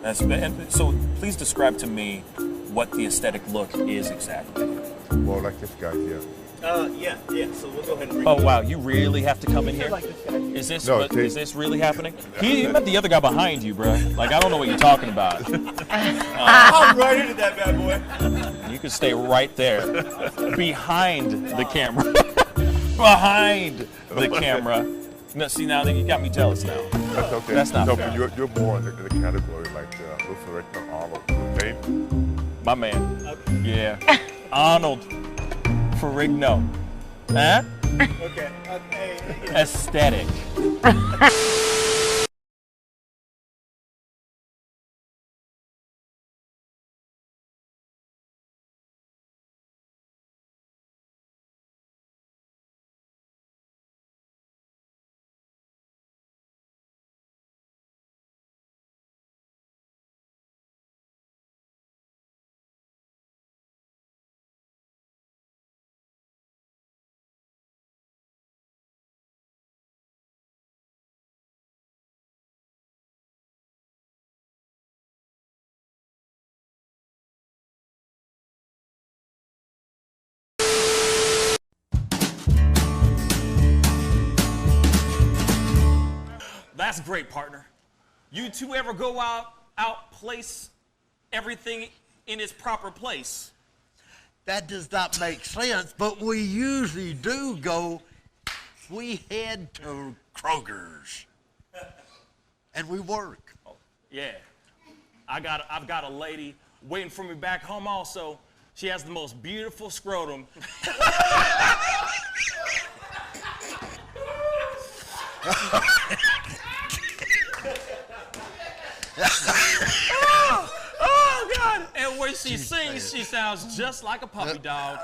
And so please describe to me what the aesthetic look is exactly. Well, like this guy here. Yeah. So we'll go ahead and bring Oh wow, you really have to come in here? like this guy. Is this No, is this really happening? He met the other guy behind you, bro. Like I don't know what you're talking about. I'm right into that bad boy. You can stay right there, behind the camera, behind the camera. No, see now you got me jealous now. That's okay. That's not no, fair. but you're more in the category like Lou Ferrigno, Arnold, okay? My man. Yeah. Arnold Ferrigno. Huh? Okay. Aesthetic. That's great, partner. You two ever go out place everything in its proper place? That does not make sense, but we usually do go. We head to Kroger's, and we work. Oh, yeah. I've got a lady waiting for me back home also. She has the most beautiful scrotum. oh God! And when she sings, she sounds just like a puppy dog.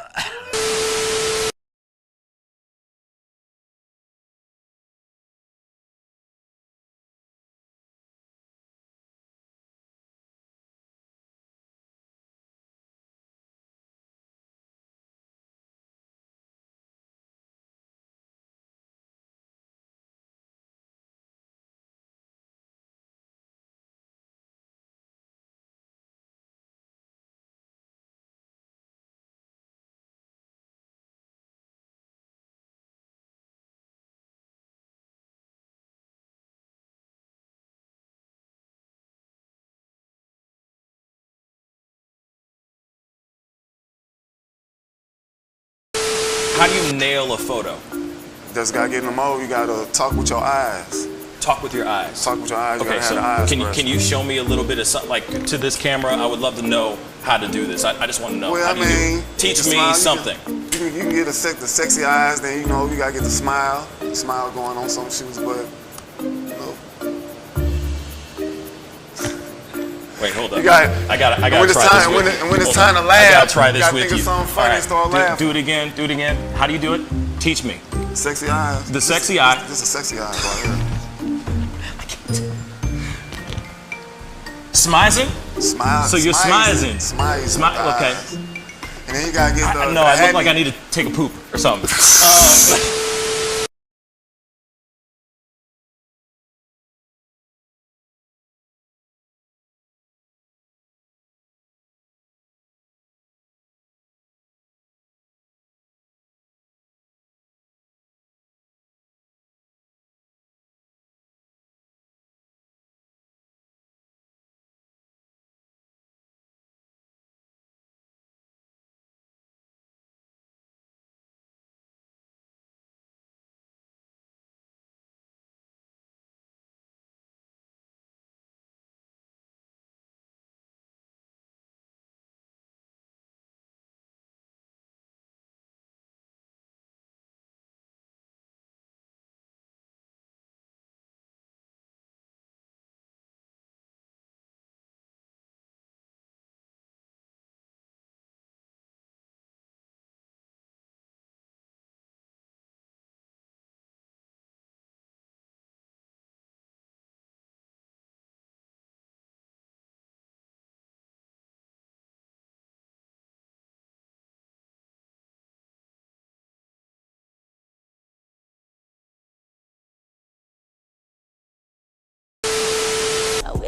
How do you nail a photo? Just gotta get in the mode. You gotta talk with your eyes. Talk with your eyes. Talk with your eyes. You Okay, gotta so have the eyes can you show me a little bit of something, like to this camera? I would love to know how to do this. I just want to know. Well, How I do you do it? mean, Teach the me smile, something. You can get the sexy eyes. Then you know you gotta get the smile going on some shoes, but you know. Wait, hold up. You got. I gotta when try it's this time, with when, you. when it's Hold time on. to laugh, I gotta try this you gotta with think you. of something funny and start laughing. Do it again. Do it again. How do you do it? Teach me. Sexy eyes. The sexy eye. Just a sexy eye right here. Smizing? Smile. So you're smizing. Smile. Okay. And then you gotta get the. No, I look like I need to take a poop or something.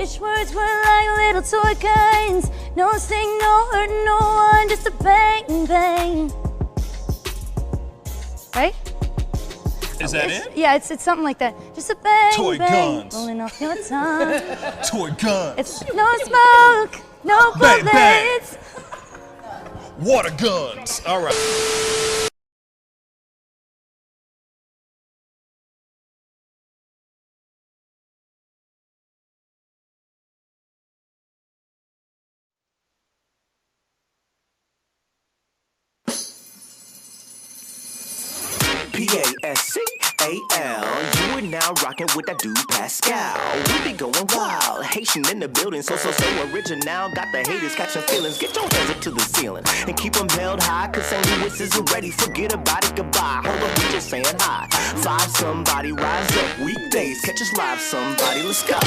Each words were like little toy guns. No sting, no hurt, no one, just a bang, bang. Right? Is that it? Yeah, it's something like that. Just a bang, Toy bang, guns. rolling off your tongue. Toy guns. It's no smoke, no Bang, bang. bullets. Water guns. All right. Pascal. You are now rocking with that dude Pascal. We be going wild, Haitian in the building, so original. Got the haters catching feelings. Get your hands up to the ceiling and keep them held high. Cause St. Louis isn't ready. Forget about it, goodbye. Hold up, we just saying hi. Five somebody, rise up. Weekdays, catch us live. Somebody, let's go.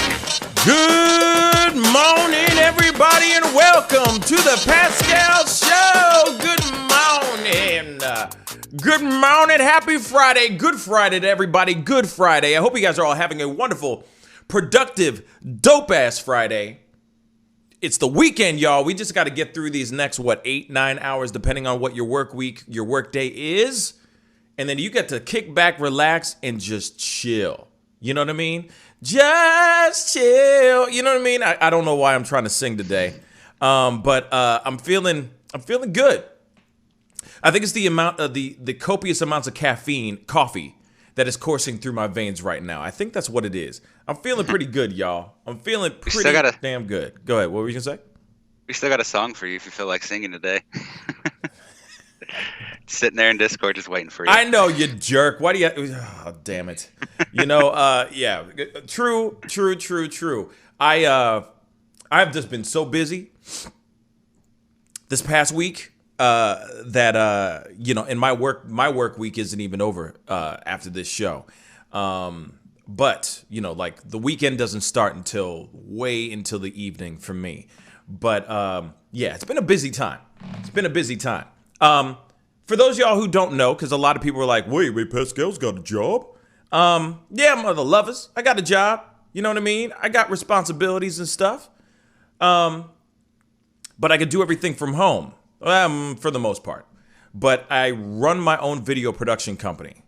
Good morning, everybody, and welcome to the Pascal Show. Good morning. Good morning. Happy Friday. Good Friday to everybody. Good Friday. I hope you guys are all having a wonderful, productive, dope-ass Friday. It's the weekend, y'all. We just got to get through these next, 8-9 hours, depending on what your work week, your work day is. And then you get to kick back, relax, and just chill. You know what I mean? Just chill. You know what I mean? I don't know why I'm trying to sing today. But I'm feeling good. I think it's the amount of the copious amounts of coffee that is coursing through my veins right now. I think that's what it is. I'm feeling pretty good, y'all. I'm feeling pretty damn good. Go ahead. What were you gonna say? We still got a song for you if you feel like singing today. Sitting there in Discord just waiting for you. I know, you jerk. Why do you? Oh, damn it. You know, yeah. True. I've just been so busy this past week that you know, and my work week isn't even over after this show. But you know, like the weekend doesn't start until way until the evening for me. But yeah, it's been a busy time. For those of y'all who don't know, because a lot of people are like, wait, Pascal's got a job? Yeah, mother lovers, I got a job. You know what I mean? I got responsibilities and stuff. But I could do everything from home, for the most part. But I run my own video production company.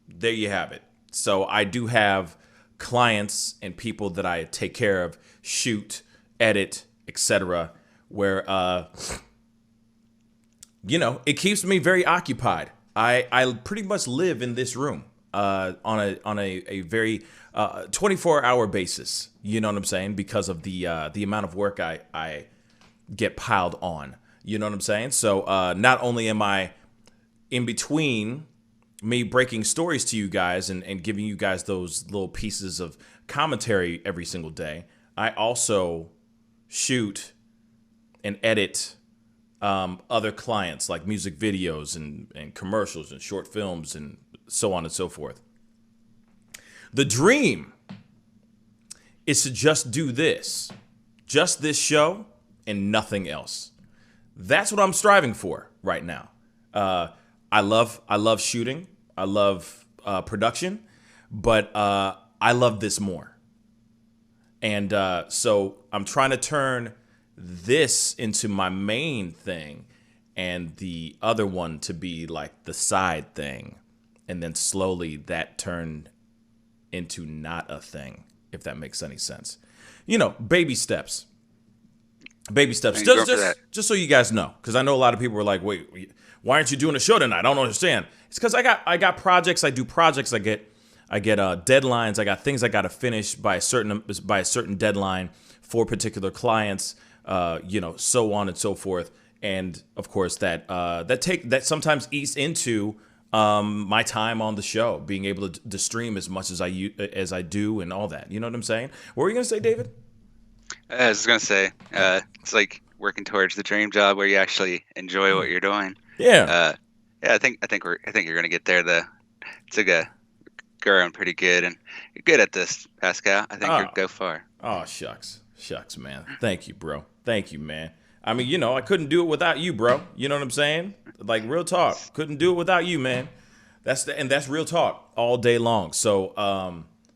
There you have it. So I do have clients and people that I take care of, shoot, edit, etc. Where you know, it keeps me very occupied. I pretty much live in this room on a very 24-hour basis. You know what I'm saying? Because of the amount of work I get piled on. You know what I'm saying? So not only am I in between me breaking stories to you guys and giving you guys those little pieces of commentary every single day, I also shoot and edit other clients, like music videos and commercials and short films and so on and so forth. The dream is to just do this show and nothing else. That's what I'm striving for right now. I love shooting. I love production, but I love this more. And so I'm trying to turn this into my main thing and the other one to be like the side thing, and then slowly that turned into not a thing, if that makes any sense. You know, baby steps just so you guys know, because I know a lot of people were like, wait, why aren't you doing a show tonight? I don't understand. It's because I got projects. I do projects. I get deadlines. I got things I got to finish by a certain deadline for particular clients. You know, so on and so forth, and of course that sometimes eats into my time on the show, being able to stream as much as I do, and all that. You know what I'm saying? What were you gonna say, David? I was gonna say it's like working towards the dream job where you actually enjoy what you're doing. Yeah. Yeah. I think you're gonna get there. It's growing pretty good, and you're good at this, Pascal. I think you'll go far. Oh, shucks, man. Thank you, bro. Thank you, man. I mean, you know, I couldn't do it without you, bro. You know what I'm saying? Like, real talk. Couldn't do it without you, man. That's real talk all day long. So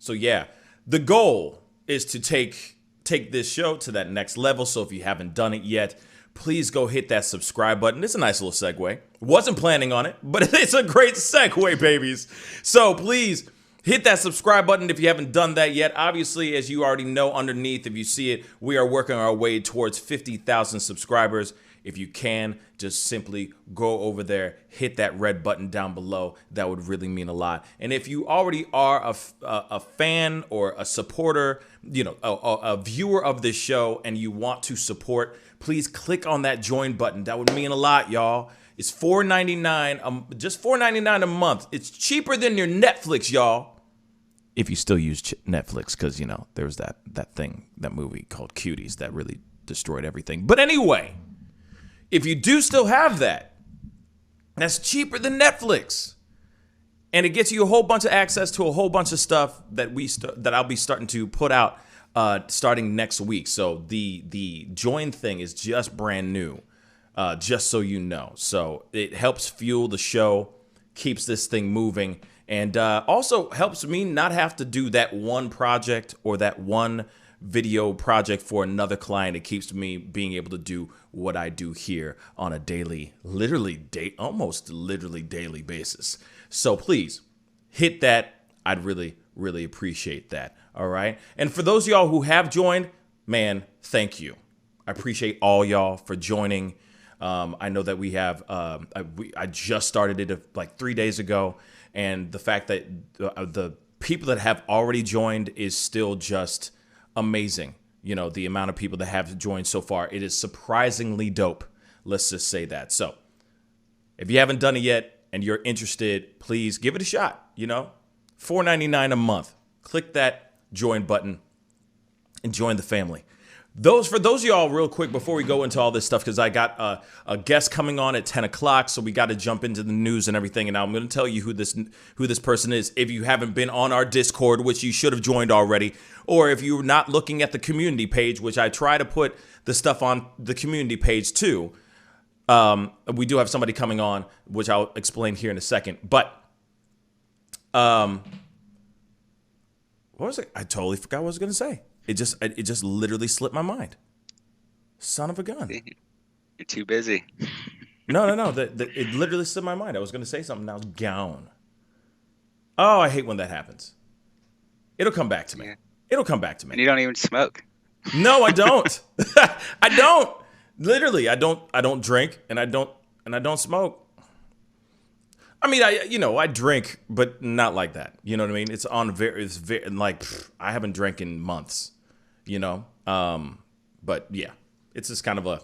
yeah, the goal is to take take this show to that next level. So if you haven't done it yet, please go hit that subscribe button. It's a nice little segue. Wasn't planning on it, but it's a great segue, babies. So please hit that subscribe button if you haven't done that yet. Obviously, as you already know underneath, if you see it, we are working our way towards 50,000 subscribers. If you can, just simply go over there, hit that red button down below. That would really mean a lot. And if you already are a fan or a supporter, you know, a viewer of this show, and you want to support, please click on that join button. That would mean a lot, y'all. It's $4.99, just $4.99 a month. It's cheaper than your Netflix, y'all. If you still use Netflix, because, you know, there was that movie called Cuties that really destroyed everything. But anyway, if you do still have that, that's cheaper than Netflix. And it gets you a whole bunch of access to a whole bunch of stuff that that I'll be starting to put out starting next week. So the join thing is just brand new, just so you know. So it helps fuel the show, keeps this thing moving, and also helps me not have to do that one project or that one video project for another client. It keeps me being able to do what I do here on a daily, almost literally daily basis. So please hit that. I'd really, really appreciate that. All right. And for those of y'all who have joined, man, thank you. I appreciate all y'all for joining. I know that we have, I just started it like 3 days ago. And the fact that the people that have already joined is still just amazing. You know, the amount of people that have joined so far, it is surprisingly dope. Let's just say that. So if you haven't done it yet and you're interested, please give it a shot. You know, $4.99 a month. Click that join button and join the family. For those of y'all, real quick, before we go into all this stuff, because I got a guest coming on at 10 o'clock, so we got to jump into the news and everything. And I'm going to tell you who this person is. If you haven't been on our Discord, which you should have joined already, or if you're not looking at the community page, which I try to put the stuff on the community page too. We do have somebody coming on, which I'll explain here in a second. But what was it? I totally forgot what I was going to say. It just literally slipped my mind. Son of a gun. You're too busy. No. It literally slipped my mind. I was going to say something. Now it's gone. Oh, I hate when that happens. It'll come back to me. Yeah. It'll come back to me. And you don't even smoke. No, I don't. I don't. Literally, I don't drink and I don't smoke. I mean, I drink, but not like that. You know what I mean? It's very like I haven't drank in months. You know, but yeah, it's just kind of a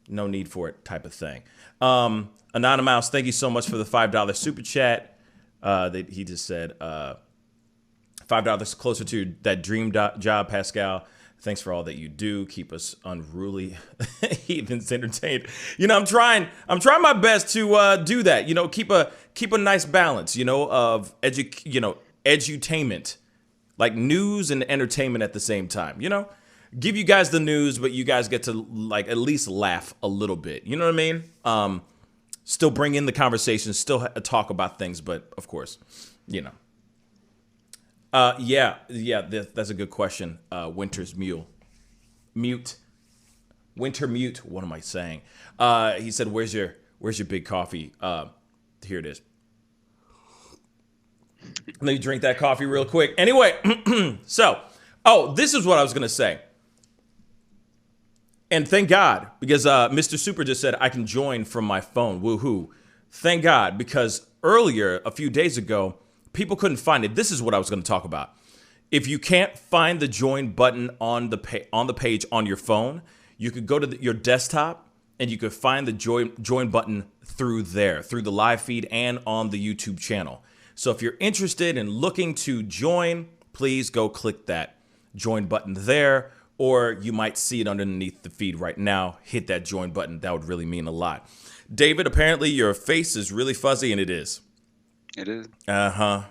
no need for it type of thing. Anonymous, thank you so much for the $5 super chat. He just said $5 closer to that dream job, Pascal. Thanks for all that you do. Keep us unruly heathens entertained. You know, I'm trying my best to do that. You know, keep a nice balance. You know, of edutainment, like news and entertainment at the same time. You know, give you guys the news, but you guys get to like at least laugh a little bit. You know what I mean? Still bring in the conversation, still talk about things, but of course, you know. That's a good question. Winter's mute. Winter mute. What am I saying? He said, "Where's your big coffee?" Here it is. Let me drink that coffee real quick. Anyway, this is what I was gonna say. And thank God, because Mr. Super just said I can join from my phone. Woohoo! Thank God, because earlier, a few days ago, people couldn't find it. This is what I was going to talk about. If you can't find the join button on the page on your phone, you could go to your desktop and you could find the join button through there, through the live feed and on the YouTube channel. So if you're interested in looking to join, please go click that join button there, or you might see it underneath the feed right now. Hit that join button. That would really mean a lot. David, apparently your face is really fuzzy, and it is. It is. Uh-huh.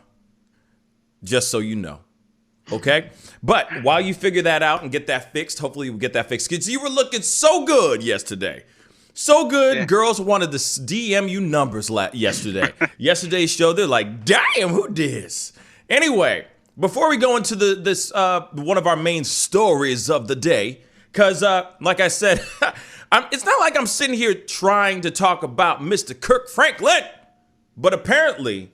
Just so you know. Okay? But while you figure that out and get that fixed, hopefully you get that fixed, because you were looking so good yesterday. So good, yeah. Girls wanted to DM you numbers yesterday. Yesterday's show, they're like, damn, who dis? Anyway, before we go into this one of our main stories of the day, because like I said, it's not like I'm sitting here trying to talk about Mr. Kirk Franklin, but apparently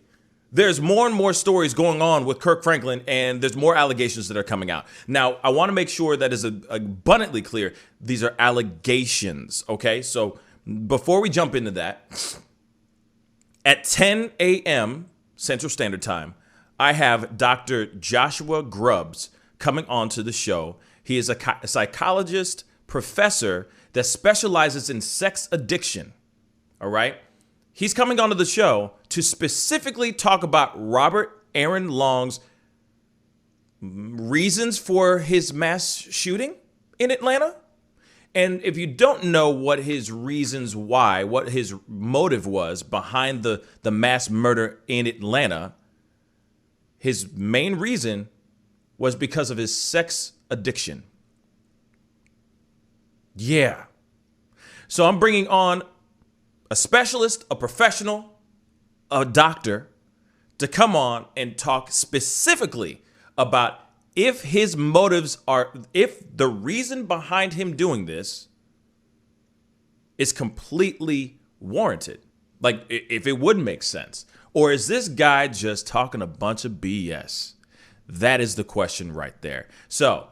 there's more and more stories going on with Kirk Franklin, and there's more allegations that are coming out. Now, I want to make sure that is abundantly clear. These are allegations, okay? So before we jump into that, at 10 a.m. Central Standard Time, I have Dr. Joshua Grubbs coming onto the show. He is a psychologist professor that specializes in sex addiction, all right? He's coming onto the show to specifically talk about Robert Aaron Long's reasons for his mass shooting in Atlanta. And if you don't know what his reasons why, what his motive was behind the mass murder in Atlanta, his main reason was because of his sex addiction. Yeah. So I'm bringing on a specialist, a professional, a doctor to come on and talk specifically about if his motives are, if the reason behind him doing this is completely warranted. Like, if it would make sense. Or is this guy just talking a bunch of BS? That is the question right there. So,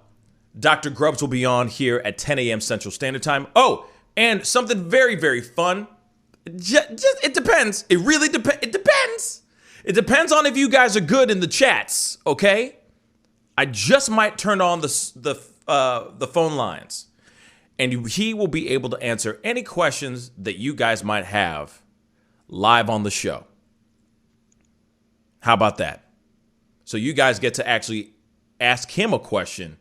Dr. Grubbs will be on here at 10 a.m. Central Standard Time. Oh, and something very, very fun. It depends. It really depends. It depends. It depends on if you guys are good in the chats, okay? I just might turn on the phone lines, and he will be able to answer any questions that you guys might have live on the show. How about that? So you guys get to actually ask him a question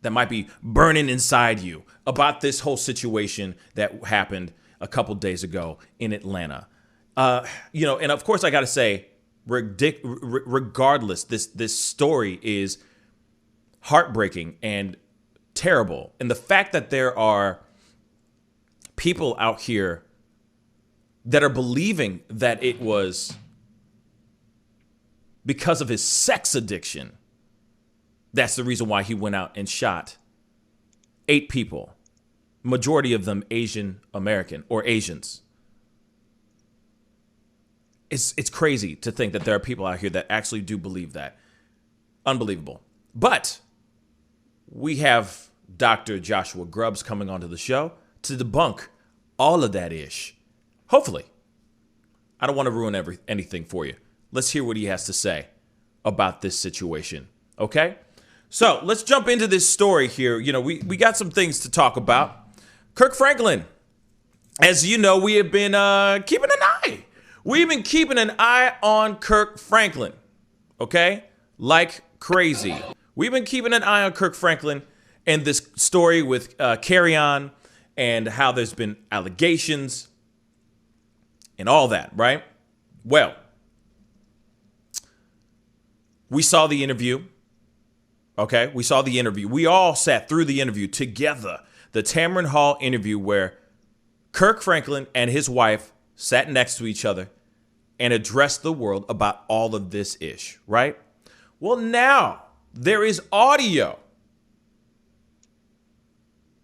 that might be burning inside you about this whole situation that happened a couple days ago in Atlanta. And of course I got to say, regardless, this story is heartbreaking and terrible. And the fact that there are people out here that are believing that it was because of his sex addiction, that's the reason why he went out and shot 8 people, majority of them Asian American or Asians. It's crazy to think that there are people out here that actually do believe that. Unbelievable. But we have Dr. Joshua Grubbs coming onto the show to debunk all of that ish. Hopefully. I don't want to ruin anything for you. Let's hear what he has to say about this situation. Okay? So let's jump into this story here. You know, we got some things to talk about. Kirk Franklin. As you know, we have been keeping an eye. We've been keeping an eye on Kirk Franklin. Okay? Like crazy. We've been keeping an eye on Kirk Franklin and this story with Carry On and how there's been allegations and all that, right? Well, we saw the interview. Okay, we saw the interview. We all sat through the interview together. The Tamron Hall interview where Kirk Franklin and his wife sat next to each other and addressed the world about all of this ish, right? Well, now there is audio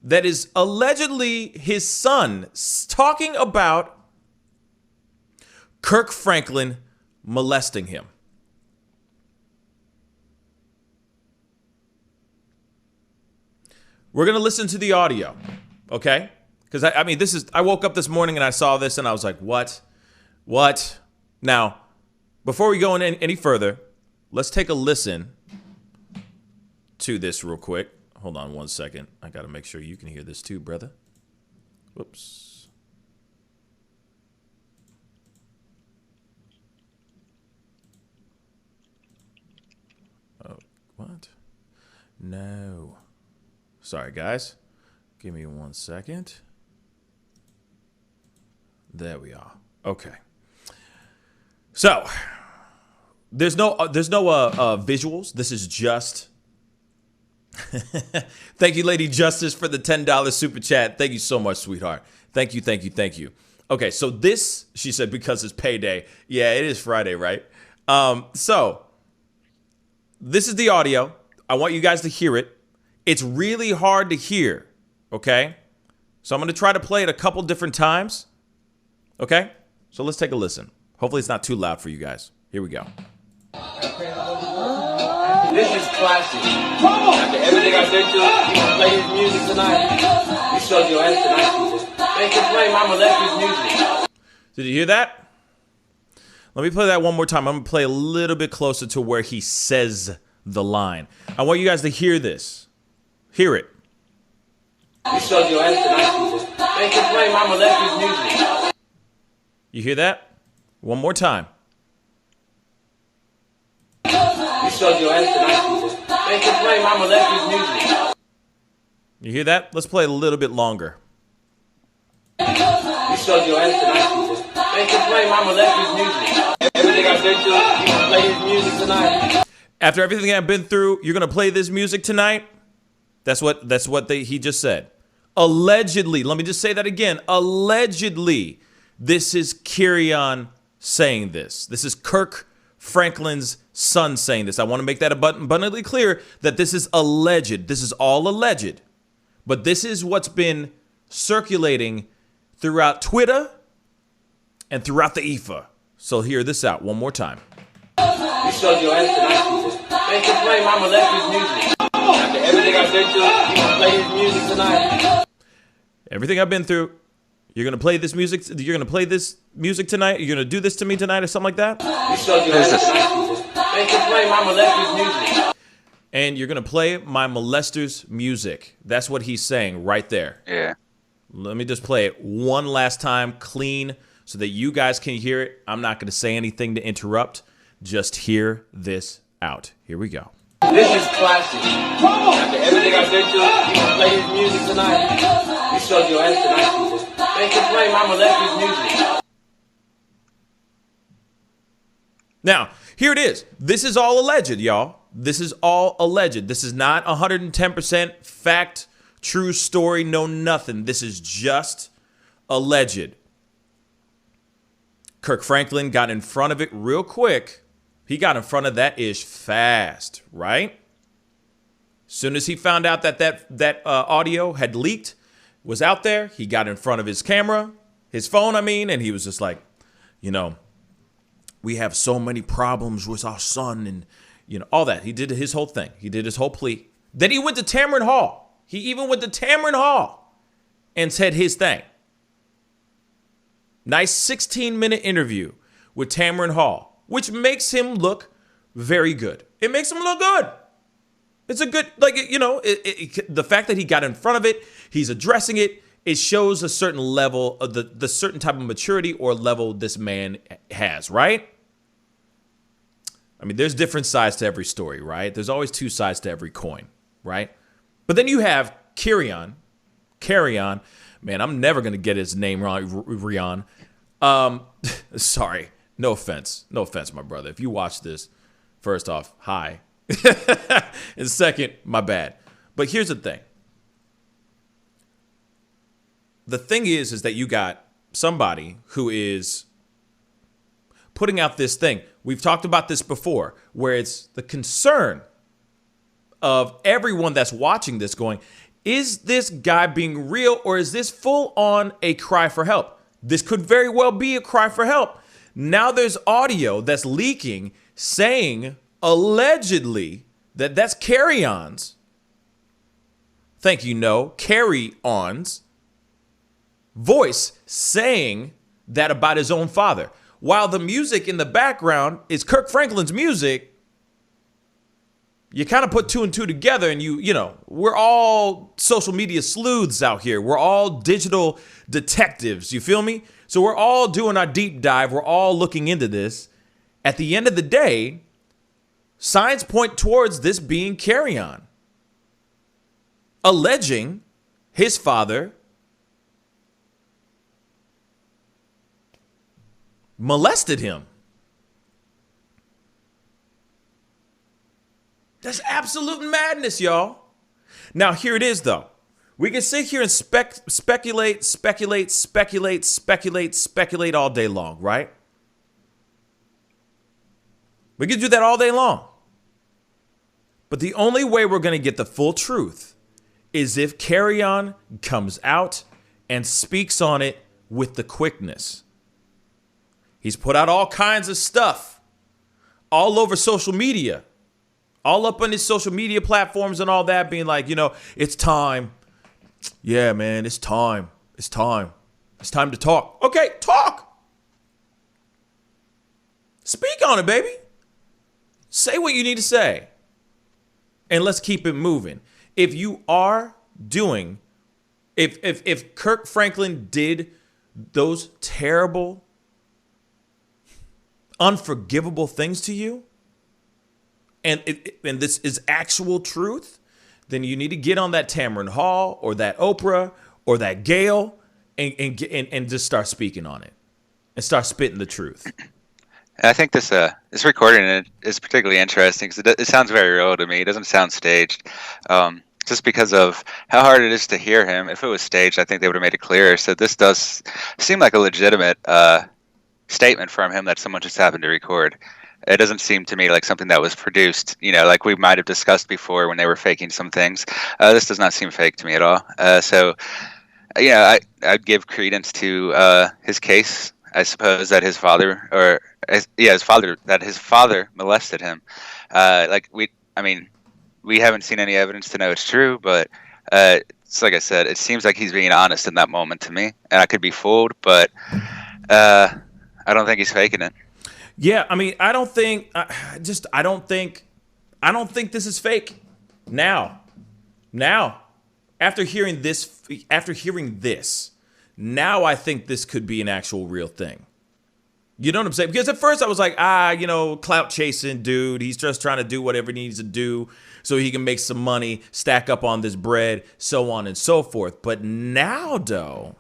that is allegedly his son talking about Kirk Franklin molesting him. We're going to listen to the audio, okay? Because, I woke up this morning and I saw this and I was like, what? What? Now, before we go any further, let's take a listen to this real quick. Hold on one second. I got to make sure you can hear this too, brother. Whoops. Oh, what? No. Sorry, guys. Give me 1 second. There we are. Okay. So, there's no visuals. This is just. Thank you, Lady Justice, for the $10 super chat. Thank you so much, sweetheart. Thank you, thank you, thank you. Okay, so this, she said, because it's payday. Yeah, it is Friday, right? So, this is the audio. I want you guys to hear it. It's really hard to hear, okay? So I'm going to try to play it a couple different times, okay? So let's take a listen. Hopefully it's not too loud for you guys. Here we go. This is classic. After everything I've been through, you can play his music tonight. You showed your ass tonight, people. They can play my Molested music. Did you hear that? Let me play that one more time. I'm going to play a little bit closer to where he says the line. I want you guys to hear this. Hear it. You showed your ass tonight, people. They can play my Molested music. You hear that? One more time. You showed your ass tonight, people. They can play my Molested music. You hear that? Let's play a little bit longer. You showed your ass tonight, people. They can play my Molested music. Everything I've been through, you can play his music tonight. After everything I've been through, you're going to play this music tonight? That's what he just said. Allegedly, let me just say that again. Allegedly, this is Kirion saying this. This is Kirk Franklin's son saying this. I want to make that abundantly clear that this is alleged. This is all alleged. But this is what's been circulating throughout Twitter and throughout the EFA. So hear this out one more time. You showed your ass tonight, people. They can play my Molested music. After everything I've been through, you can play his music tonight. Everything I've been through, you're gonna play this music. You're gonna play this music tonight. You're gonna do this to me tonight, or something like that. You showed your ass tonight, people. They can play my Molested music. And you're gonna play my molester's music. That's what he's saying right there. Yeah. Let me just play it one last time, clean, so that you guys can hear it. I'm not gonna say anything to interrupt. Just hear this out. Here we go. This is classic. After everything I've been through, you can play his music tonight. You showed your ass tonight, people. They can play my Molested music. Now, here it is. This is all alleged, y'all. This is all alleged. This is not 110% fact, true story, no nothing. This is just alleged. Kirk Franklin got in front of it real quick. He got in front of that ish fast, right? Soon as he found out that audio had leaked, was out there, he got in front of his camera, his phone, and he was just like, you know, we have so many problems with our son and, you know, all that. He did his whole thing. He did his whole plea. Then he went to Tamron Hall. He even went to Tamron Hall and said his thing. Nice 16-minute interview with Tamron Hall, which makes him look very good. It makes him look good. It's a good, like, you know, the fact that he got in front of it, he's addressing it, it shows a certain level of the certain type of maturity or level this man has, right? I mean, there's different sides to every story, right? There's always two sides to every coin, right? But then you have Kirion. Man, I'm never going to get his name wrong, Rion. Sorry. No offense, my brother. If you watch this, first off, hi. And second, my bad. But here's the thing. The thing is that you got somebody who is putting out this thing. We've talked about this before, where it's the concern of everyone that's watching this going, is this guy being real or is this full on a cry for help? This could very well be a cry for help. Now there's audio that's leaking saying allegedly that's Carry-On's. Thank you, no. Carry-On's voice saying that about his own father. While the music in the background is Kirk Franklin's music, you kind of put two and two together and you know, we're all social media sleuths out here. We're all digital detectives. You feel me? So we're all doing our deep dive. We're all looking into this. At the end of the day, signs point towards this being Carry-On, alleging his father molested him. That's absolute madness, y'all. Now, here it is, though. We can sit here and speculate all day long, right? We can do that all day long. But the only way we're going to get the full truth is if Carry-On comes out and speaks on it with the quickness. He's put out all kinds of stuff all over social media, all up on his social media platforms and all that, being like, it's time. Yeah, man, it's time. It's time. It's time to talk. Okay, talk. Speak on it, baby. Say what you need to say. And let's keep it moving. If you are doing, if Kirk Franklin did those terrible, unforgivable things to you, and this is actual truth, then you need to get on that Tamron Hall or that Oprah or that Gail and just start speaking on it and start spitting the truth. I think this recording is particularly interesting because it sounds very real to me. It doesn't sound staged, just because of how hard it is to hear him. If it was staged, I think they would have made it clearer. So this does seem like a legitimate statement from him that someone just happened to record. It doesn't seem to me like something that was produced, like we might have discussed before when they were faking some things. This does not seem fake to me at all. I'd give credence to his case. I suppose that his father, his father molested him. We haven't seen any evidence to know it's true, but it's like I said, it seems like he's being honest in that moment to me, and I could be fooled, but I don't think he's faking it. Yeah, I mean, I don't think this is fake. Now, after hearing this, now I think this could be an actual real thing. You know what I'm saying? Because at first I was like, clout chasing dude. He's just trying to do whatever he needs to do so he can make some money, stack up on this bread, so on and so forth. But now, though,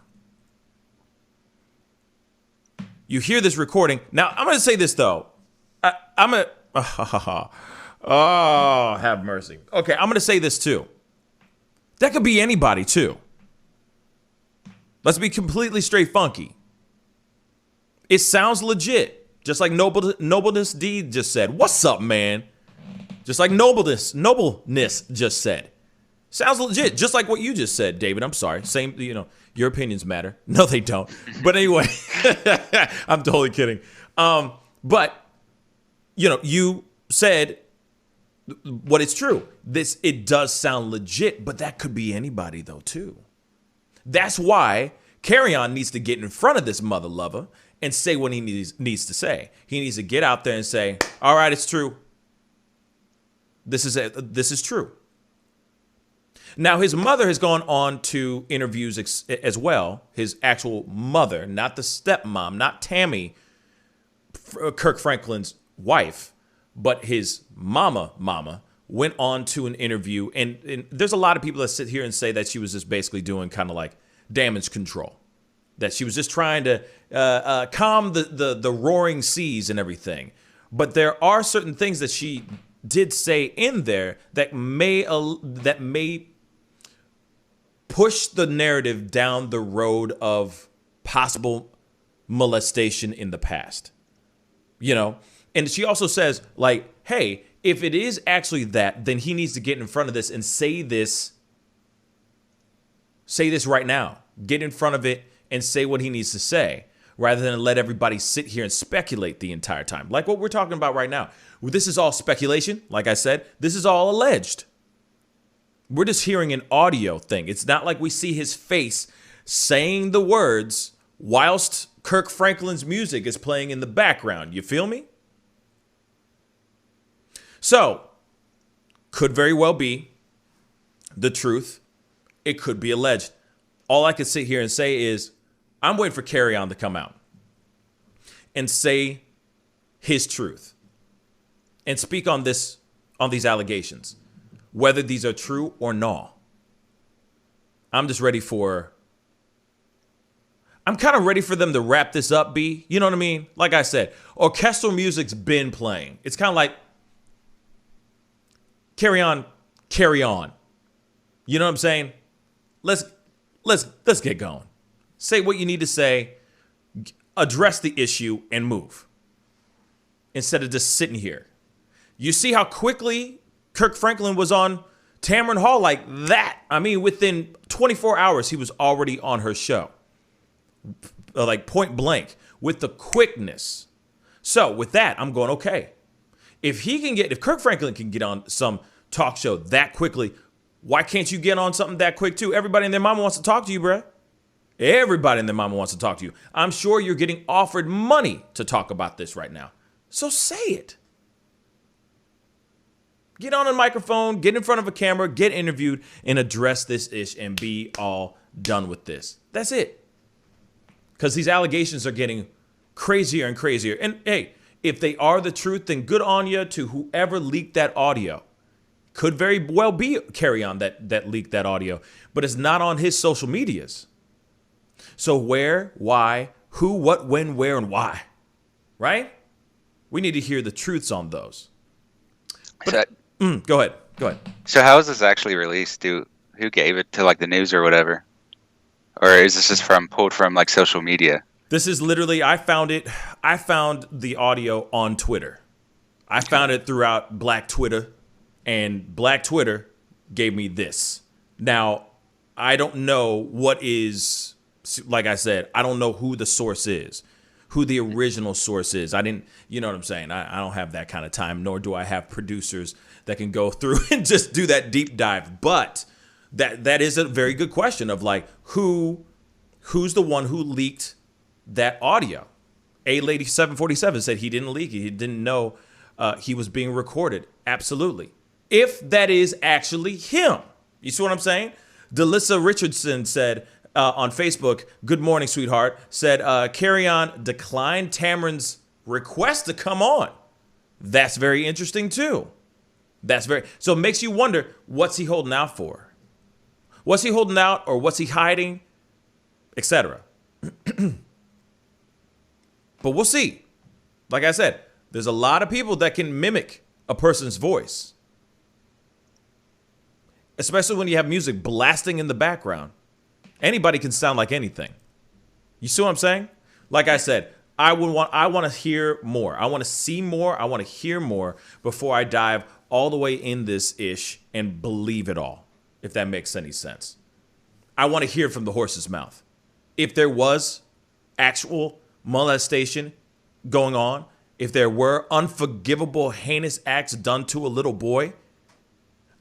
you hear this recording. Now, I'm going to say this, though. Oh, have mercy. Okay, I'm going to say this, too. That could be anybody, too. Let's be completely straight funky. It sounds legit. Just like Nobleness D just said. What's up, man? Just like Nobleness just said. Sounds legit. Just like what you just said, David. I'm sorry. Same, your opinions matter. No, they don't. But anyway, I'm totally kidding. But, you said what is true. It does sound legit, but that could be anybody, though, too. That's why Carry-On needs to get in front of this mother lover and say what he needs to say. He needs to get out there and say, all right, it's true. This is true. Now, his mother has gone on to interviews as well. His actual mother, not the stepmom, not Tammy, Kirk Franklin's wife, but his mama went on to an interview. And there's a lot of people that sit here and say that she was just basically doing kind of like damage control, that she was just trying to calm the roaring seas and everything. But there are certain things that she did say in there that may push the narrative down the road of possible molestation in the past. And she also says, like, hey, if it is actually that, then he needs to get in front of this and say this right now. Get in front of it and say what he needs to say, rather than let everybody sit here and speculate the entire time. Like what we're talking about right now. This is all speculation. Like I said, this is all alleged. We're just hearing an audio thing. It's not like we see his face saying the words whilst Kirk Franklin's music is playing in the background. You feel me? So, could very well be the truth. It could be alleged. All I could sit here and say is, I'm waiting for Carry-On to come out and say his truth and speak on these allegations, whether these are true or not. I'm kind of ready for them to wrap this up, B. You know what I mean? Like I said, orchestral music's been playing. It's kind of like, carry on. You know what I'm saying? Let's get going. Say what you need to say, address the issue, and move. Instead of just sitting here. You see how quickly Kirk Franklin was on Tamron Hall like that. I mean, within 24 hours, he was already on her show. Like point blank, with the quickness. So with that, I'm going, okay. If Kirk Franklin can get on some talk show that quickly, why can't you get on something that quick too? Everybody and their mama wants to talk to you, bruh. Everybody and their mama wants to talk to you. I'm sure you're getting offered money to talk about this right now. So say it. Get on a microphone, get in front of a camera, get interviewed, and address this ish and be all done with this. That's it. Because these allegations are getting crazier and crazier. And hey, if they are the truth, then good on you to whoever leaked that audio. Could very well be Carry On that leaked that audio, but it's not on his social medias. So where, why, who, what, when, where, and why, right? We need to hear the truths on those. But, go ahead. So how is this actually released? Who gave it to like the news or whatever? Or is this just pulled from like social media? This is literally, I found the audio on Twitter. I found it throughout Black Twitter, and Black Twitter gave me this. Now, I don't know what is, like I said, I don't know who the source is, who the original source is. I didn't, you know what I'm saying? I don't have that kind of time, nor do I have producers that can go through and just do that deep dive. But that is a very good question of like, who's the one who leaked that audio? A-Lady 747 said he didn't leak it. He didn't know he was being recorded. Absolutely. If that is actually him. You see what I'm saying? Delissa Richardson said on Facebook, "Good morning, sweetheart," said, Carry On declined Tamron's request to come on. That's very interesting too. So it makes you wonder, what's he holding out for? What's he holding out, or what's he hiding, etc. But we'll see. Like I said, there's a lot of people that can mimic a person's voice, especially when you have music blasting in the background. Anybody can sound like anything. You see what I'm saying? Like I said, I want to hear more. I want to see more. I want to hear more before I dive all the way in this ish and believe it all, if that makes any sense. I want to hear from the horse's mouth. If there was actual molestation going on, if there were unforgivable, heinous acts done to a little boy,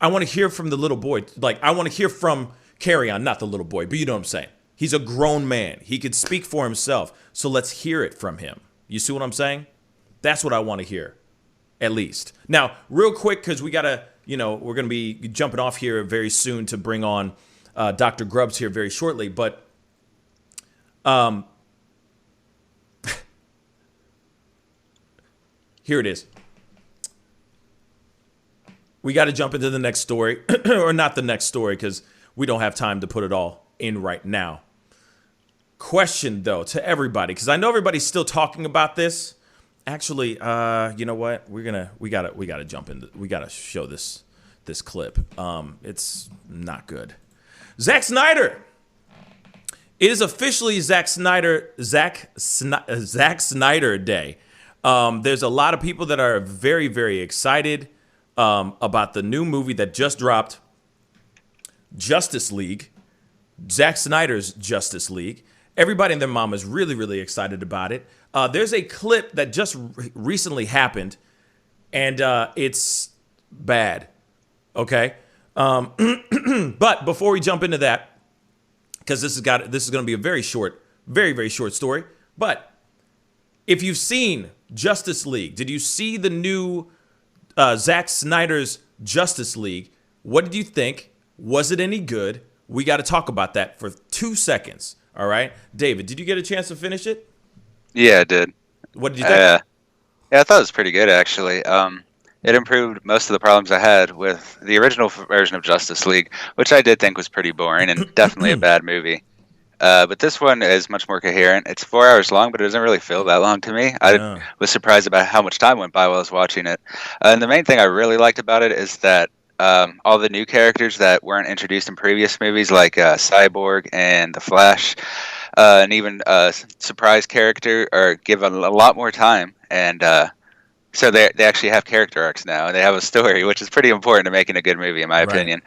I want to hear from the little boy. Like, I want to hear from Carry On, not the little boy, but you know what I'm saying. He's a grown man. He could speak for himself. So let's hear it from him. You see what I'm saying? That's what I want to hear, at least. Now, real quick, because we got to, we're going to be jumping off here very soon to bring on Dr. Grubbs here very shortly. But here it is. We got to jump into the next story, or not the next story, because we don't have time to put it all in right now. Question, though, to everybody, because I know everybody's still talking about this. Actually, you know what? We gotta jump in. We gotta show this clip. It's not good. Zack Snyder. It is officially Zack Snyder Day. There's a lot of people that are very, very excited about the new movie that just dropped, Justice League, Zack Snyder's Justice League. Everybody and their mom is really, really excited about it. There's a clip that just recently happened, and it's bad. Okay, but before we jump into that, because this is going to be a very short, very, very short story. But if you've seen Justice League, did you see the new Zack Snyder's Justice League? What did you think? Was it any good? We got to talk about that for 2 seconds. All right, David, did you get a chance to finish it? Yeah, I did. What did you think? Yeah, I thought it was pretty good, actually. It improved most of the problems I had with the original version of Justice League, which I did think was pretty boring and definitely a bad movie. But this one is much more coherent. It's 4 hours long, but it doesn't really feel that long to me. I was surprised about how much time went by while I was watching it. And the main thing I really liked about it is that all the new characters that weren't introduced in previous movies, like Cyborg and The Flash, and even a surprise character, are given a lot more time. And So they actually have character arcs now, and they have a story, which is pretty important to making a good movie, in my opinion.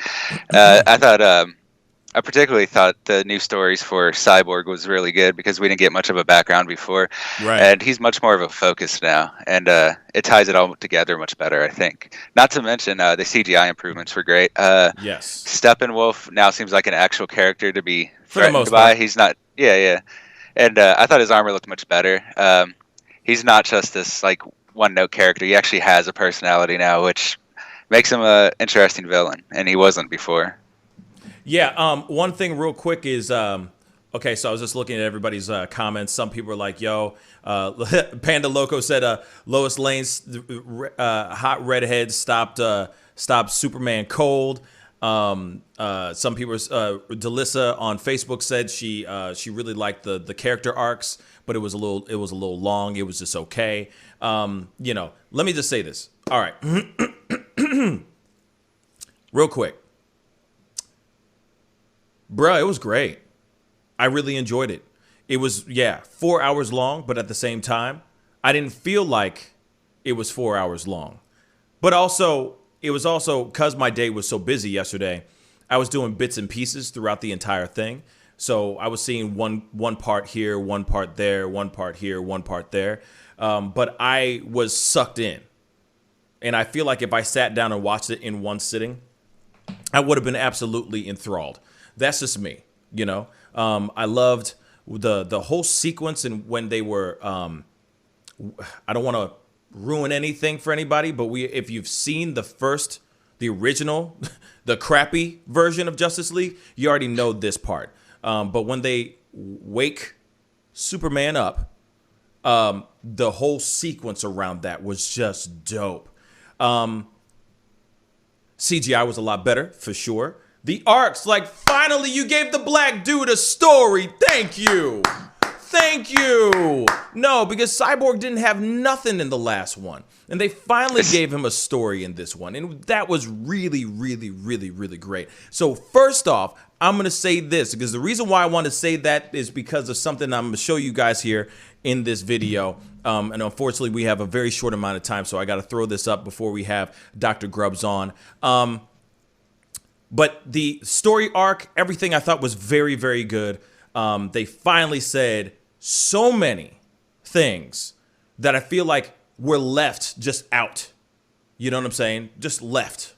I particularly thought the new stories for Cyborg was really good because we didn't get much of a background before, and he's much more of a focus now, and it ties it all together much better, I think. Not to mention the CGI improvements were great. Yes, Steppenwolf now seems like an actual character to be for the threatened most by. part. He's not, and I thought his armor looked much better. He's not just this like one-note character. He actually has a personality now, which makes him an interesting villain, and he wasn't before. Yeah, one thing real quick is, okay, so I was just looking at everybody's comments. Some people are like, yo, Panda Loco said Lois Lane's hot redhead stopped Superman cold. Some people, Delissa on Facebook said she really liked the character arcs, but it was a little long. It was just okay. Let me just say this. All right, real quick. Bruh, it was great. I really enjoyed it. It was, 4 hours long, but at the same time, I didn't feel like it was 4 hours long. But also, it was also, because my day was so busy yesterday, I was doing bits and pieces throughout the entire thing. So I was seeing one part here, one part there, one part here, one part there. But I was sucked in. And I feel like if I sat down and watched it in one sitting, I would have been absolutely enthralled. That's just me, I loved the whole sequence, and when they were, I don't want to ruin anything for anybody, but if you've seen the original, the crappy version of Justice League, you already know this part. But when they wake Superman up, the whole sequence around that was just dope. CGI was a lot better, for sure. The arcs, like, finally you gave the black dude a story. Thank you. Thank you. No, because Cyborg didn't have nothing in the last one. And they finally gave him a story in this one. And that was really, really, really, really great. So first off, I'm going to say this, because the reason why I want to say that is because of something I'm going to show you guys here in this video. And unfortunately, we have a very short amount of time, so I got to throw this up before we have Dr. Grubbs on. But the story arc, everything I thought was very, very good. They finally said so many things that I feel like were left just out. You know what I'm saying? Just left.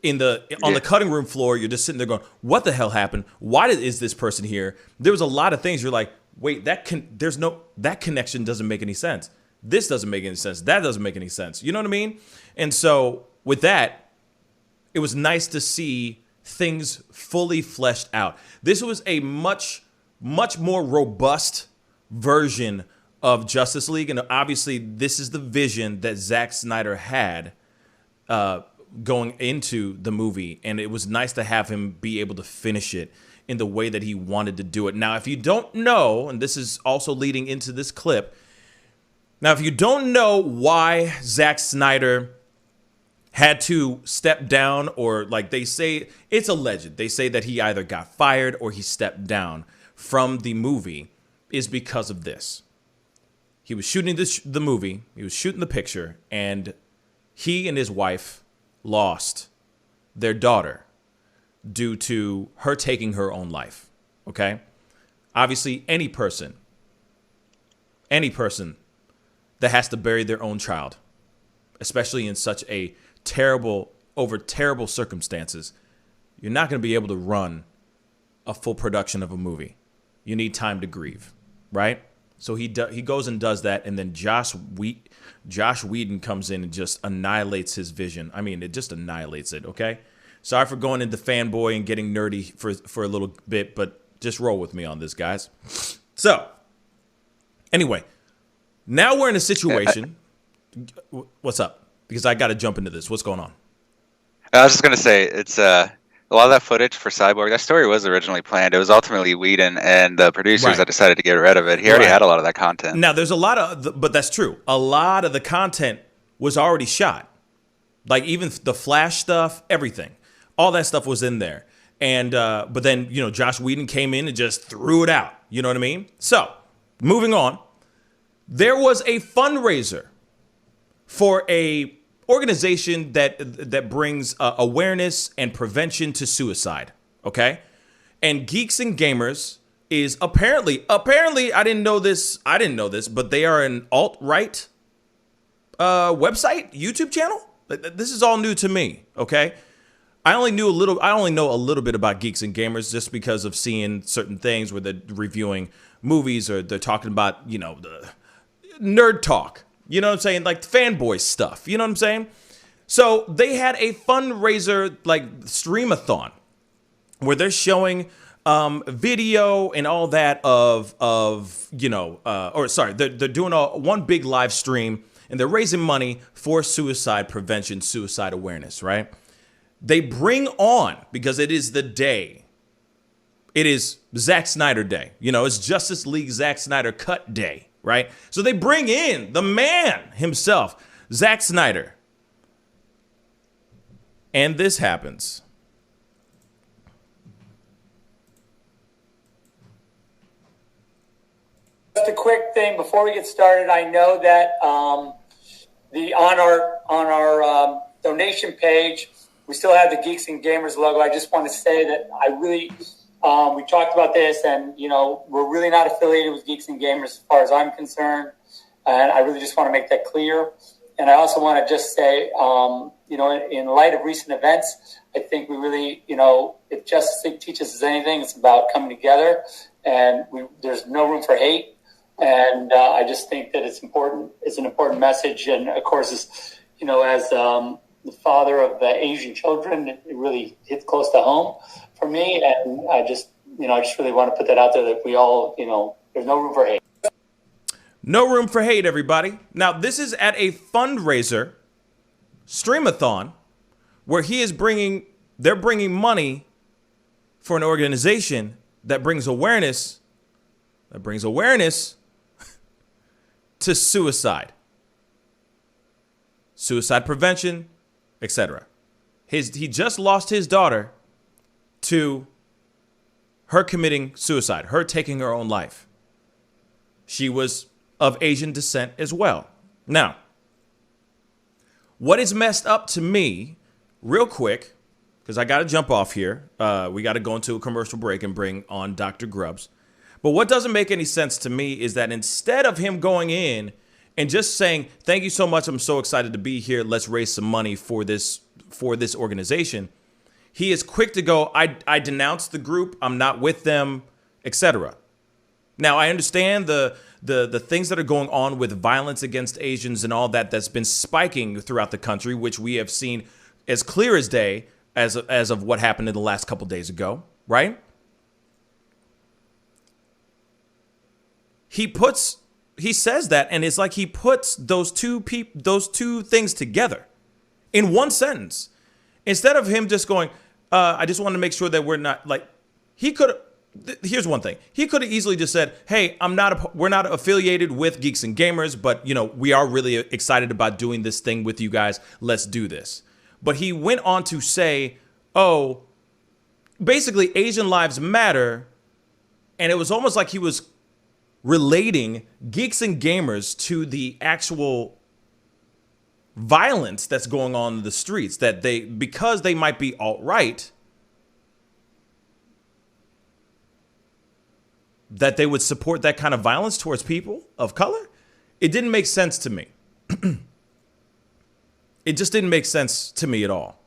On the cutting room floor, you're just sitting there going, what the hell happened? Why is this person here? There was a lot of things you're like, wait, that connection doesn't make any sense. This doesn't make any sense. That doesn't make any sense. You know what I mean? And so with that, it was nice to see things fully fleshed out. This was a much, much more robust version of Justice League. And obviously, this is the vision that Zack Snyder had going into the movie. And it was nice to have him be able to finish it in the way that he wanted to do it. Now, if you don't know, and this is also leading into this clip. Now, if you don't know why Zack Snyder had to step down, or like they say, it's alleged. They say that he either got fired or he stepped down from the movie is because of this. He was shooting the movie, he was shooting the picture, and he and his wife lost their daughter due to her taking her own life, okay? Obviously, any person that has to bury their own child, especially in such a terrible circumstances, you're not going to be able to run a full production of a movie. You need time to grieve, right? So he goes and does that, and then Josh Whedon comes in and just annihilates his vision. I mean, it just annihilates it, okay? Sorry for going into fanboy and getting nerdy for a little bit, but just roll with me on this, guys. So, anyway, now we're in a situation. What's up? Because I got to jump into this. What's going on? I was just going to say, it's a lot of that footage for Cyborg, that story was originally planned. It was ultimately Whedon and the producers that decided to get rid of it. He already had a lot of that content. Now, there's a lot of, but that's true. A lot of the content was already shot. Like even the Flash stuff, everything. All that stuff was in there. And, but then, Josh Whedon came in and just threw it out. You know what I mean? So, moving on. There was a fundraiser for a organization that brings awareness and prevention to suicide. Okay, and Geeks and Gamers is apparently I didn't know this, but they are an alt-right website, YouTube channel. This is all new to me. Okay, I only know a little bit about Geeks and Gamers just because of seeing certain things where they're reviewing movies or they're talking about, the nerd talk. You know what I'm saying? Like fanboy stuff. You know what I'm saying? So they had a fundraiser, like stream-a-thon, where they're showing video and all that they're doing one big live stream and they're raising money for suicide prevention, suicide awareness, right? They bring on, because it is the day, it is Zack Snyder Day. It's Justice League Zack Snyder Cut Day, right? So they bring in the man himself, Zack Snyder. And this happens. Just a quick thing before we get started. I know that on our donation page, we still have the Geeks and Gamers logo. I just want to say that I really we talked about this, and we're really not affiliated with Geeks and Gamers as far as I'm concerned, and I really just want to make that clear. And I also want to just say, in light of recent events, I think we really, if Justice League teaches us anything, it's about coming together, and there's no room for hate. And I just think that it's important. It's an important message. And of course, as the father of the Asian children, it really hits close to home for me. And I just really want to put that out there that we all, there's no room for hate. No room for hate, everybody. Now, this is at a fundraiser, stream-a-thon, where they're bringing money for an organization that brings awareness to suicide prevention, etc. He just lost his daughter to her committing suicide, her taking her own life. She was of Asian descent as well. Now, what is messed up to me, real quick, because I got to jump off here. We got to go into a commercial break and bring on Dr. Grubbs. But what doesn't make any sense to me is that instead of him going in and just saying, thank you so much, I'm so excited to be here, let's raise some money for this organization, he is quick to go, I denounce the group, I'm not with them, etc. Now, I understand the things that are going on with violence against Asians and all that's been spiking throughout the country, which we have seen as clear as day as of what happened in the last couple days ago, right? He says that, and it's like he puts those two things together in one sentence. Instead of him just going, I just want to make sure that we're not like, here's one thing. He could have easily just said, hey, we're not affiliated with Geeks and Gamers, but we are really excited about doing this thing with you guys. Let's do this. But he went on to say, oh, basically Asian lives matter. And it was almost like he was relating Geeks and Gamers to the actual violence that's going on in the streets, that because they might be alt-right, that they would support that kind of violence towards people of color. It didn't make sense to me. It just didn't make sense to me at all.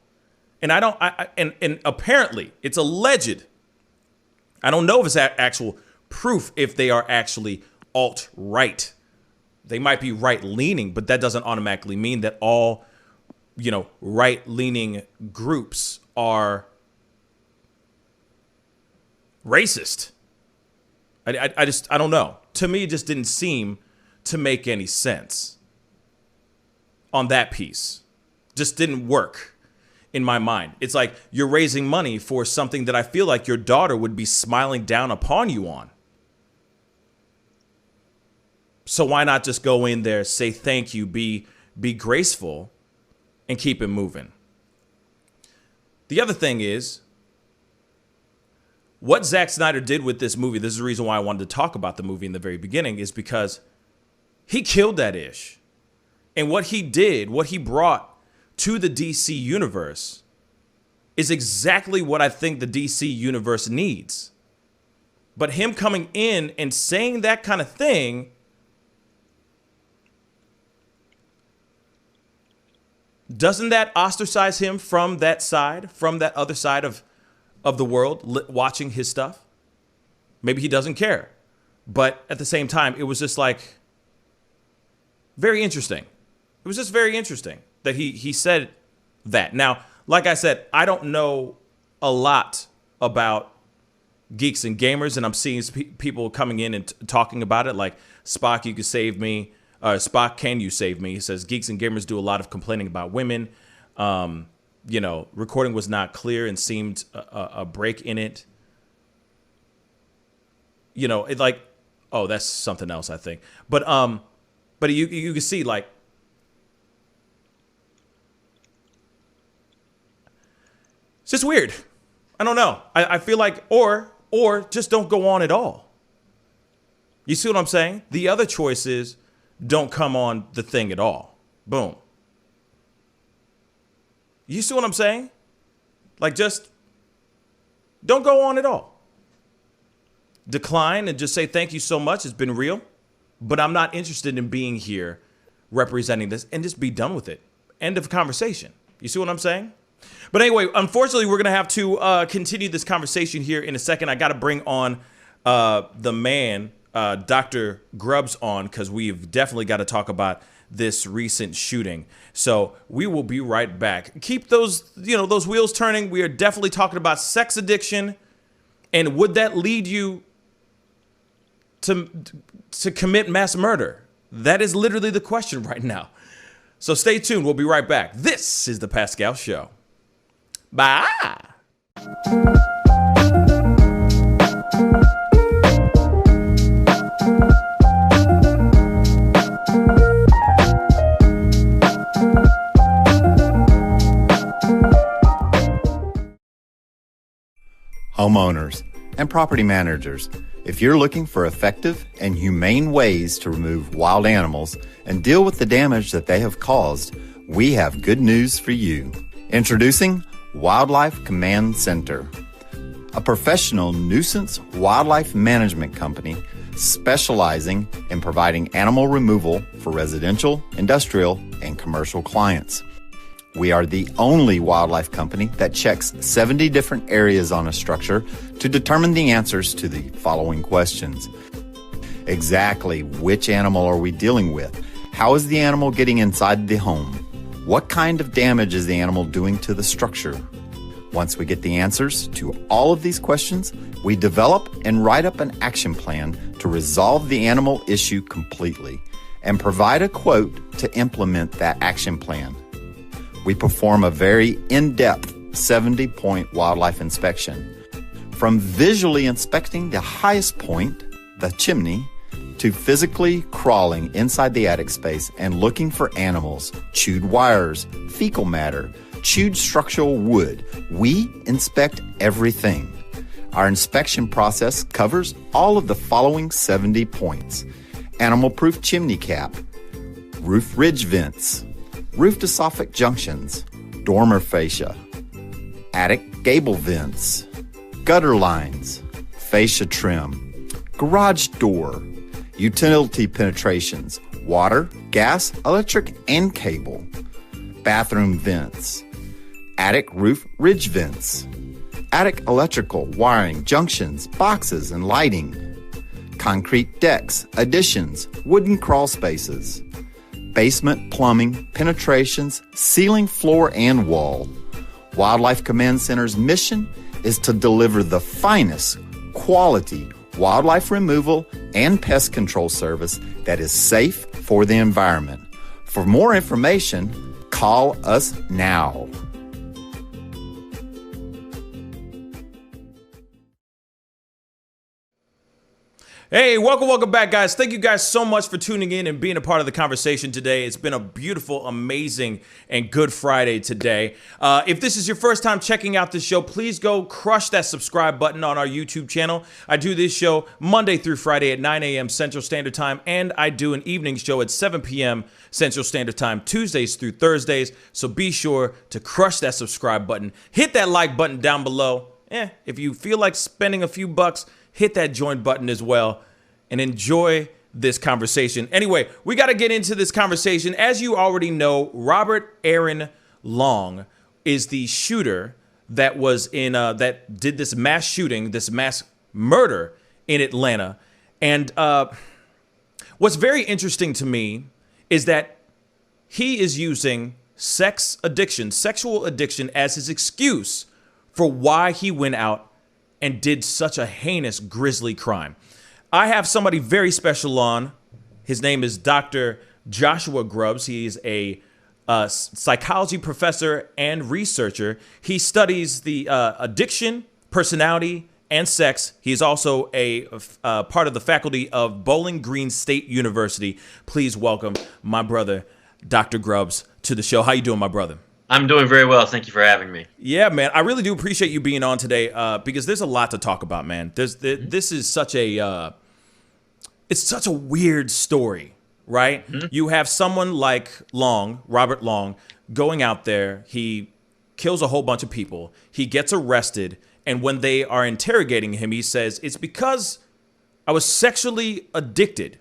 And and apparently it's alleged. I don't know if it's actual proof if they are actually alt-right. They might be right-leaning, but that doesn't automatically mean that all, right-leaning groups are racist. I don't know. To me, it just didn't seem to make any sense on that piece. Just didn't work in my mind. It's like you're raising money for something that I feel like your daughter would be smiling down upon you on. So why not just go in there, say thank you, be graceful, and keep it moving? The other thing is, what Zack Snyder did with this movie, this is the reason why I wanted to talk about the movie in the very beginning, is because he killed that ish. And what he did, what he brought to the DC universe is exactly what I think the DC universe needs. But him coming in and saying that kind of thing doesn't that ostracize him from that side, from that other side of the world, watching his stuff? Maybe he doesn't care. But at the same time, it was just like very interesting. It was just very interesting that he said that. Now, like I said, I don't know a lot about Geeks and Gamers, and I'm seeing people coming in and talking about it, like Spock, you can save me. Spock, can you save me? He says Geeks and Gamers do a lot of complaining about women. Recording was not clear and seemed a break in it. It like, oh, that's something else, I think. But you can see, like, it's just weird. I don't know. I feel like, or just don't go on at all. You see what I'm saying? The other choice is don't come on the thing at all. Boom. You see what I'm saying? Like, just don't go on at all. Decline and just say thank you so much. It's been real, but I'm not interested in being here representing this, and just be done with it. End of conversation. You see what I'm saying? But anyway, unfortunately, we're going to have to continue this conversation here in a second. I got to bring on the man, Dr. Grubbs, on, because we've definitely got to talk about this recent shooting. So we will be right back. Keep those wheels turning. We are definitely talking about sex addiction, and would that lead you to commit mass murder? That is literally the question right now. So stay tuned. We'll be right back. This is the Pascal Show. Bye. Homeowners and property managers, if you're looking for effective and humane ways to remove wild animals and deal with the damage that they have caused, we have good news for you. Introducing Wildlife Command Center, a professional nuisance wildlife management company specializing in providing animal removal for residential, industrial, and commercial clients. We are the only wildlife company that checks 70 different areas on a structure to determine the answers to the following questions. Exactly which animal are we dealing with? How is the animal getting inside the home? What kind of damage is the animal doing to the structure? Once we get the answers to all of these questions, we develop and write up an action plan to resolve the animal issue completely and provide a quote to implement that action plan. We perform a very in-depth 70-point wildlife inspection. From visually inspecting the highest point, the chimney, to physically crawling inside the attic space and looking for animals, chewed wires, fecal matter, chewed structural wood. We inspect everything. Our inspection process covers all of the following 70 points: animal-proof chimney cap, roof ridge vents, roof to soffit junctions, dormer fascia, attic gable vents, gutter lines, fascia trim, garage door, utility penetrations, water, gas, electric, and cable, bathroom vents, attic roof ridge vents, attic electrical, wiring, junctions, boxes, and lighting, concrete decks, additions, wooden crawl spaces, basement plumbing, penetrations, ceiling, floor, and wall. Wildlife Command Center's mission is to deliver the finest quality wildlife removal and pest control service that is safe for the environment. For more information, call us now. Hey, welcome back, guys. Thank you guys so much for tuning in and being a part of the conversation today. It's been a beautiful, amazing, and good Friday today. If this is your first time checking out this show, please go crush that subscribe button on our YouTube channel. I do this show Monday through Friday at 9 a.m. Central Standard Time, and I do an evening show at 7 p.m. Central Standard Time, Tuesdays through Thursdays. So be sure to crush that subscribe button. Hit that like button down below. If you feel like spending a few bucks, hit that join button as well and enjoy this conversation. Anyway, we got to get into this conversation. As you already know, Robert Aaron Long is the shooter that was in that did this mass shooting, this mass murder in Atlanta. And what's very interesting to me is that he is using sexual addiction as his excuse for why he went out and did such a heinous, grisly crime. I have somebody very special on. His name is Dr. Joshua Grubbs. He is a psychology professor and researcher. He studies the addiction, personality, and sex. He is also a part of the faculty of Bowling Green State University. Please welcome my brother, Dr. Grubbs, to the show. How you doing, my brother? I'm doing very well. Thank you for having me. Yeah, man. I really do appreciate you being on today because there's a lot to talk about, man. This is such a it's such a weird story, right? Mm-hmm. You have someone like Robert Long, going out there. He kills a whole bunch of people. He gets arrested. And when they are interrogating him, he says, it's because I was sexually addicted.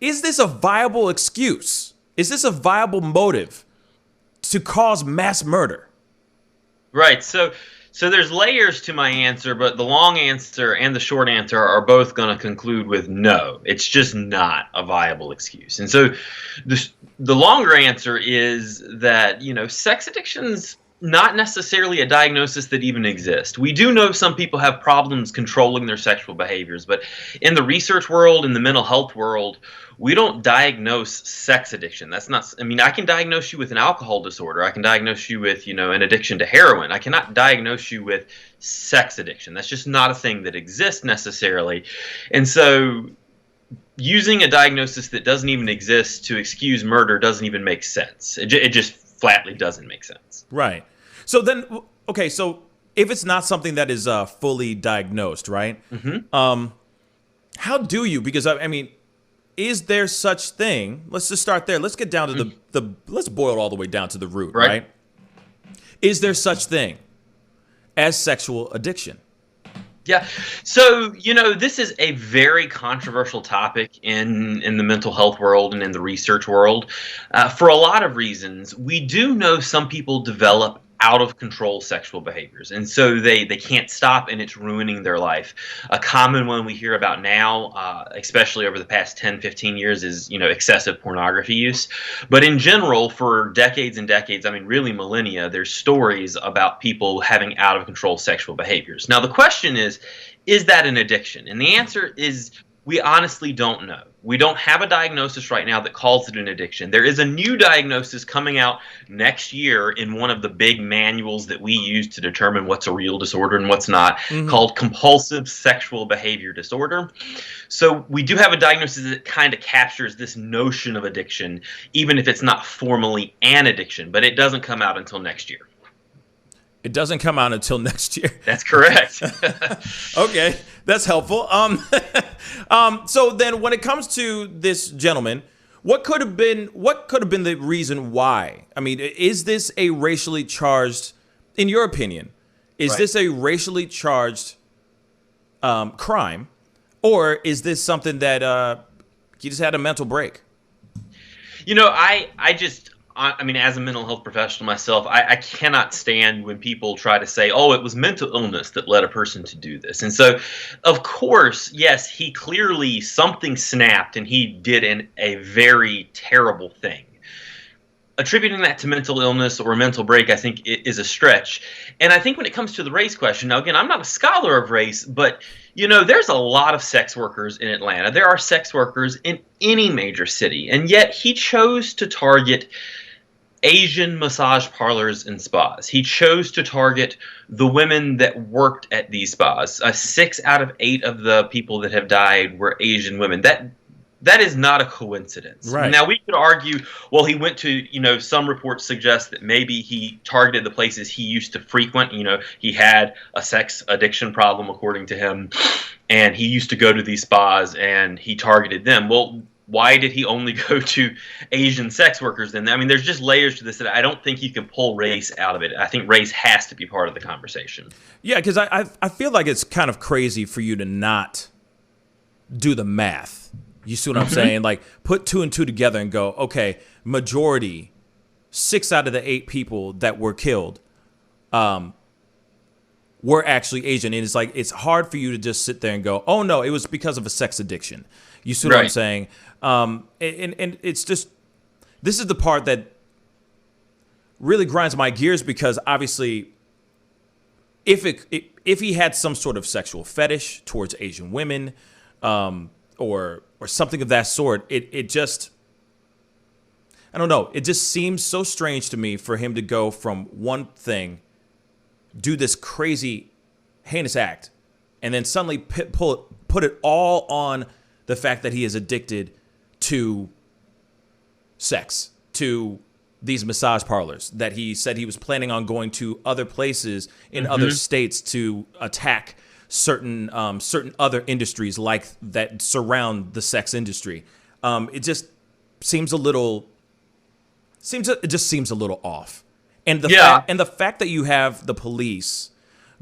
Is this a viable excuse? Is this a viable motive to cause mass murder? Right. So there's layers to my answer, but the long answer and the short answer are both going to conclude with no. It's just not a viable excuse. And so the longer answer is that, sex addiction's not necessarily a diagnosis that even exists. We do know some people have problems controlling their sexual behaviors, but in the research world, in the mental health world, we don't diagnose sex addiction. That's not, I can diagnose you with an alcohol disorder. I can diagnose you with, an addiction to heroin. I cannot diagnose you with sex addiction. That's just not a thing that exists necessarily. And so using a diagnosis that doesn't even exist to excuse murder doesn't even make sense. It just flatly doesn't make sense. Right. So then, okay, so if it's not something that is fully diagnosed, right? Mm-hmm. How do you, because is there such thing? Let's just start there. Let's get down to let's boil it all the way down to the root, right? Is there such thing as sexual addiction? Yeah. So, this is a very controversial topic in the mental health world and in the research world for a lot of reasons. We do know some people develop out of control sexual behaviors, and so they can't stop, and it's ruining their life. A common one we hear about now, especially over the past 10-15 years, is excessive pornography use. But in general, for decades and decades, really millennia, there's stories about people having out of control sexual behaviors. Now the question is that an addiction? And the answer is, we honestly don't know. We don't have a diagnosis right now that calls it an addiction. There is a new diagnosis coming out next year in one of the big manuals that we use to determine what's a real disorder and what's not, called compulsive sexual behavior disorder. So we do have a diagnosis that kind of captures this notion of addiction, even if it's not formally an addiction, but it doesn't come out until next year. It doesn't come out until next year. That's correct. Okay, that's helpful. So then, when it comes to this gentleman, what could have been the reason why? Is this a racially charged? In your opinion, is this a racially charged crime, or is this something that he just had a mental break? As a mental health professional myself, I cannot stand when people try to say, oh, it was mental illness that led a person to do this. And so, of course, yes, he clearly, something snapped and he did a very terrible thing. Attributing that to mental illness or a mental break, I think, is a stretch. And I think when it comes to the race question, now, again, I'm not a scholar of race, but, there's a lot of sex workers in Atlanta. There are sex workers in any major city. And yet he chose to target Asian massage parlors and spas. He chose to target the women that worked at these spas. 6 out of 8 of the people that have died were Asian women. That is not a coincidence. Right. Now, we could argue, well, he went to, some reports suggest that maybe he targeted the places he used to frequent. He had a sex addiction problem, according to him, and he used to go to these spas and he targeted them. Well, why did he only go to Asian sex workers then? I mean, there's just layers to this that I don't think you can pull race out of it. I think race has to be part of the conversation. Yeah, because I feel like it's kind of crazy for you to not do the math. You see what I'm saying? Like, put 2 and 2 together and go, okay, majority, 6 out of the 8 people that were killed were actually Asian. And it's like, it's hard for you to just sit there and go, oh, no, it was because of a sex addiction. You see what I'm saying? And it's just, this is the part that really grinds my gears, because obviously if he had some sort of sexual fetish towards Asian women, or something of that sort, it just, I don't know, it just seems so strange to me for him to go from one thing, do this crazy heinous act, and then suddenly put it all on the fact that he is addicted to sex, to these massage parlors, that he said he was planning on going to other places in other states to attack certain other industries like that surround the sex industry. It just seems a little off. And the fact that you have the police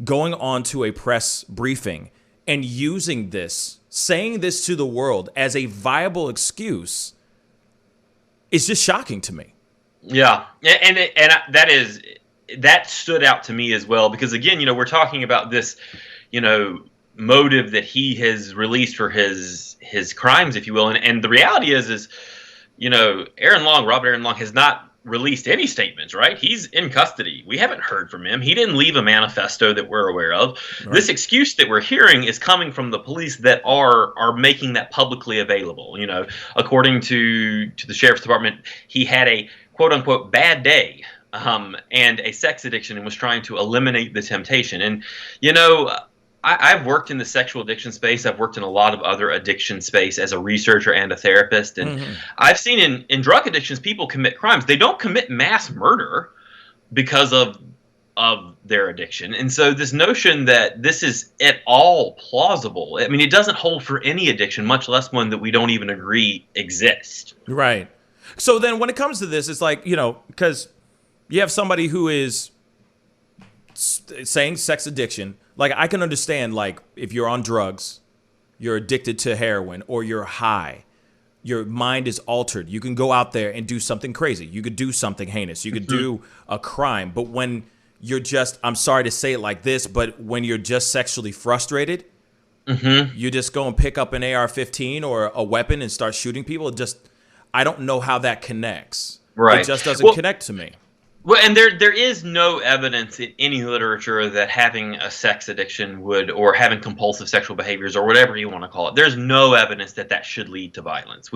going on to a press briefing and using this, saying this to the world as a viable excuse, is just shocking to me. Yeah, and that stood out to me as well, because again, we're talking about this, motive that he has released for his crimes, if you will. And the reality is, Robert Aaron Long has not released any statements, right? He's in custody. We haven't heard from him. He didn't leave a manifesto that we're aware of. Right. This excuse that we're hearing is coming from the police that are making that publicly available. According to the sheriff's department, he had a quote unquote bad day and a sex addiction and was trying to eliminate the temptation. And, I've worked in the sexual addiction space. I've worked in a lot of other addiction space as a researcher and a therapist. And I've seen in drug addictions, people commit crimes. They don't commit mass murder because of their addiction. And so this notion that this is at all plausible, I mean, it doesn't hold for any addiction, much less one that we don't even agree exists. Right. So then when it comes to this, it's like, because you have somebody who is saying sex addiction. Like, I can understand, like, if you're on drugs, you're addicted to heroin, or you're high, your mind is altered. You can go out there and do something crazy. You could do something heinous. You could do a crime. But when you're just, I'm sorry to say it like this, but when you're just sexually frustrated, you just go and pick up an AR-15 or a weapon and start shooting people. I don't know how that connects. Right. It just doesn't connect to me. Well, and there is no evidence in any literature that having a sex addiction or having compulsive sexual behaviors or whatever you want to call it, there's no evidence that should lead to violence.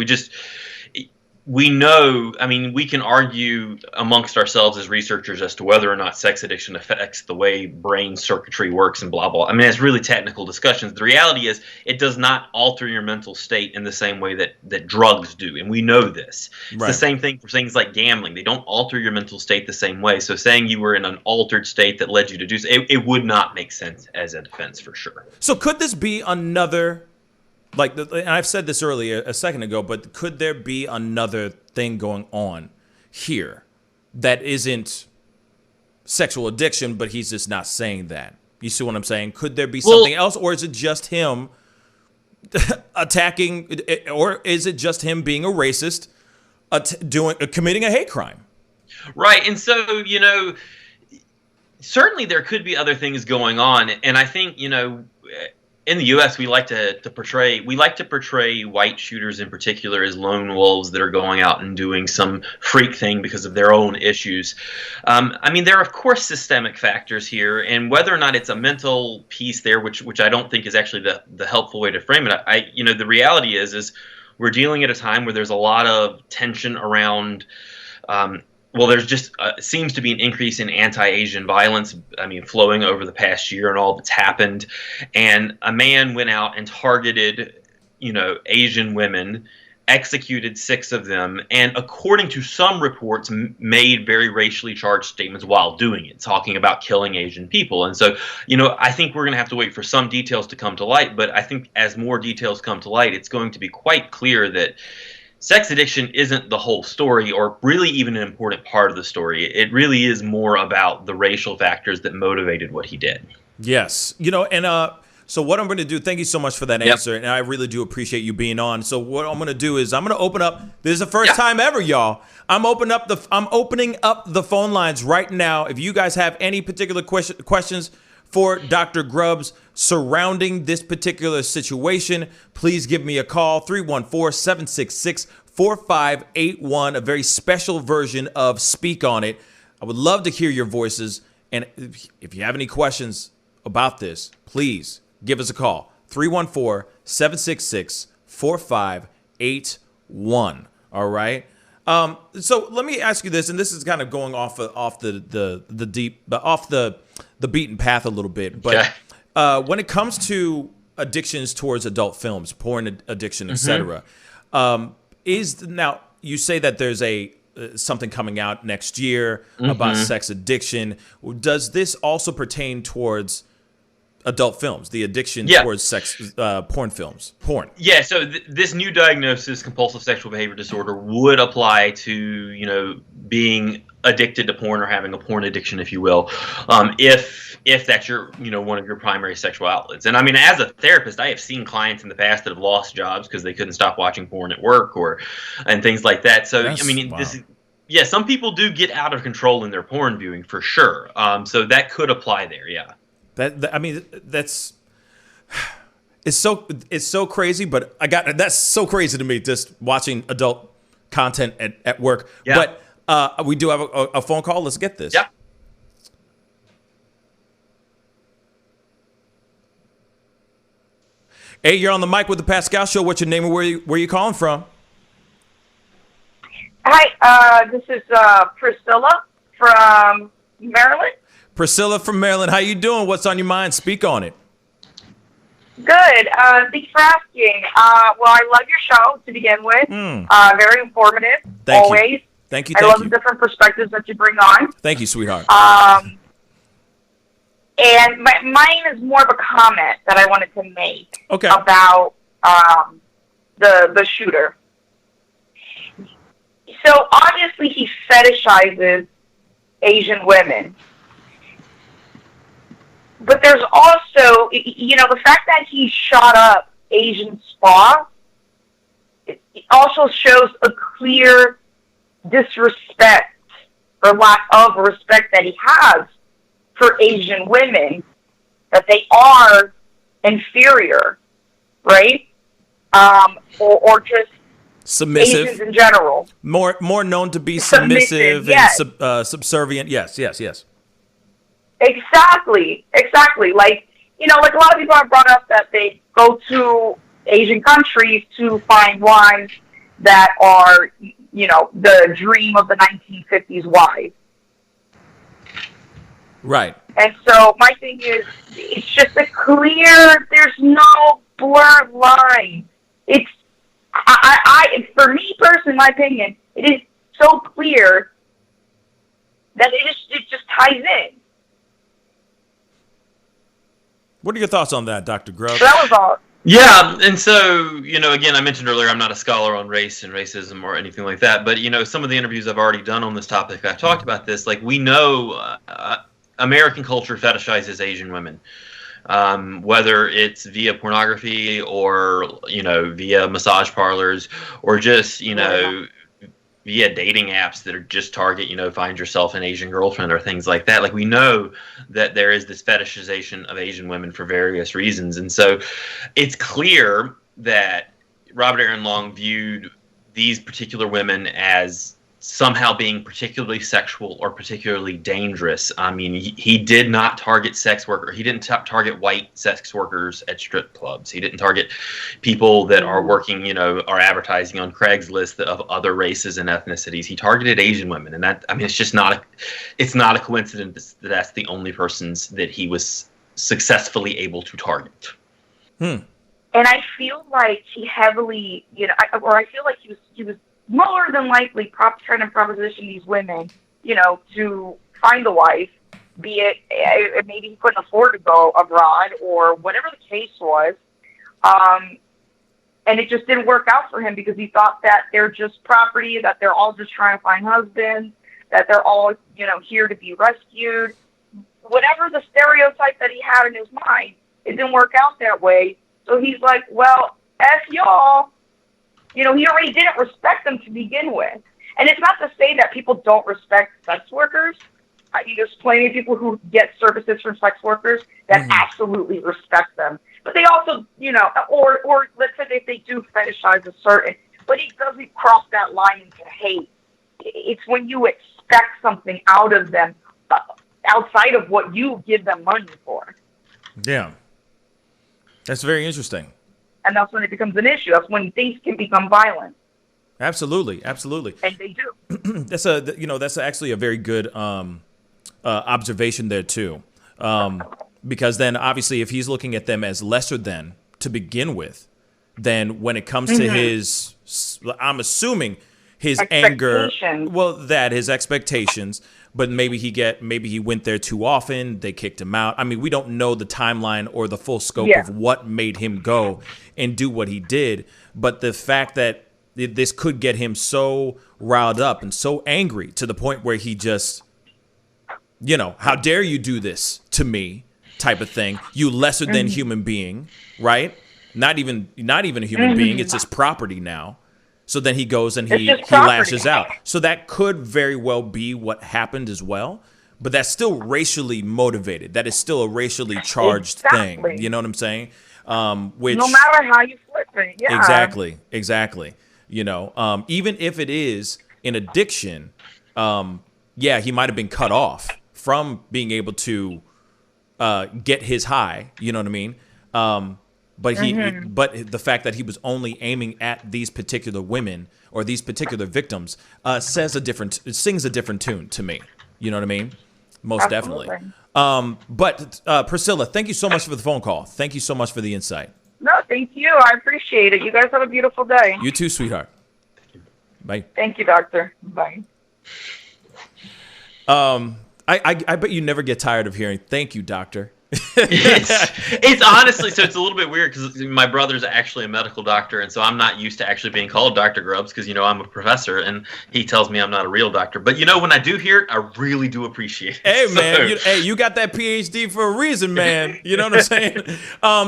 We know, I mean, we can argue amongst ourselves as researchers as to whether or not sex addiction affects the way brain circuitry works and blah, blah. I mean, it's really technical discussions. The reality is it does not alter your mental state in the same way that drugs do, and we know this. It's the same thing for things like gambling. They don't alter your mental state the same way. So saying you were in an altered state that led you to do so, it would not make sense as a defense for sure. So could this be another... and I've said this earlier a second ago, but could there be another thing going on here that isn't sexual addiction, but he's just not saying that? You see what I'm saying? Could there be something else, or is it just him attacking, or is it just him being a racist, committing a hate crime? Right, and so, certainly there could be other things going on, and I think, in the U.S., we like to portray white shooters in particular as lone wolves that are going out and doing some freak thing because of their own issues. I mean, there are of course systemic factors here, and whether or not it's a mental piece there, which I don't think is actually the helpful way to frame it. The reality is we're dealing at a time where there's a lot of tension around well, there's just seems to be an increase in anti-Asian violence. I mean, flowing over the past year and all that's happened. And a man went out and targeted, Asian women, executed 6 of them, and according to some reports, made very racially charged statements while doing it, talking about killing Asian people. And so, I think we're going to have to wait for some details to come to light. But I think as more details come to light, it's going to be quite clear that sex addiction isn't the whole story, or really even an important part of the story. It really is more about the racial factors that motivated what he did. Yes. So what I'm going to do, thank you so much for that answer, and I really do appreciate you being on. So what I'm going to do is I'm going to open up, this is the first time ever, y'all. I'm opening up the phone lines right now. If you guys have any particular questions for Dr. Grubbs surrounding this particular situation, please give me a call, 314-766-4581, a very special version of Speak On It. I would love to hear your voices, and if you have any questions about this, please give us a call, 314-766-4581, all right? So let me ask you this, and this is kind of going off the beaten path a little bit, but when it comes to addictions towards adult films, porn addiction, etc., now you say that there's something coming out next year about sex addiction. Does this also pertain towards adult films, the addiction towards sex, porn films, porn? Yeah, so this new diagnosis, compulsive sexual behavior disorder, would apply to, being addicted to porn or having a porn addiction, if you will, if that's your, one of your primary sexual outlets. And I mean, as a therapist, I have seen clients in the past that have lost jobs because they couldn't stop watching porn at work and things like that. So, some people do get out of control in their porn viewing for sure. So that could apply there, yeah. It's so crazy, but that's so crazy to me, just watching adult content at work. Yeah. But we do have a phone call. Let's get this. Yeah. Hey, you're on the mic with the Pascal Show. What's your name and where you calling from? Hi, this is Priscilla from Maryland. Priscilla from Maryland, how you doing? What's on your mind? Speak on it. Good. Thanks for asking. Well, I love your show to begin with. Very informative. Always. Thank you. I love the different perspectives that you bring on. Thank you, sweetheart. And mine is more of a comment that I wanted to make about the shooter. So obviously he fetishizes Asian women. But there's also, the fact that he shot up Asian spa, it also shows a clear disrespect or lack of respect that he has for Asian women, that they are inferior, right? Or just submissive. Asians in general. More known to be submissive and subservient. Yes. Exactly. Like, like a lot of people have brought up that they go to Asian countries to find wives that are, the dream of the 1950s wife. Right. And so my thing is, it's just there's no blurred line. It's, for me personally, my opinion, it is so clear that it just ties in. What are your thoughts on that, Dr. Grubbs? That was all. Yeah, and so, again, I mentioned earlier, I'm not a scholar on race and racism or anything like that, but, some of the interviews I've already done on this topic, I've talked about this, like, we know American culture fetishizes Asian women, whether it's via pornography or, via massage parlors or just, via dating apps that are just target, find yourself an Asian girlfriend or things like that. Like, we know that there is this fetishization of Asian women for various reasons. And so it's clear that Robert Aaron Long viewed these particular women as somehow being particularly sexual or particularly dangerous. I mean, he did not target sex workers. He didn't target white sex workers at strip clubs. He didn't target people that are working, you know, are advertising on Craigslist of other races and ethnicities. He targeted Asian women, and that, I mean, it's not a coincidence that that's the only persons that he was successfully able to target. And I feel like he heavily, you know, I feel like he was more than likely trying to proposition these women, you know, to find a wife, be it maybe he couldn't afford to go abroad or whatever the case was. And it just didn't work out for him because he thought that they're just property, that they're all just trying to find husbands, that they're all, you know, here to be rescued. Whatever the stereotype that he had in his mind, it didn't work out that way. So he's like, well, F y'all. You know, he already didn't respect them to begin with. And it's not to say that people don't respect sex workers. There's plenty of people who get services from sex workers that absolutely respect them. But they also, you know, or let's say if they do fetishize a certain, but it doesn't cross that line into hate. It's when you expect something out of them outside of what you give them money for. Yeah. That's very interesting. And that's when it becomes an issue. That's when things can become violent. Absolutely, absolutely. And they do. That's actually a very good observation there too, because then obviously if he's looking at them as lesser than to begin with, then when it comes to his, I'm assuming his anger, his expectations, but maybe he went there too often. They kicked him out. I mean, we don't know the timeline or the full scope of what made him go and do what he did. But the fact that this could get him so riled up and so angry to the point where he just, you know, how dare you do this to me type of thing. You lesser than human being, right? Not even a human being. It's his property now. So then he goes and he lashes out. So that could very well be what happened as well. But that's still racially motivated. That is still a racially charged thing. You know what I'm saying? Which, no matter how you flip it. Yeah. Exactly. You know, even if it is an addiction, he might have been cut off from being able to get his high. You know what I mean? But but the fact that he was only aiming at these particular women or these particular victims sings a different tune to me. You know what I mean? Most definitely. But Priscilla, thank you so much for the phone call. Thank you so much for the insight. No, thank you. I appreciate it. You guys have a beautiful day. You too, sweetheart. Bye. Thank you, doctor. Bye. I bet you never get tired of hearing "thank you, doctor." It's honestly, so it's a little bit weird because my brother's actually a medical doctor, and so I'm not used to actually being called Dr. Grubbs because, you know, I'm a professor, and he tells me I'm not a real doctor. But, you know, when I do hear it, I really do appreciate it. Hey, man, you got that PhD for a reason, man. You know what I'm saying?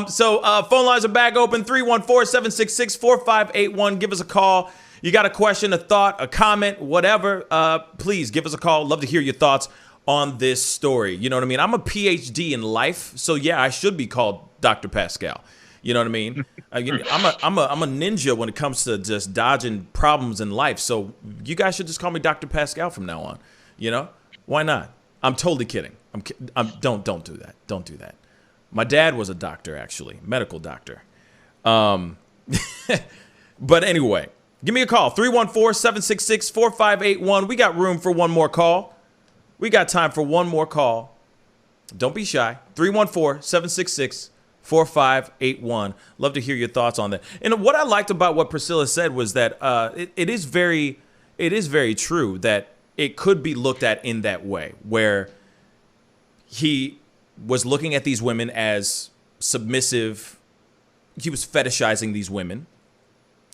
So phone lines are back open, 314-766-4581. Give us a call. You got a question, a thought, a comment, whatever, please give us a call. Love to hear your thoughts on this story. You know what I mean? I'm a PhD in life, so yeah, I should be called Dr. Pascal. You know what I mean? I'm a ninja when it comes to just dodging problems in life. So you guys should just call me Dr. Pascal from now on. You know? Why not? I'm totally kidding. Don't do that. Don't do that. My dad was a doctor, actually, medical doctor. But anyway, give me a call, 314-766-4581. We got room for one more call. We got time for one more call. Don't be shy. 314-766-4581. Love to hear your thoughts on that. And what I liked about what Priscilla said was that it is very true that it could be looked at in that way, where he was looking at these women as submissive. He was fetishizing these women.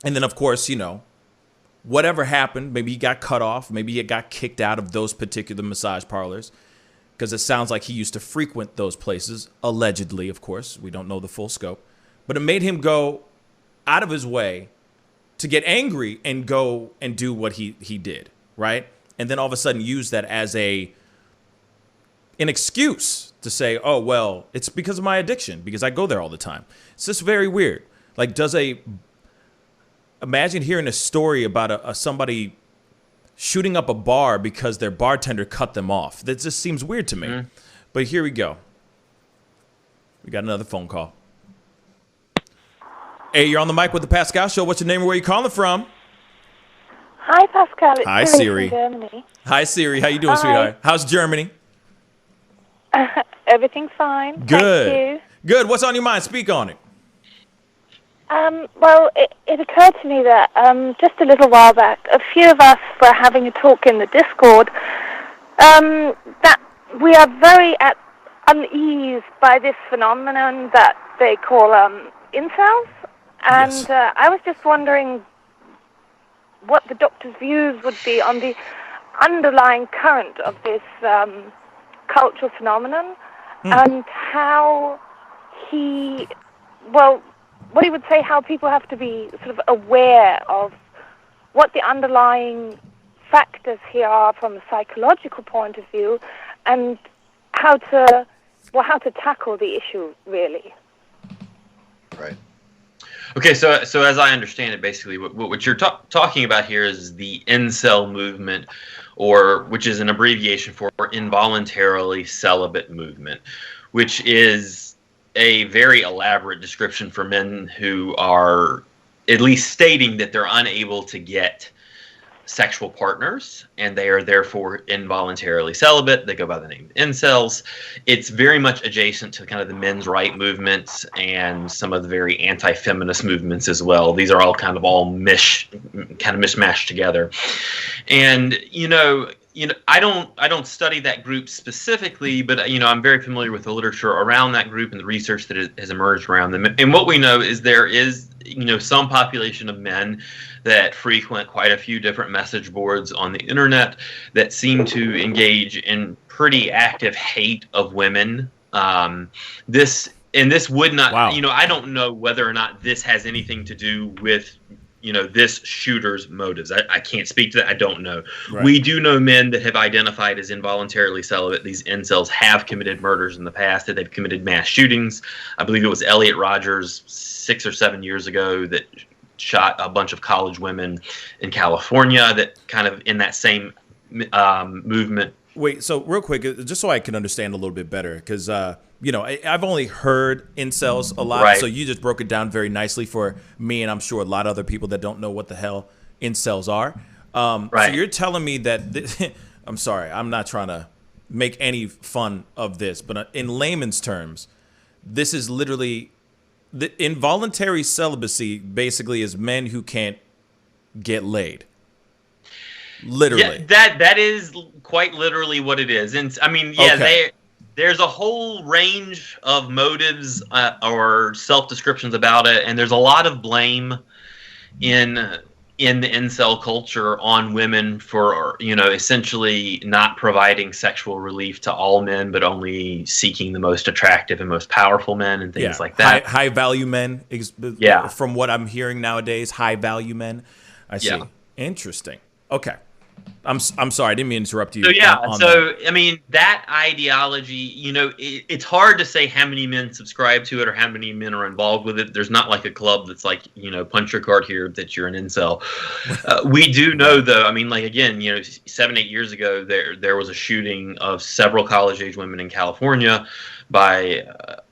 And then, of course, you know, whatever happened, maybe he got cut off, maybe he got kicked out of those particular massage parlors, because it sounds like he used to frequent those places, allegedly, of course. We don't know the full scope. But it made him go out of his way to get angry and go and do what he did, right? And then all of a sudden use that as an excuse to say, oh, well, it's because of my addiction, because I go there all the time. It's just very weird. Like, imagine hearing a story about somebody shooting up a bar because their bartender cut them off. That just seems weird to me. But here we go. We got another phone call. Hey, you're on the mic with the Pascal Show. What's your name and where you calling from? Hi, Pascal. It's Hi, Siri Siri. from Germany. Hi, Siri. How you doing, Hi. sweetheart? How's Germany? Everything's fine. Good. Thank you. Good. What's on your mind? Speak on it. Well, it occurred to me that just a little while back, a few of us were having a talk in the Discord that we are very at unease by this phenomenon that they call incels. And Yes. I was just wondering what the doctor's views would be on the underlying current of this cultural phenomenon and how what he would say, how people have to be sort of aware of what the underlying factors here are from a psychological point of view, and how to tackle the issue, really. Right. Okay, so as I understand it, basically, what you're talking about here is the incel movement, or which is an abbreviation for involuntarily celibate movement, which is a very elaborate description for men who are at least stating that they're unable to get sexual partners, and they are therefore involuntarily celibate. They go by the name incels. It's very much adjacent to kind of the men's right movements and some of the very anti-feminist movements as well. These are all kind of mishmashed together. And I don't study that group specifically, but I'm very familiar with the literature around that group and the research that has emerged around them. And what we know is there is some population of men that frequent quite a few different message boards on the internet that seem to engage in pretty active hate of women. This would not, I don't know whether or not this has anything to do with this shooter's motives. I can't speak to that. I don't know. Right. We do know men that have identified as involuntarily celibate. These incels have committed murders in the past, that they've committed mass shootings. I believe it was Elliot Rogers 6 or 7 years ago that shot a bunch of college women in California, that kind of in that same movement. Wait, so real quick, just so I can understand a little bit better, because I've only heard incels a lot, right. So you just broke it down very nicely for me, and I'm sure a lot of other people that don't know what the hell incels are. Right. So you're telling me that I'm sorry, I'm not trying to make any fun of this, but in layman's terms, this is literally the involuntary celibacy. Basically, is men who can't get laid. Literally. Yeah, that is quite literally what it is. And I mean, there's a whole range of motives or self-descriptions about it, and there's a lot of blame in the incel culture on women for essentially not providing sexual relief to all men, but only seeking the most attractive and most powerful men and things like that. High value men. From what I'm hearing nowadays, high value men. I see. Yeah. Interesting. Okay. I'm sorry, I didn't mean to interrupt you. I mean, that ideology, it's hard to say how many men subscribe to it or how many men are involved with it. There's not like a club that's like, punch your card here that you're an incel. We do know, though, I mean, like, again, 7-8 years ago, there was a shooting of several college-age women in California by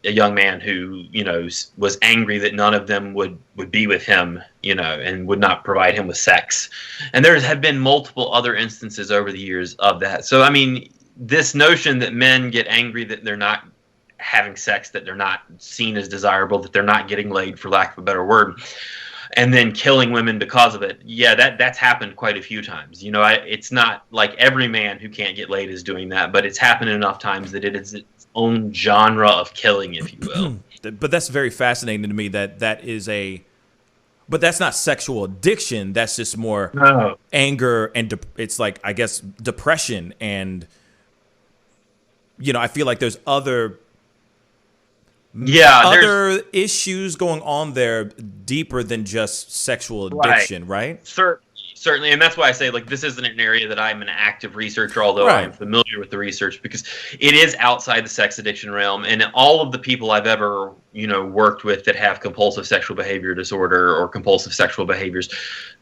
a young man who, was angry that none of them would be with him, and would not provide him with sex. And there have been multiple other instances over the years of that. So, I mean, this notion that men get angry that they're not having sex, that they're not seen as desirable, that they're not getting laid, for lack of a better word, and then killing women because of it. Yeah, that's happened quite a few times. It's not like every man who can't get laid is doing that, but it's happened enough times that it is its own genre of killing, if you will. But that's very fascinating to me but that's not sexual addiction. That's just more anger and it's like, I guess, depression. And, I feel like there's other issues going on there deeper than just sexual addiction, right? Certainly, and that's why I say, like, this isn't an area that I'm an active researcher, although I am familiar with the research, because it is outside the sex addiction realm. And all of the people I've ever, worked with that have compulsive sexual behavior disorder or compulsive sexual behaviors,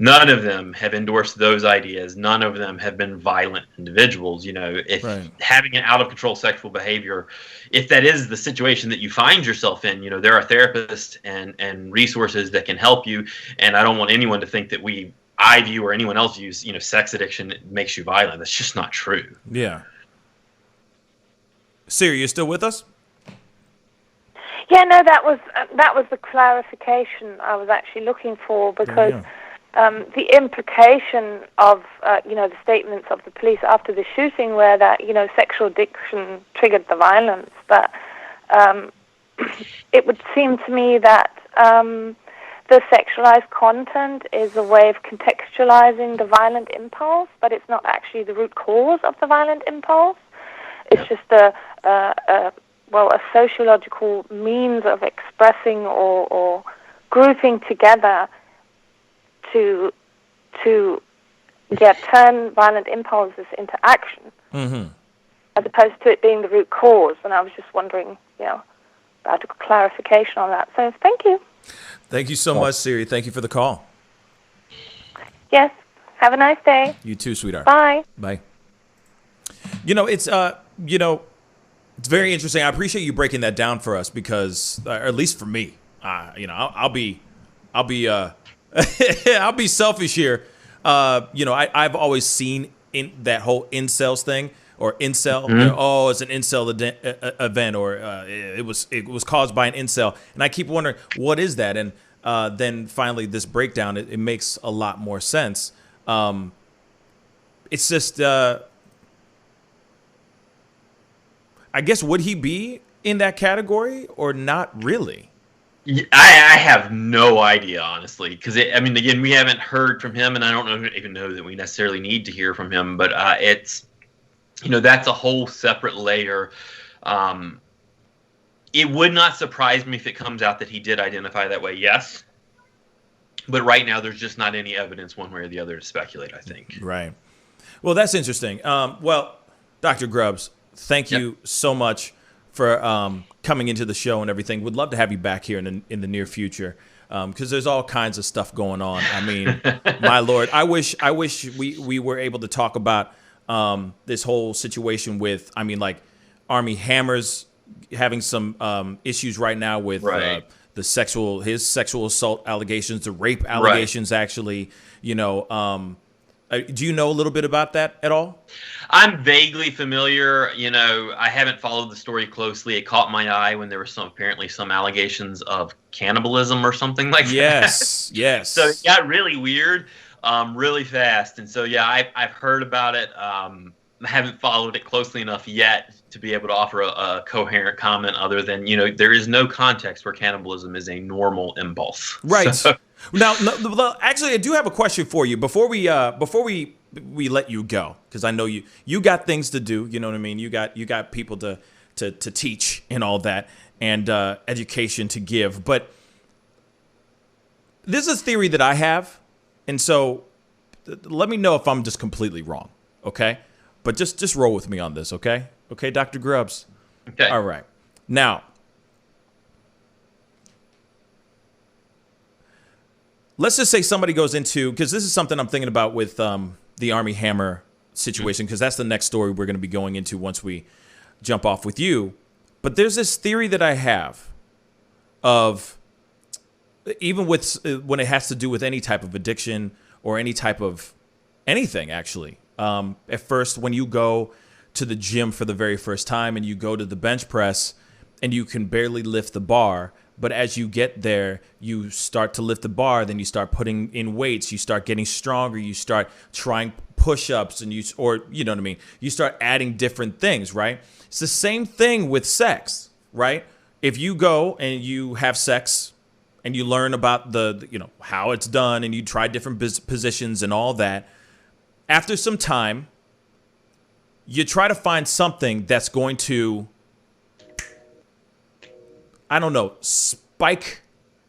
none of them have endorsed those ideas. None of them have been violent individuals. If having an out of control sexual behavior, if that is the situation that you find yourself in, there are therapists and resources that can help you. And I don't want anyone to think that I view or anyone else views, sex addiction makes you violent. That's just not true. Yeah. Siri, you still with us? Yeah, no, that was the clarification I was actually looking for, because the implication of the statements of the police after the shooting were that sexual addiction triggered the violence, but it would seem to me that the sexualized content is a way of contextualizing the violent impulse, but it's not actually the root cause of the violent impulse. It's just a sociological means of expressing or grouping together to turn violent impulses into action, as opposed to it being the root cause. And I was just wondering, about a clarification on that. So thank you. Thank you so much, Siri. Thank you for the call. Yes. Have a nice day. You too, sweetheart. Bye. Bye. It's it's very interesting. I appreciate you breaking that down for us, because, or at least for me, I'll be I'll be selfish here. I've always seen in that whole incels thing, or incel. It's an incel event, or it was caused by an incel, and I keep wondering, what is that? And then finally, this breakdown, it makes a lot more sense. It's just, I guess, would he be in that category or not really? I have no idea, honestly, because again, we haven't heard from him, and I don't even know that we necessarily need to hear from him. But it's, that's a whole separate layer. It would not surprise me if it comes out that he did identify that way. Yes, but right now there's just not any evidence one way or the other to speculate, I think. Right. Well, that's interesting. Dr. Grubbs, thank you so much for coming into the show and everything. Would love to have you back here in the near future, because there's all kinds of stuff going on. I mean, my Lord, I wish we were able to talk about this whole situation with, Armie Hammer's having some issues right now with his sexual assault allegations, the rape allegations, actually. Do you know a little bit about that at all? I'm vaguely familiar. I haven't followed the story closely. It caught my eye when there were apparently some allegations of cannibalism or something like that. Yes. So it got really weird, really fast. And so, I've heard about it. I haven't followed it closely enough yet to be able to offer a coherent comment, other than, there is no context where cannibalism is a normal impulse. Right. So, Now, actually, I do have a question for you before we let you go, because I know you got things to do. You know what I mean? You got people to teach and all that, and education to give. But this is a theory that I have, and so let me know if I'm just completely wrong. Okay, but just roll with me on this. Okay, Dr. Grubbs. Okay. All right. Now, let's just say somebody goes into, because this is something I'm thinking about with the Armie Hammer situation, because that's the next story we're going to be going into once we jump off with you. But there's this theory that I have of, even with when it has to do with any type of addiction or any type of anything, actually. At first, when you go to the gym for the very first time and you go to the bench press and you can barely lift the bar, but as you get there, you start to lift the bar, then you start putting in weights, you start getting stronger, you start trying push-ups, and you know what I mean? You start adding different things, right? It's the same thing with sex, right? If you go and you have sex and you learn about the how it's done, and you try different positions and all that, after some time, you try to find something that's going to, I don't know, spike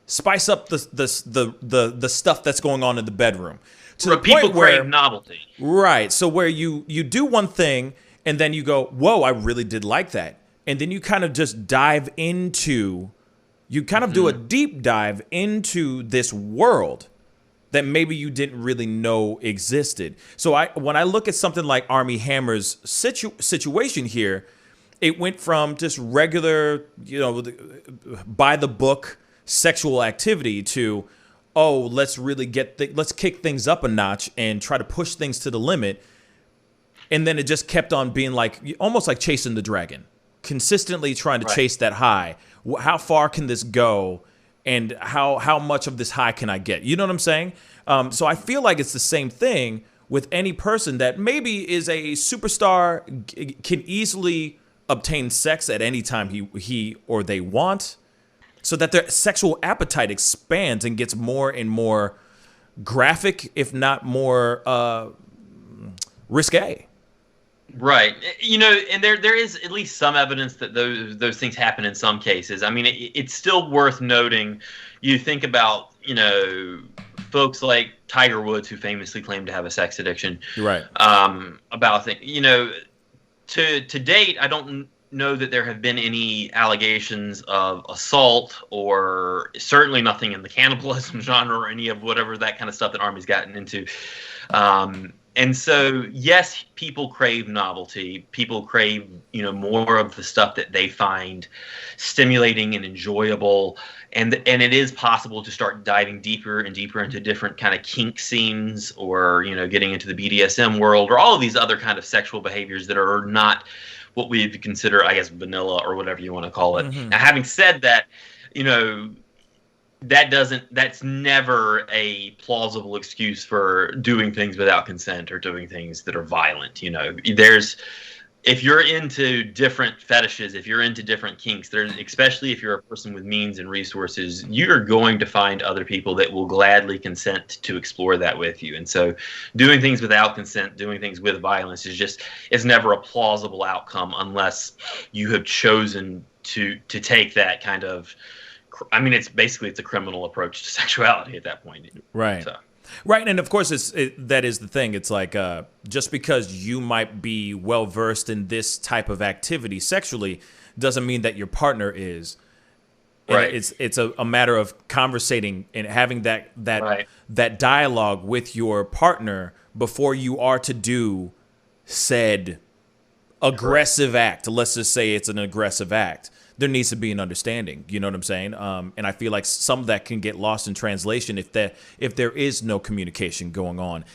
spice up the stuff that's going on in the bedroom. To Where the people point where, crave novelty. Right. So where you do one thing and then you go, whoa, I really did like that. And then you kind of just dive into, you kind of do a deep dive into this world that maybe you didn't really know existed. So when I look at something like Armie Hammer's situation here, it went from just regular, by the book sexual activity to, oh, let's really let's kick things up a notch and try to push things to the limit. And then it just kept on being like, almost like chasing the dragon, consistently trying to chase that high. How far can this go? And how much of this high can I get? You know what I'm saying? So I feel like it's the same thing with any person that maybe is a superstar, can easily obtain sex at any time he or they want, so that their sexual appetite expands and gets more and more graphic, if not more risque. Right. And there is at least some evidence that those things happen in some cases. I mean, it's still worth noting. You think about, folks like Tiger Woods, who famously claimed to have a sex addiction. Right. About things. To date, I don't know that there have been any allegations of assault, or certainly nothing in the cannibalism genre or any of whatever that kind of stuff that Armie's gotten into. And so, yes, people crave novelty. People crave, more of the stuff that they find stimulating and enjoyable. And it is possible to start diving deeper and deeper into different kind of kink scenes, or, getting into the BDSM world, or all of these other kind of sexual behaviors that are not what we consider, I guess, vanilla, or whatever you want to call it. Now, having said that, that's never a plausible excuse for doing things without consent or doing things that are violent. If you're into different fetishes, if you're into different kinks, especially if you're a person with means and resources, you're going to find other people that will gladly consent to explore that with you. And so doing things without consent, doing things with violence is never a plausible outcome unless you have chosen to take that kind of, it's a criminal approach to sexuality at that point. Right. So. Right, and of course, that is the thing. It's like just because you might be well versed in this type of activity sexually doesn't mean that your partner is. Right. And it's a matter of conversating and having that dialogue with your partner before you are to do said aggressive act. Let's just say it's an aggressive act. There needs to be an understanding. You know what I'm saying? And I feel like some of that can get lost in translation if there is no communication going on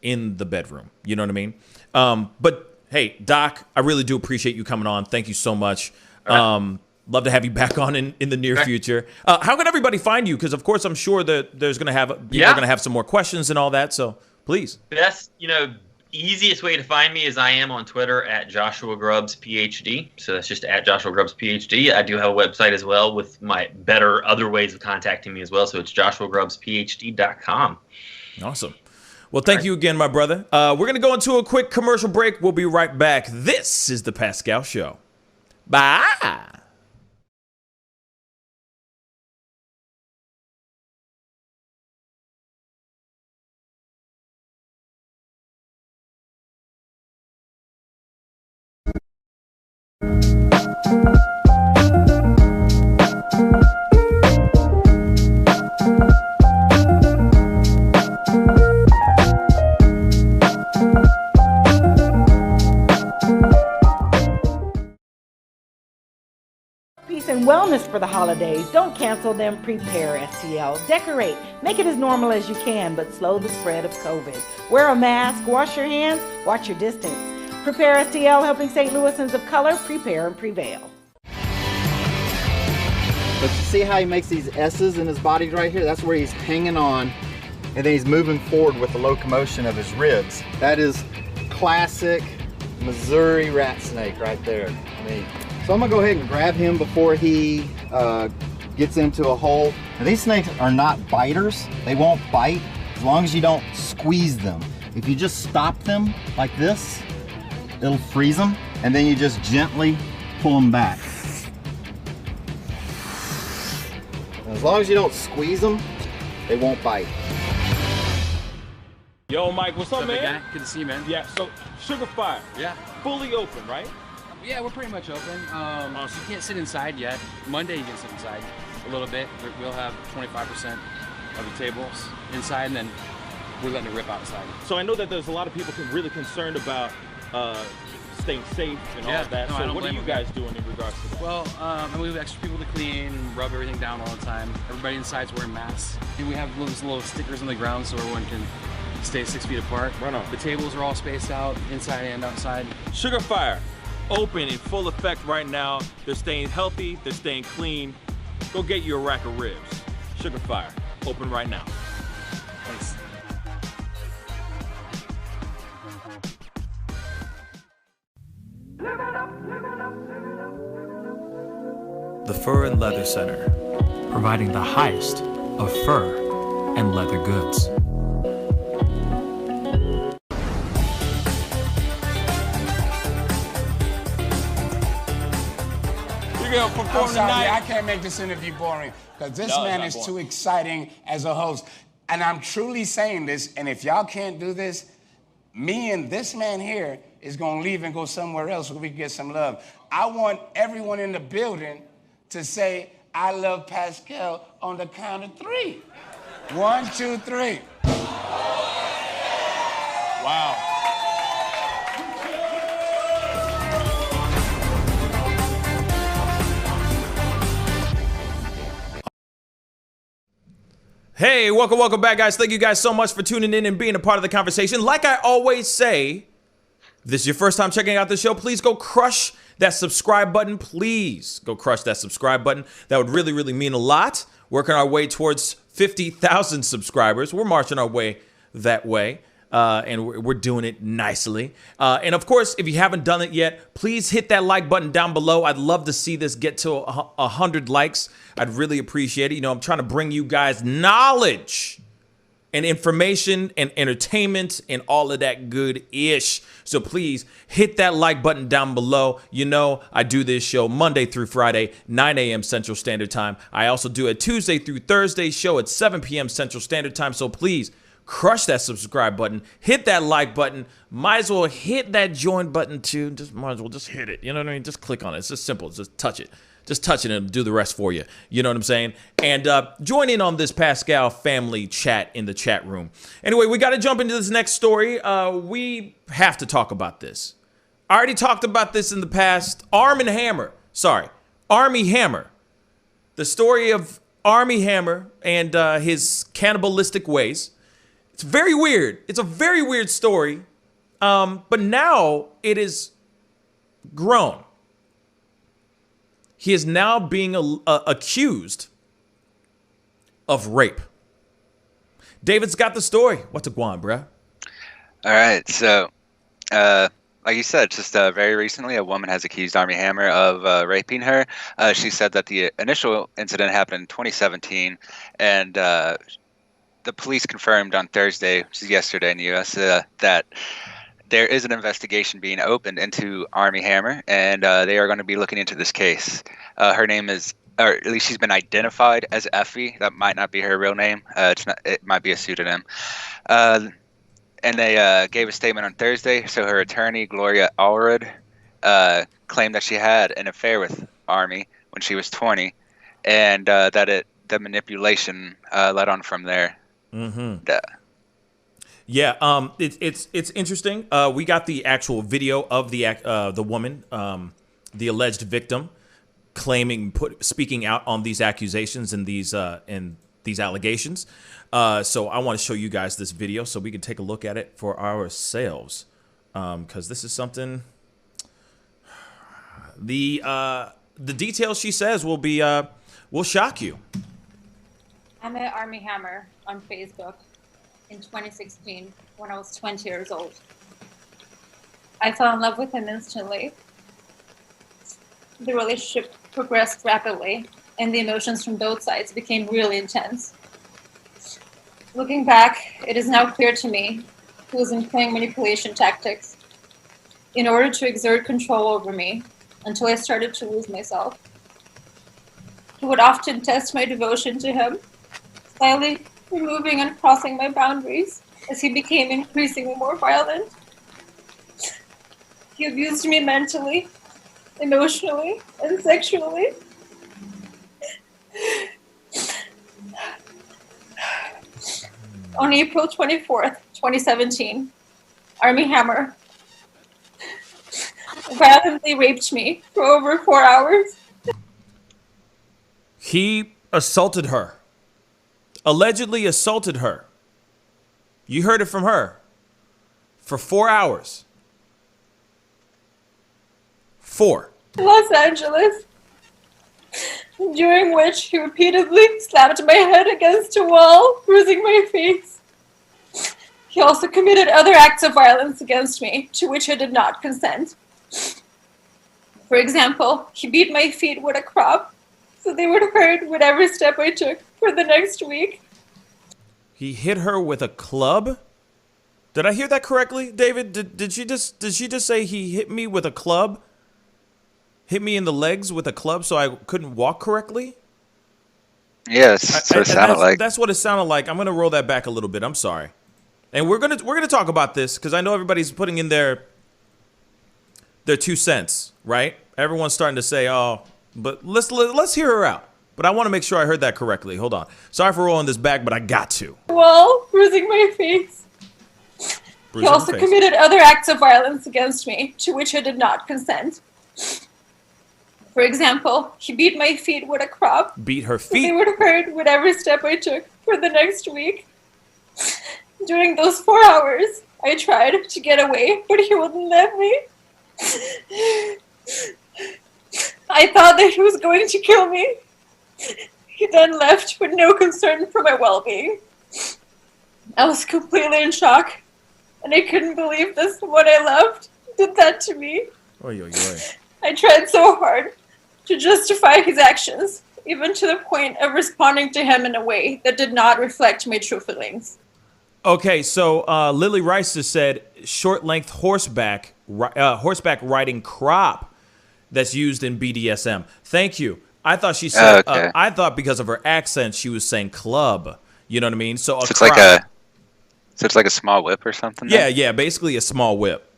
in the bedroom. You know what I mean? But hey, Doc, I really do appreciate you coming on. Thank you so much. Love to have you back on in the near future. How can everybody find you? Because of course I'm sure that there's people are going to have some more questions and all that. So please. Best, easiest way to find me is I am on Twitter at Joshua Grubbs PhD. So that's just at Joshua Grubbs PhD. I do have a website as well with my other ways of contacting me as well. So it's joshuagrubbsphd.com. Awesome. Well, thank you again, my brother. We're going to go into a quick commercial break. We'll be right back. This is The Pascal Show. Bye. Peace and wellness for the holidays. Don't cancel them. Prepare, STL. Decorate. Make it as normal as you can, but slow the spread of COVID. Wear a mask. Wash your hands. Watch your distance. Prepare, STL, helping St. Louisans of color prepare and prevail. But you see how he makes these S's in his body right here? That's where he's hanging on, and then he's moving forward with the locomotion of his ribs. That is classic Missouri rat snake right there. So I'm gonna go ahead and grab him before he gets into a hole. Now, these snakes are not biters. They won't bite as long as you don't squeeze them. If you just stop them like this, it'll freeze them, and then you just gently pull them back. As long as you don't squeeze them, they won't bite. Yo, Mike, what's up, man? Guy? Good to see you, man. Yeah, so Sugar Fire. Yeah. Fully open, right? Yeah, we're pretty much open. You can't sit inside yet. Monday you can sit inside a little bit. We'll have 25% of the tables inside, and then we're letting it rip outside. So I know that there's a lot of people really concerned about staying safe and all of that. No, so what are you guys doing in regards to that? Well, we have extra people to clean, rub everything down all the time. Everybody inside's wearing masks. And we have those little stickers on the ground so everyone can stay 6 feet apart. Right on. The tables are all spaced out, inside and outside. Sugar Fire, open in full effect right now. They're staying healthy, they're staying clean. Go get you a rack of ribs. Sugar Fire, open right now. Thanks. The Fur and Leather Center, providing the highest of fur and leather goods. I'm sorry, I can't make this interview boring because this man is too exciting as a host. And I'm truly saying this, and if y'all can't do this, me and this man here is gonna leave and go somewhere else where we can get some love. I want everyone in the building to say, I love Pascal on the count of 3. 1, 2, 3. Wow. Hey, welcome back, guys. Thank you guys so much for tuning in and being a part of the conversation. Like I always say, if this is your first time checking out the show, please go crush that subscribe button. Please go crush that subscribe button. That would really, really mean a lot. Working our way towards 50,000 subscribers. We're marching our way that way. And we're doing it nicely. And of course, if you haven't done it yet, please hit that like button down below. I'd love to see this get to 100 likes. I'd really appreciate it. You know, I'm trying to bring you guys knowledge and information and entertainment and all of that good-ish. So please hit that like button down below. You know, I do this show Monday through Friday, 9 a.m. Central Standard Time. I also do a Tuesday through Thursday show at 7 p.m. Central Standard Time. So please crush that subscribe button, hit that like button, might as well hit that join button too. Might as well just hit it. You know what I mean? Just click on it. It's just simple. Just touch it. Just touch it and it'll do the rest for you. You know what I'm saying? And join in on this Pascal family chat in the chat room. Anyway, we got to jump into this next story. We have to talk about this. I already talked about this in the past. Armie Hammer. The story of Armie Hammer and his cannibalistic ways. It's very weird. It's a very weird story. But now it is grown. He is now being accused of rape. David's got the story. What's a guan, bruh? All right. So, like you said, just very recently, a woman has accused Armie Hammer of raping her. She said that the initial incident happened in 2017, and the police confirmed on Thursday, which is yesterday in the U.S., that there is an investigation being opened into Armie Hammer, and they are going to be looking into this case. Her name is, or at least she's been identified as Effie. That might not be her real name. It might be a pseudonym. And they gave a statement on Thursday. So her attorney, Gloria Allred, claimed that she had an affair with Armie when she was 20, and that the manipulation led on from there. Mm-hmm. Yeah, it's interesting. We got the actual video of the woman, the alleged victim, speaking out on these accusations and these allegations. So I want to show you guys this video so we can take a look at it for ourselves, because this is something. The details she says will shock you. I met Armie Hammer on Facebook in 2016 when I was 20 years old. I fell in love with him instantly. The relationship progressed rapidly, and the emotions from both sides became really intense. Looking back, it is now clear to me he was employing manipulation tactics in order to exert control over me until I started to lose myself. He would often test my devotion to him, slyly removing and crossing my boundaries as he became increasingly more violent. He abused me mentally, emotionally, and sexually. On April 24th, 2017, Armie Hammer violently raped me for over 4 hours. He assaulted her. Allegedly assaulted her. You heard it from her. For 4 hours. 4. Los Angeles, during which he repeatedly slapped my head against a wall, bruising my face. He also committed other acts of violence against me, to which I did not consent. For example, he beat my feet with a crop, so they would hurt with every step I took for the next week. He hit her with a club? Did I hear that correctly, David? Did she just say he hit me with a club? Hit me in the legs with a club so I couldn't walk correctly? Yes, that's what it sounded like. That's what it sounded like. I'm gonna roll that back a little bit. I'm sorry. And we're gonna talk about this because I know everybody's putting in their 2 cents, right? Everyone's starting to say, "Oh," but let's hear her out. But I want to make sure I heard that correctly. Hold on. Sorry for rolling this back, but I got to. Wall, bruising my face. He also committed other acts of violence against me, to which I did not consent. For example, he beat my feet with a crop. Beat her So feet? they would hurt with every step I took for the next week. During those 4 hours, I tried to get away, but he wouldn't let me. I thought that he was going to kill me. He then left with no concern for my well-being. I was completely in shock, and I couldn't believe this when I left did that to me. Oy, oy, oy. I tried so hard to justify his actions, even to the point of responding to him in a way that did not reflect my true feelings. Okay, so Lily Rice just said short-length horseback riding crop that's used in BDSM. Thank you. I thought she said. Okay. I thought because of her accent, she was saying club. You know what I mean? So it's like a small whip or something. Yeah, yeah, basically a small whip.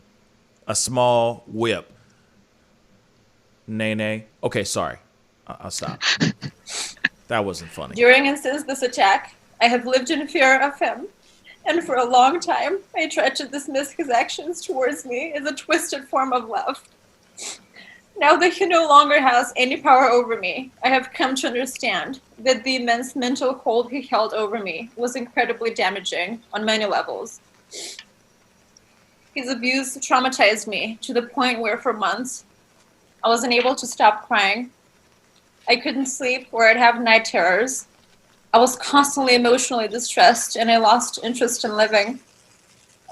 A small whip. Nay. Okay, sorry. I'll stop. That wasn't funny. During and since this attack, I have lived in fear of him. And for a long time, I tried to dismiss his actions towards me as a twisted form of love. Now that he no longer has any power over me, I have come to understand that the immense mental hold he held over me was incredibly damaging on many levels. His abuse traumatized me to the point where for months, I wasn't able to stop crying. I couldn't sleep or I'd have night terrors. I was constantly emotionally distressed and I lost interest in living.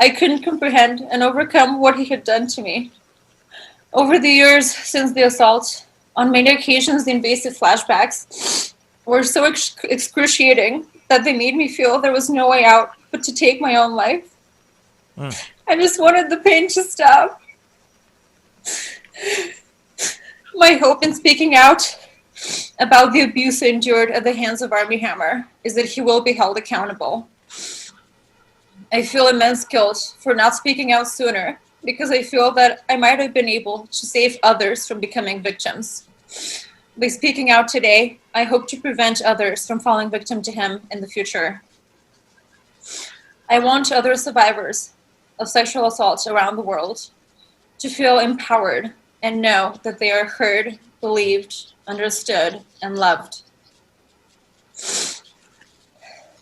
I couldn't comprehend and overcome what he had done to me. Over the years since the assault, on many occasions the invasive flashbacks were so excruciating that they made me feel there was no way out but to take my own life. I just wanted the pain to stop. My hope in speaking out about the abuse endured at the hands of Armie Hammer is that he will be held accountable. I feel immense guilt for not speaking out sooner because I feel that I might have been able to save others from becoming victims. By speaking out today, I hope to prevent others from falling victim to him in the future. I want other survivors of sexual assault around the world to feel empowered and know that they are heard, believed, understood, and loved.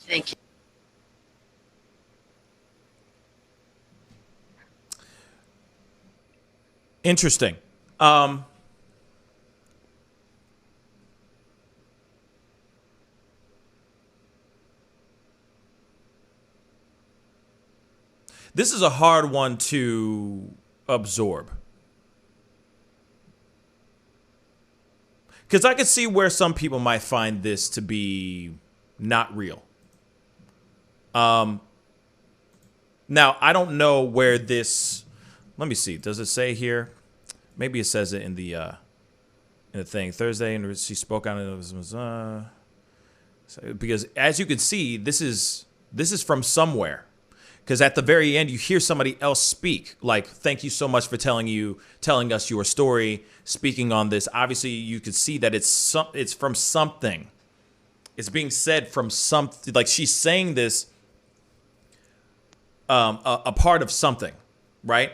Thank you. Interesting. This is a hard one to absorb. Because I could see where some people might find this to be not real. Now, I don't know where this... Let me see. Does it say here? Maybe it says it in in the thing Thursday, and she spoke on it. Because as you can see, this is from somewhere. Because at the very end, you hear somebody else speak, like, "Thank you so much for telling us your story, speaking on this." Obviously, you could see that it's from something. It's being said from something. Like, she's saying this a part of something, right?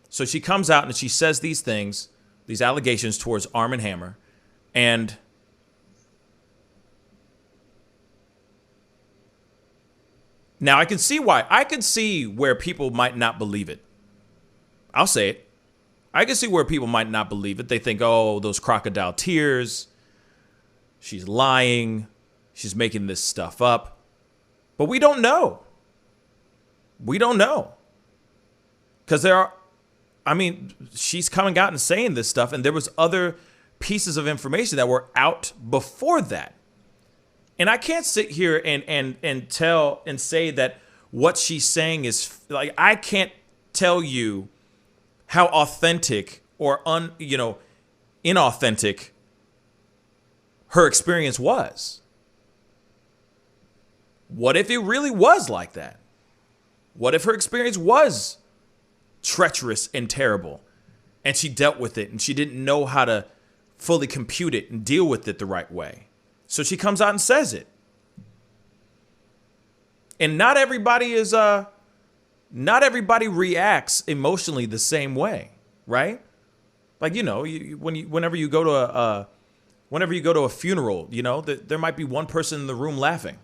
So she comes out and she says these things, these allegations towards Armie Hammer, and now I can see why. I can see where people might not believe it. I'll say it. I can see where people might not believe it. They think, oh, those crocodile tears. She's lying. She's making this stuff up. But we don't know. We don't know. Because she's coming out and saying this stuff, and there was other pieces of information that were out before that. And I can't sit here and tell and say that what she's saying is like, I can't tell you how authentic or inauthentic her experience was. What if it really was like that? What if her experience was treacherous and terrible, and she dealt with it and she didn't know how to fully compute it and deal with it the right way? So she comes out and says it. And not everybody reacts emotionally the same way, right? Like, whenever you go to a funeral, there might be one person in the room laughing.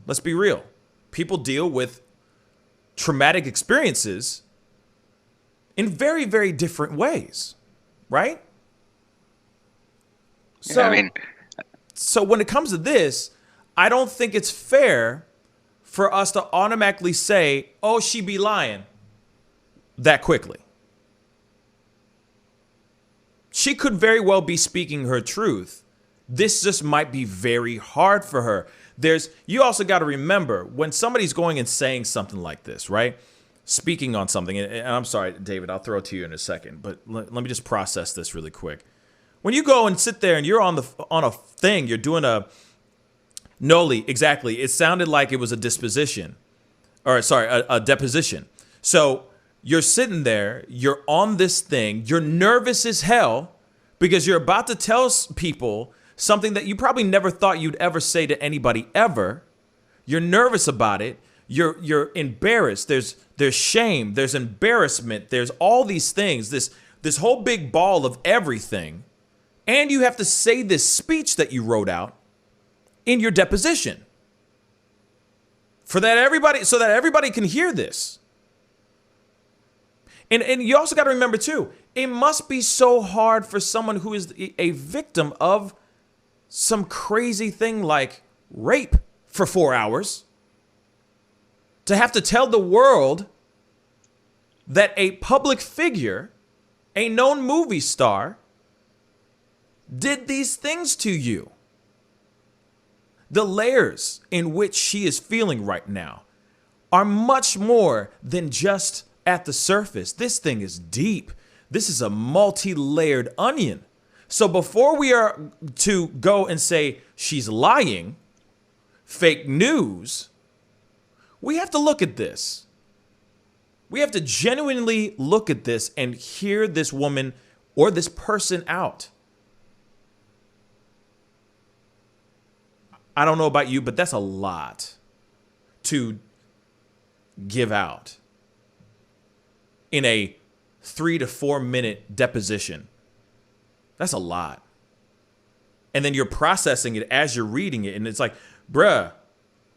Let's be real. People deal with traumatic experiences in very, very different ways, right? So when it comes to this, I don't think it's fair for us to automatically say, oh, she be lying that quickly. She could very well be speaking her truth. This just might be very hard for her. You also got to remember, when somebody's going and saying something like this, right? Speaking on something, and I'm sorry, David, I'll throw it to you in a second, but let me just process this really quick. When you go and sit there and you're on a thing, you're doing Noli, exactly. It sounded like it was a deposition. So you're sitting there, you're on this thing, you're nervous as hell because you're about to tell people something that you probably never thought you'd ever say to anybody ever. You're nervous about it. You're embarrassed. There's shame. There's embarrassment. There's all these things. This whole big ball of everything. And you have to say this speech that you wrote out in your deposition so that everybody can hear this. And you also got to remember too, it must be so hard for someone who is a victim of some crazy thing like rape for 4 hours to have to tell the world that a public figure, a known movie star, did these things to you. The layers in which she is feeling right now are much more than just at the surface. This thing is deep. This is a multi-layered onion. So before we are to go and say she's lying, fake news, we have to look at this. We have to genuinely look at this and hear this woman or this person out. I don't know about you, but that's a lot to give out in a 3 to 4 minute deposition. That's a lot. And then you're processing it as you're reading it. And it's like, bruh,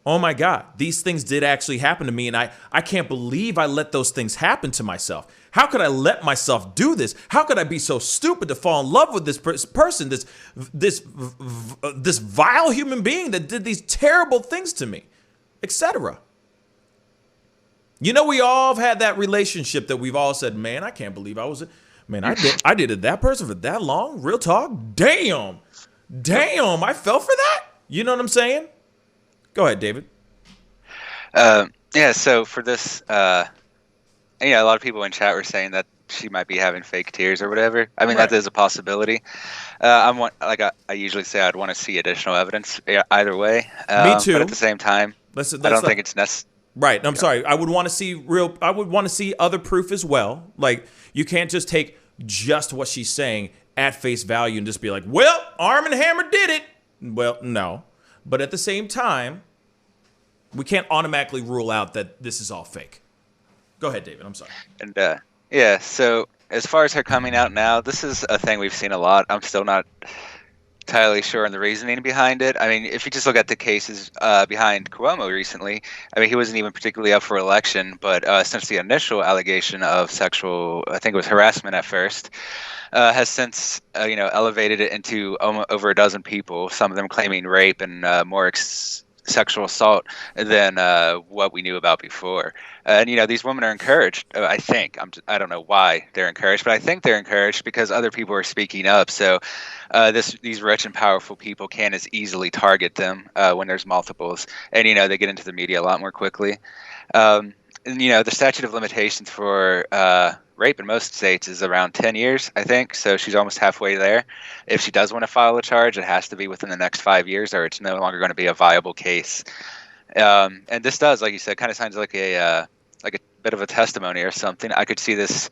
oh my God, these things did actually happen to me. And I can't believe I let those things happen to myself. How could I let myself do this? How could I be so stupid to fall in love with this person, this vile human being that did these terrible things to me, etc. We all have had that relationship that we've all said, man, I can't believe I did it that person for that long. Real talk. Damn, I fell for that. You know what I'm saying? Go ahead, David. So for this, a lot of people in chat were saying that she might be having fake tears or whatever. I mean, that is a possibility. I usually say I'd want to see additional evidence either way. Me too. But at the same time, I don't think it's necessary. Right. I'm sorry. I would want to see other proof as well. Like, you can't just take just what she's saying at face value and just be like, well, Armie Hammer did it. Well, no. But at the same time, we can't automatically rule out that this is all fake. Go ahead, David. I'm sorry. And yeah, so as far as her coming out now, this is a thing we've seen a lot. I'm still not entirely sure on the reasoning behind it. I mean, if you just look at the cases behind Cuomo recently, I mean, he wasn't even particularly up for election, but since the initial allegation of sexual, I think it was harassment at first, has since elevated it into over a dozen people, some of them claiming rape and more sexual assault than what we knew about before. And these women are encouraged. I think I don't know why they're encouraged, but I think they're encouraged because other people are speaking up. So these rich and powerful people can't as easily target them when there's multiples, and they get into the media a lot more quickly. And the statute of limitations for rape in most states is around 10 years, I think. So she's almost halfway there. If she does want to file a charge, it has to be within the next 5 years, or it's no longer going to be a viable case. And this does, like you said, kind of sounds like a bit of a testimony or something. I could see this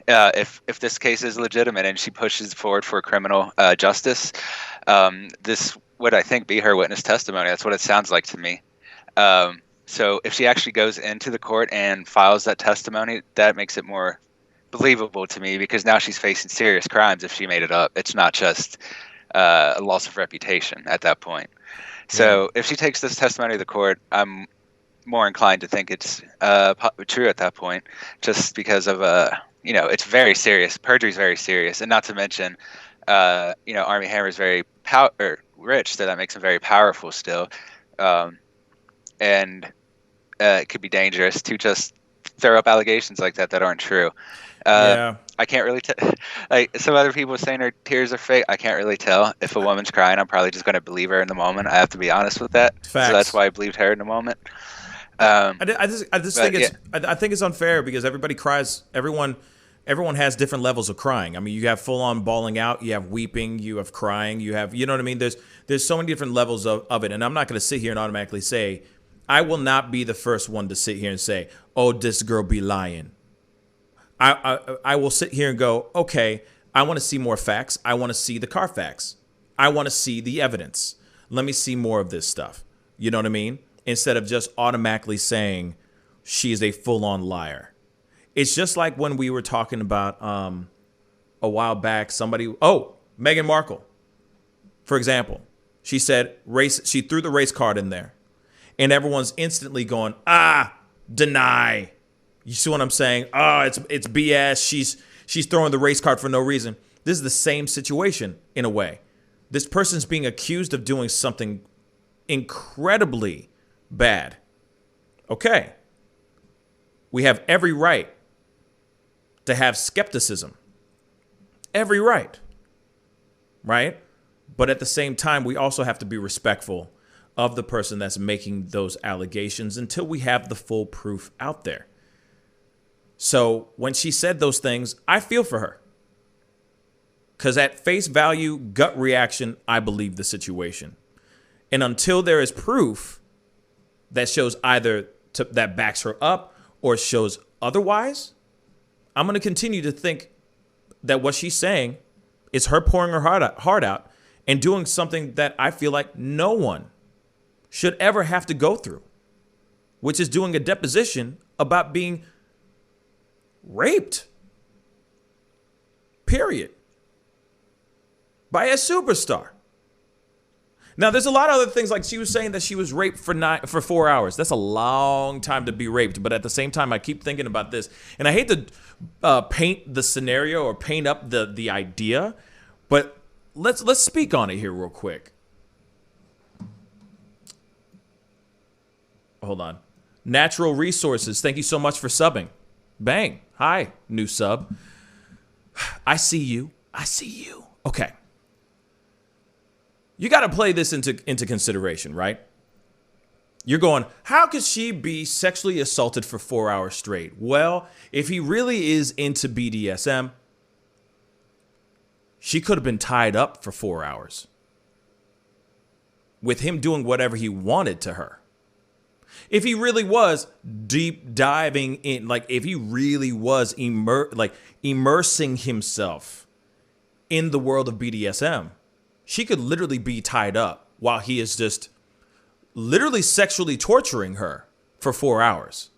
if this case is legitimate and she pushes forward for criminal justice. This would, I think, be her witness testimony. That's what it sounds like to me. So if she actually goes into the court and files that testimony, that makes it more believable to me, because now she's facing serious crimes if she made it up. It's not just a loss of reputation at that point. So if she takes this testimony to the court, I'm more inclined to think it's true at that point, just because of it's very serious. Perjury is very serious, and not to mention, Armie Hammer is very rich, so that makes him very powerful still, and it could be dangerous to just throw up allegations like that aren't true. I can't really tell. Like some other people saying her tears are fake. I can't really tell. If a woman's crying, I'm probably just going to believe her in the moment. I have to be honest with that. Facts. So that's why I believed her in the moment. I think it's unfair because everybody cries. Everyone has different levels of crying. I mean, you have full on bawling out, you have weeping, you have crying, you have, you know what I mean? There's so many different levels of it. And I'm not going to sit here and automatically say, I will not be the first one to sit here and say, oh, this girl be lying. I will sit here and go, okay, I want to see more facts. I want to see the Carfax. I want to see the evidence. Let me see more of this stuff. You know what I mean? Instead of just automatically saying she is a full-on liar. It's just like when we were talking about a while back, Meghan Markle, for example. She said she threw the race card in there. And everyone's instantly going, deny. You see what I'm saying? It's BS. She's throwing the race card for no reason. This is the same situation in a way. This person's being accused of doing something incredibly bad. Okay. We have every right to have skepticism. Every right. Right? But at the same time, we also have to be respectful of the person that's making those allegations until we have the full proof out there. So when she said those things, I feel for her. Because at face value, gut reaction, I believe the situation. And until there is proof that shows either that backs her up or shows otherwise, I'm going to continue to think that what she's saying is her pouring her heart out and doing something that I feel like no one should ever have to go through, which is doing a deposition about being raped. Period. By a superstar. Now, there's a lot of other things, like she was saying that she was raped for 4 hours. That's a long time to be raped. But at the same time, I keep thinking about this. And I hate to paint the scenario or paint up the idea. But let's speak on it here real quick. Hold on. Natural Resources, thank you so much for subbing. Bang. Hi, new sub. I see you. Okay. You got to play this into consideration, right? You're going, how could she be sexually assaulted for 4 hours straight? Well, if he really is into BDSM, she could have been tied up for 4 hours with him doing whatever he wanted to her. If he really was deep diving in, like if he really was immersing himself in the world of BDSM, she could literally be tied up while he is just literally sexually torturing her for 4 hours.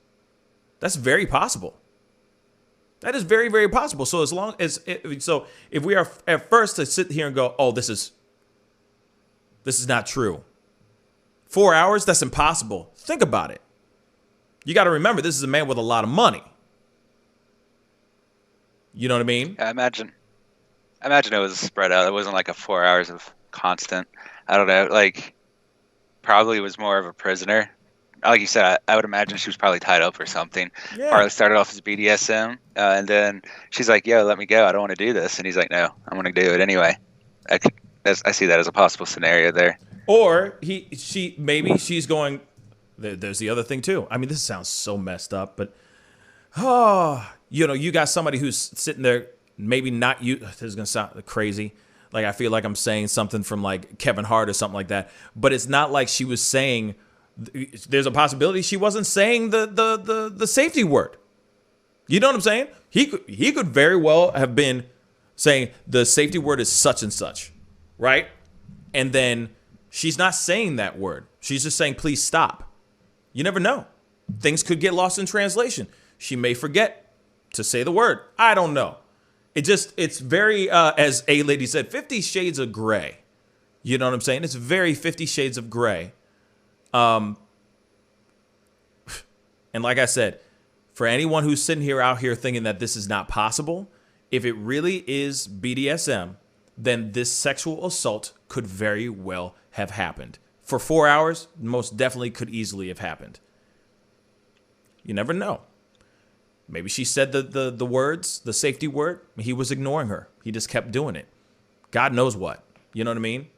That's very possible. That is very, very possible. So as long as if we are at first to sit here and go, oh, this is not true. 4 hours, that's impossible. Think about it. You got to remember, this is a man with a lot of money. You know what I mean? I imagine it was spread out. It wasn't like a 4 hours of constant. I don't know. Like, probably was more of a prisoner. Like you said, I would imagine she was probably tied up or something. Yeah. Probably started off as BDSM, and then she's like, "Yo, let me go. I don't want to do this." And he's like, "No, I'm going to do it anyway." I see that as a possible scenario there. Or she's going. There's the other thing too. I mean, this sounds so messed up, but you got somebody who's sitting there, maybe not you. This is gonna sound crazy. Like, I feel like I'm saying something from like Kevin Hart or something like that. But it's not like she was saying. There's a possibility she wasn't saying the safety word. You know what I'm saying? He could very well have been saying the safety word is such and such, right? And then she's not saying that word. She's just saying, please stop. You never know. Things could get lost in translation. She may forget to say the word. I don't know. It's very, as a lady said, 50 shades of gray. You know what I'm saying? It's very 50 shades of gray. And like I said, for anyone who's sitting here out here thinking that this is not possible, if it really is BDSM, then this sexual assault could very well have happened. For 4 hours, most definitely could easily have happened. You never know. Maybe she said the words, the safety word. He was ignoring her. He just kept doing it. God knows what. You know what I mean?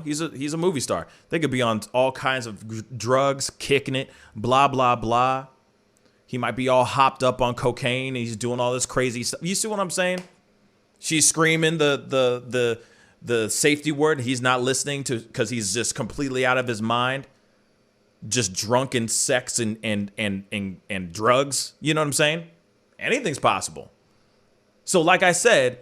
He's a movie star. They could be on all kinds of drugs, kicking it, blah, blah, blah. He might be all hopped up on cocaine. And he's doing all this crazy stuff. You see what I'm saying? She's screaming the safety word. He's not listening to because he's just completely out of his mind. Just drunk in sex and drugs. You know what I'm saying? Anything's possible. So like I said,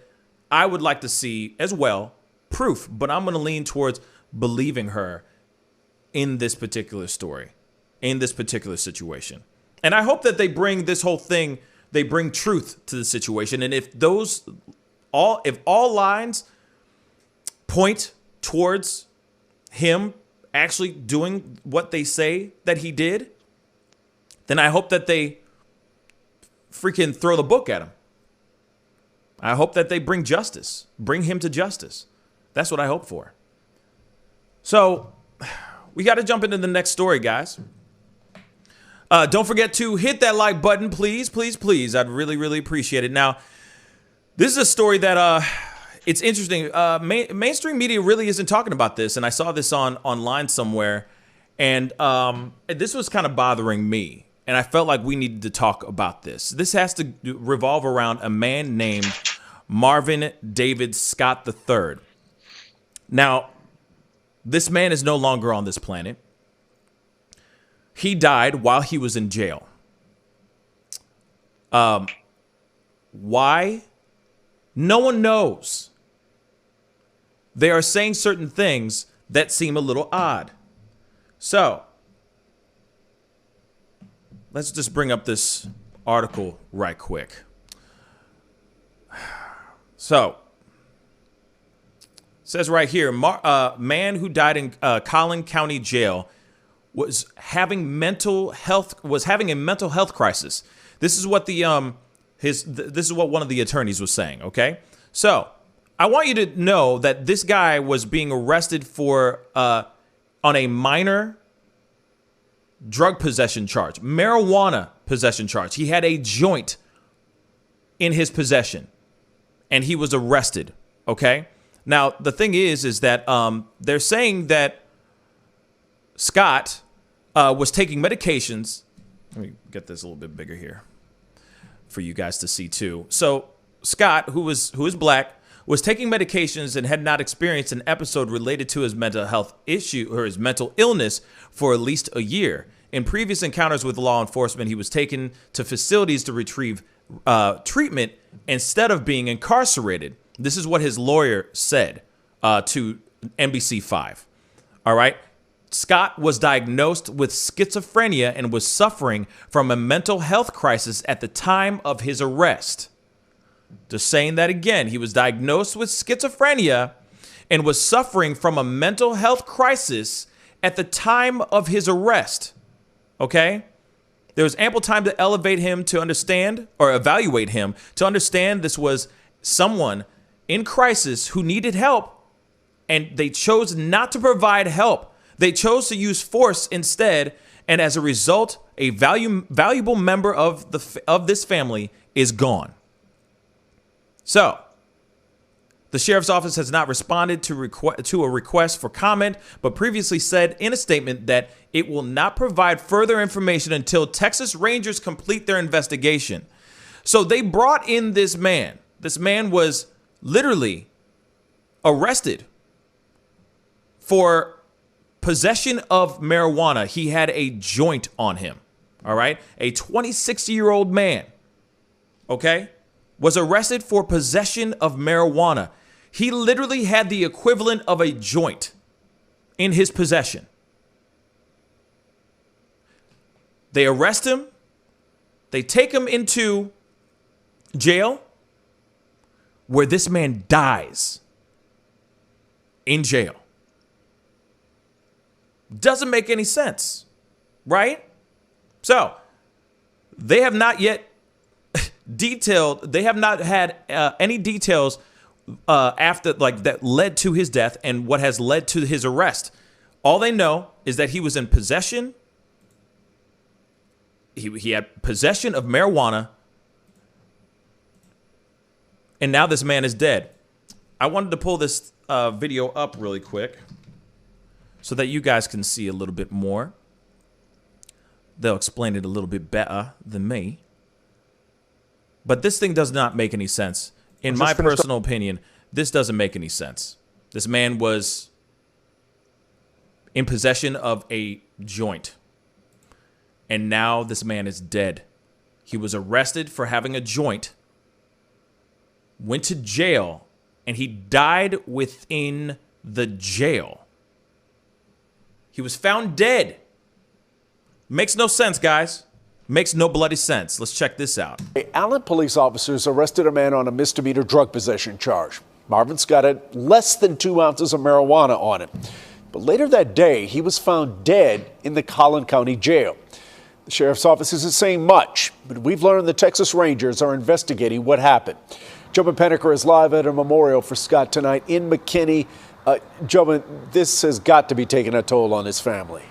I would like to see as well proof, but I'm going to lean towards believing her in this particular story, in this particular situation. And I hope that they bring this whole thing, they bring truth to the situation. And if all lines point towards him actually doing what they say that he did, then I hope that they freaking throw the book at him. I hope that they bring him to justice. That's what I hope for. So we got to jump into the next story, guys. Don't forget to hit that like button, please, please, please. I'd really, really appreciate it. Now, this is a story that it's interesting. Mainstream media really isn't talking about this, and I saw this online somewhere, and this was kind of bothering me, and I felt like we needed to talk about this. This has to revolve around a man named Marvin David Scott III. Now, this man is no longer on this planet. He died while he was in jail. Why? No one knows. They are saying certain things that seem a little odd. So, let's just bring up this article right quick. So, it says right here, man who died in Collin County Jail was having a mental health crisis. This is what this is what one of the attorneys was saying. Okay, so I want you to know that this guy was being arrested for on a minor drug possession charge, marijuana possession charge. He had a joint in his possession, and he was arrested. Okay, now the thing is that they're saying that Scott was taking medications. Let me get this a little bit bigger here for you guys to see too. So Scott, who is black, was taking medications and had not experienced an episode related to his mental health issue or his mental illness for at least a year. In previous encounters with law enforcement, he was taken to facilities to retrieve treatment instead of being incarcerated. This is what his lawyer said to NBC5. All right. Scott was diagnosed with schizophrenia and was suffering from a mental health crisis at the time of his arrest. Just saying that again. He was diagnosed with schizophrenia and was suffering from a mental health crisis at the time of his arrest. Okay? There was ample time to elevate him to understand or evaluate him to understand this was someone in crisis who needed help, and they chose not to provide help. They chose to use force instead, and as a result, a valuable member of this family is gone. So, the sheriff's office has not responded to a request for comment, but previously said in a statement that it will not provide further information until Texas Rangers complete their investigation. So they brought in this man. This man was literally arrested for possession of marijuana. He had a joint on him. All right. A 26-year-old man. Okay. Was arrested for possession of marijuana. He literally had the equivalent of a joint in his possession. They arrest him. They take him into jail, where this man dies in jail. Doesn't make any sense, right? So they have not yet they have not had any details after, like, that led to his death and what has led to his arrest. All they know is that he was in possession. He had possession of marijuana, and now this man is dead. I wanted to pull this video up really quick so that you guys can see a little bit more. They'll explain it a little bit better than me. But this thing does not make any sense. In my personal opinion, this doesn't make any sense. This man was in possession of a joint, and now this man is dead. He was arrested for having a joint, went to jail, and he died within the jail. He was found dead. Makes no sense, guys. Makes no bloody sense. Let's check this out. Allen police officers arrested a man on a misdemeanor drug possession charge. Marvin Scott had less than 2 ounces of marijuana on him. But later that day, he was found dead in the Collin County Jail. The sheriff's office isn't saying much, but we've learned the Texas Rangers are investigating what happened. Jovan Penneker is live at a memorial for Scott tonight in McKinney. Jovan, this has got to be taking a toll on his family.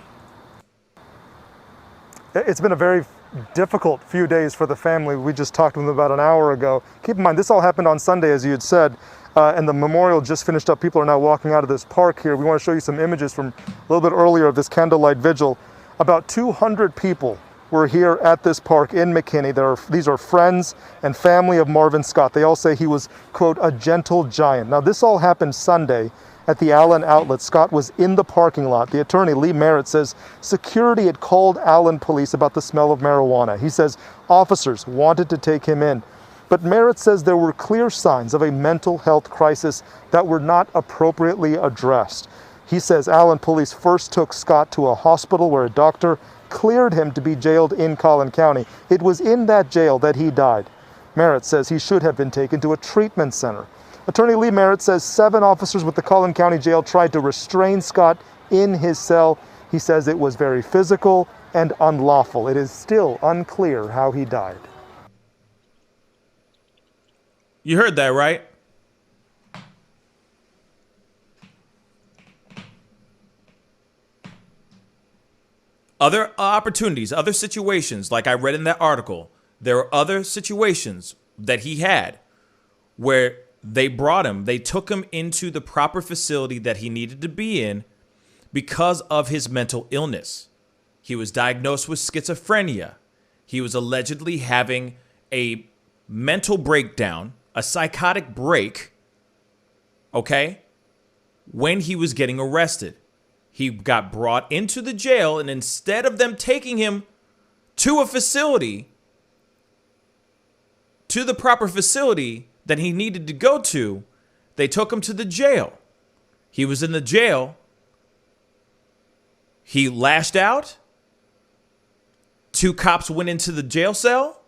It's been a very difficult few days for the family. We just talked to them about an hour ago. Keep in mind, this all happened on Sunday, as you had said, and the memorial just finished up. People are now walking out of this park here. We want to show you some images from a little bit earlier of this candlelight vigil. About 200 people were here at this park in McKinney. These are friends and family of Marvin Scott. They all say he was, quote, a gentle giant. Now, this all happened Sunday at the Allen outlet. Scott was in the parking lot. The attorney, Lee Merritt, says security had called Allen police about the smell of marijuana. He says officers wanted to take him in. But Merritt says there were clear signs of a mental health crisis that were not appropriately addressed. He says Allen police first took Scott to a hospital where a doctor cleared him to be jailed in Collin County. It was in that jail that he died. Merritt says he should have been taken to a treatment center. Attorney Lee Merritt says 7 officers with the Collin County Jail tried to restrain Scott in his cell. He says it was very physical and unlawful. It is still unclear how he died. You heard that, right? Other opportunities, other situations, like I read in that article, there were other situations that he had where they brought him, they took him into the proper facility that he needed to be in because of his mental illness. He was diagnosed with schizophrenia. He was allegedly having a mental breakdown, a psychotic break, okay, when he was getting arrested. He got brought into the jail, and instead of them taking him to a facility, to the proper facility that he needed to go to, they took him to the jail. He was in the jail. He lashed out. 2 cops went into the jail cell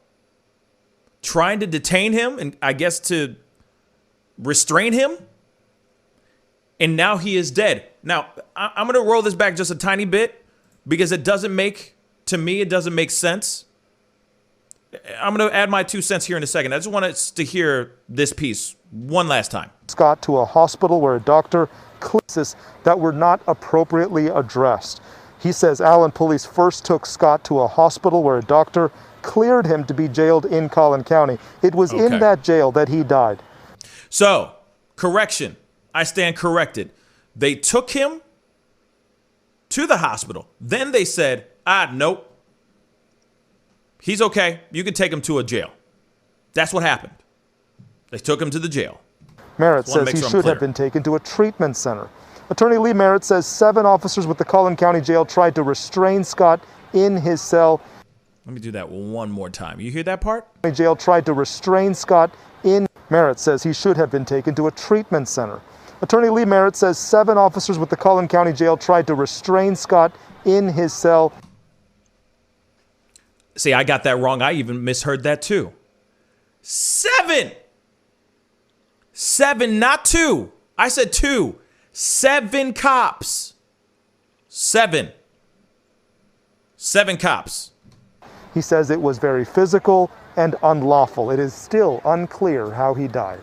trying to detain him and I guess to restrain him. And now he is dead. Now, I'm going to roll this back just a tiny bit because it doesn't make sense. I'm going to add my 2 cents here in a second. I just want us to hear this piece one last time. Scott to a hospital where a doctor cases that were not appropriately addressed. He says Allen police first took Scott to a hospital where a doctor cleared him to be jailed in Collin County. It was in that jail that he died. So, correction. I stand corrected. They took him to the hospital. Then they said, nope. He's okay. You can take him to a jail. That's what happened. They took him to the jail. Merritt says he should have been taken to a treatment center. Attorney Lee Merritt says 7 officers with the Collin County Jail tried to restrain Scott in his cell. Let me do that one more time. You hear that part? Jail tried to restrain Scott in. Merritt says he should have been taken to a treatment center. Attorney Lee Merritt says 7 officers with the Collin County Jail tried to restrain Scott in his cell. See, I got that wrong. I even misheard that too. 7! 7, not 2. I said 2. 7 cops. 7. 7 cops. He says it was very physical and unlawful. It is still unclear how he died.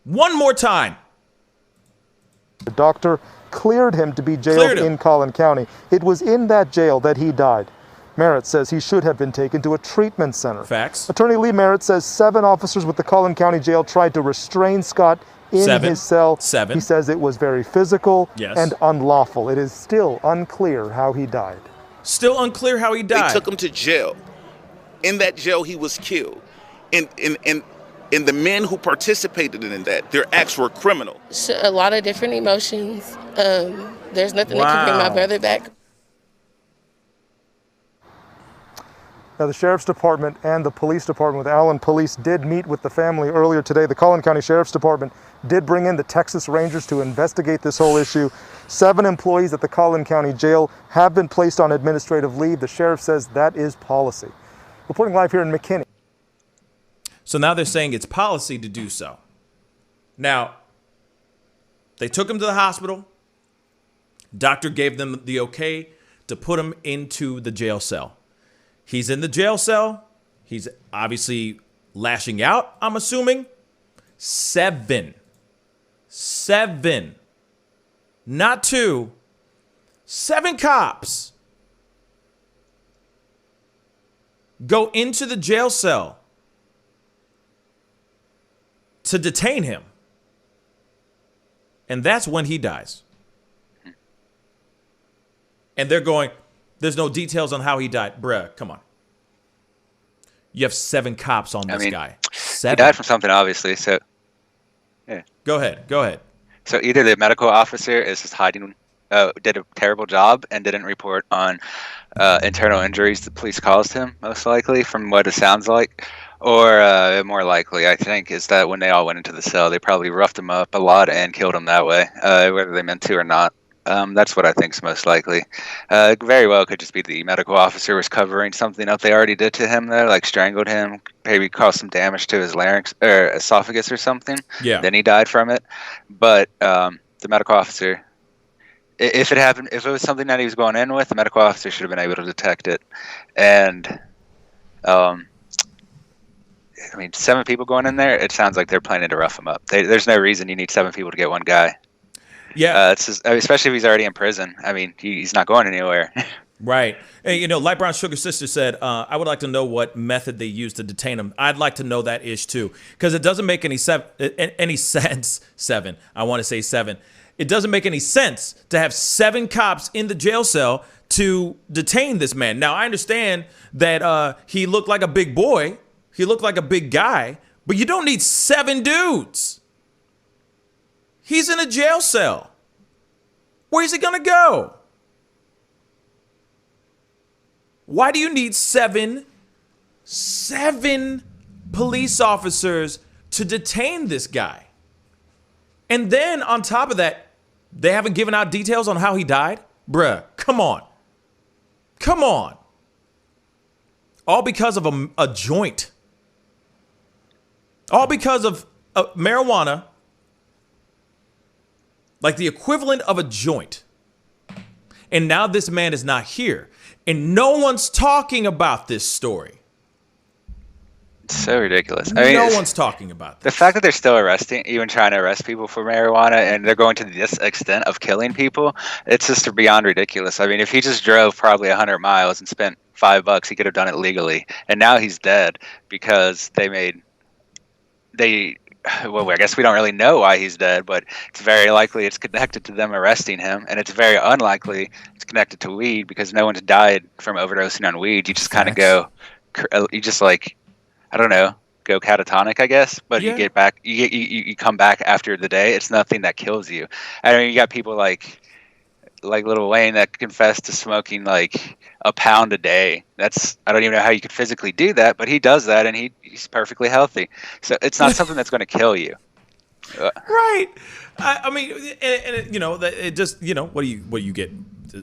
One more time. The doctor cleared him to be jailed in Collin County. It was in that jail that he died. Merritt says he should have been taken to a treatment center. Facts. Attorney Lee Merritt says 7 officers with the Collin County Jail tried to restrain Scott in his cell. 7. He says it was very physical Yes. and unlawful. It is still unclear how he died. Still unclear how he died. They took him to jail. In that jail, he was killed. And the men who participated in that, their acts were criminal. A lot of different emotions. There's nothing that can bring my brother back. Now, the Sheriff's Department and the Police Department with Allen Police did meet with the family earlier today. The Collin County Sheriff's Department did bring in the Texas Rangers to investigate this whole issue. 7 employees at the Collin County Jail have been placed on administrative leave. The sheriff says that is policy. Reporting live here in McKinney. So now they're saying it's policy to do so. Now, they took him to the hospital. Doctor gave them the okay to put him into the jail cell. He's in the jail cell. He's obviously lashing out, I'm assuming. 7. Not 2. 7 cops go into the jail cell to detain him. And that's when he dies. And they're going, there's no details on how he died. Bruh, come on. You have 7 cops on this guy. 7. He died from something, obviously. So, yeah. Go ahead. So either the medical officer is just hiding, did a terrible job and didn't report on internal injuries the police caused him, most likely, from what it sounds like. Or more likely, I think, is that when they all went into the cell, they probably roughed him up a lot and killed him that way, whether they meant to or not. That's what I think is most likely. Very well could just be the medical officer was covering something up they already did to him, though, like strangled him, maybe caused some damage to his larynx or esophagus or something. Yeah. Then he died from it. But the medical officer, if it was something that he was going in with, the medical officer should have been able to detect it. And, 7 people going in there, it sounds like they're planning to rough him up. There's no reason you need 7 people to get one guy. Yeah. Especially if he's already in prison. I mean, he's not going anywhere. Right. Hey, Light Brown Sugar Sister said, I would like to know what method they used to detain him. I'd like to know that ish too, because it doesn't make any sense. 7. I want to say 7. It doesn't make any sense to have 7 cops in the jail cell to detain this man. Now, I understand that he looked like a big boy. He looked like a big guy, but you don't need 7 dudes. He's in a jail cell. Where's he going to go? Why do you need 7 police officers to detain this guy? And then on top of that, they haven't given out details on how he died? Bruh, come on. Come on. All because of a joint. All because of marijuana. Like the equivalent of a joint. And now this man is not here. And no one's talking about this story. It's so ridiculous. I mean, no one's talking about this. The fact that they're still even trying to arrest people for marijuana, and they're going to this extent of killing people, it's just beyond ridiculous. I mean, if he just drove probably 100 miles and spent $5, he could have done it legally. And now he's dead because well, I guess we don't really know why he's dead, but it's very likely it's connected to them arresting him, and it's very unlikely it's connected to weed because no one's died from overdosing on weed. You just kind of go, you just like, I don't know, go catatonic, I guess, but you get back, you come back after the day. It's nothing that kills you. I mean, you got people like Lil Wayne that confessed to smoking like a pound a day. I don't even know how you could physically do that, but he does that, and he's perfectly healthy. So it's not something that's going to kill you. Right. I mean, and you know, it just, you know, what do you get?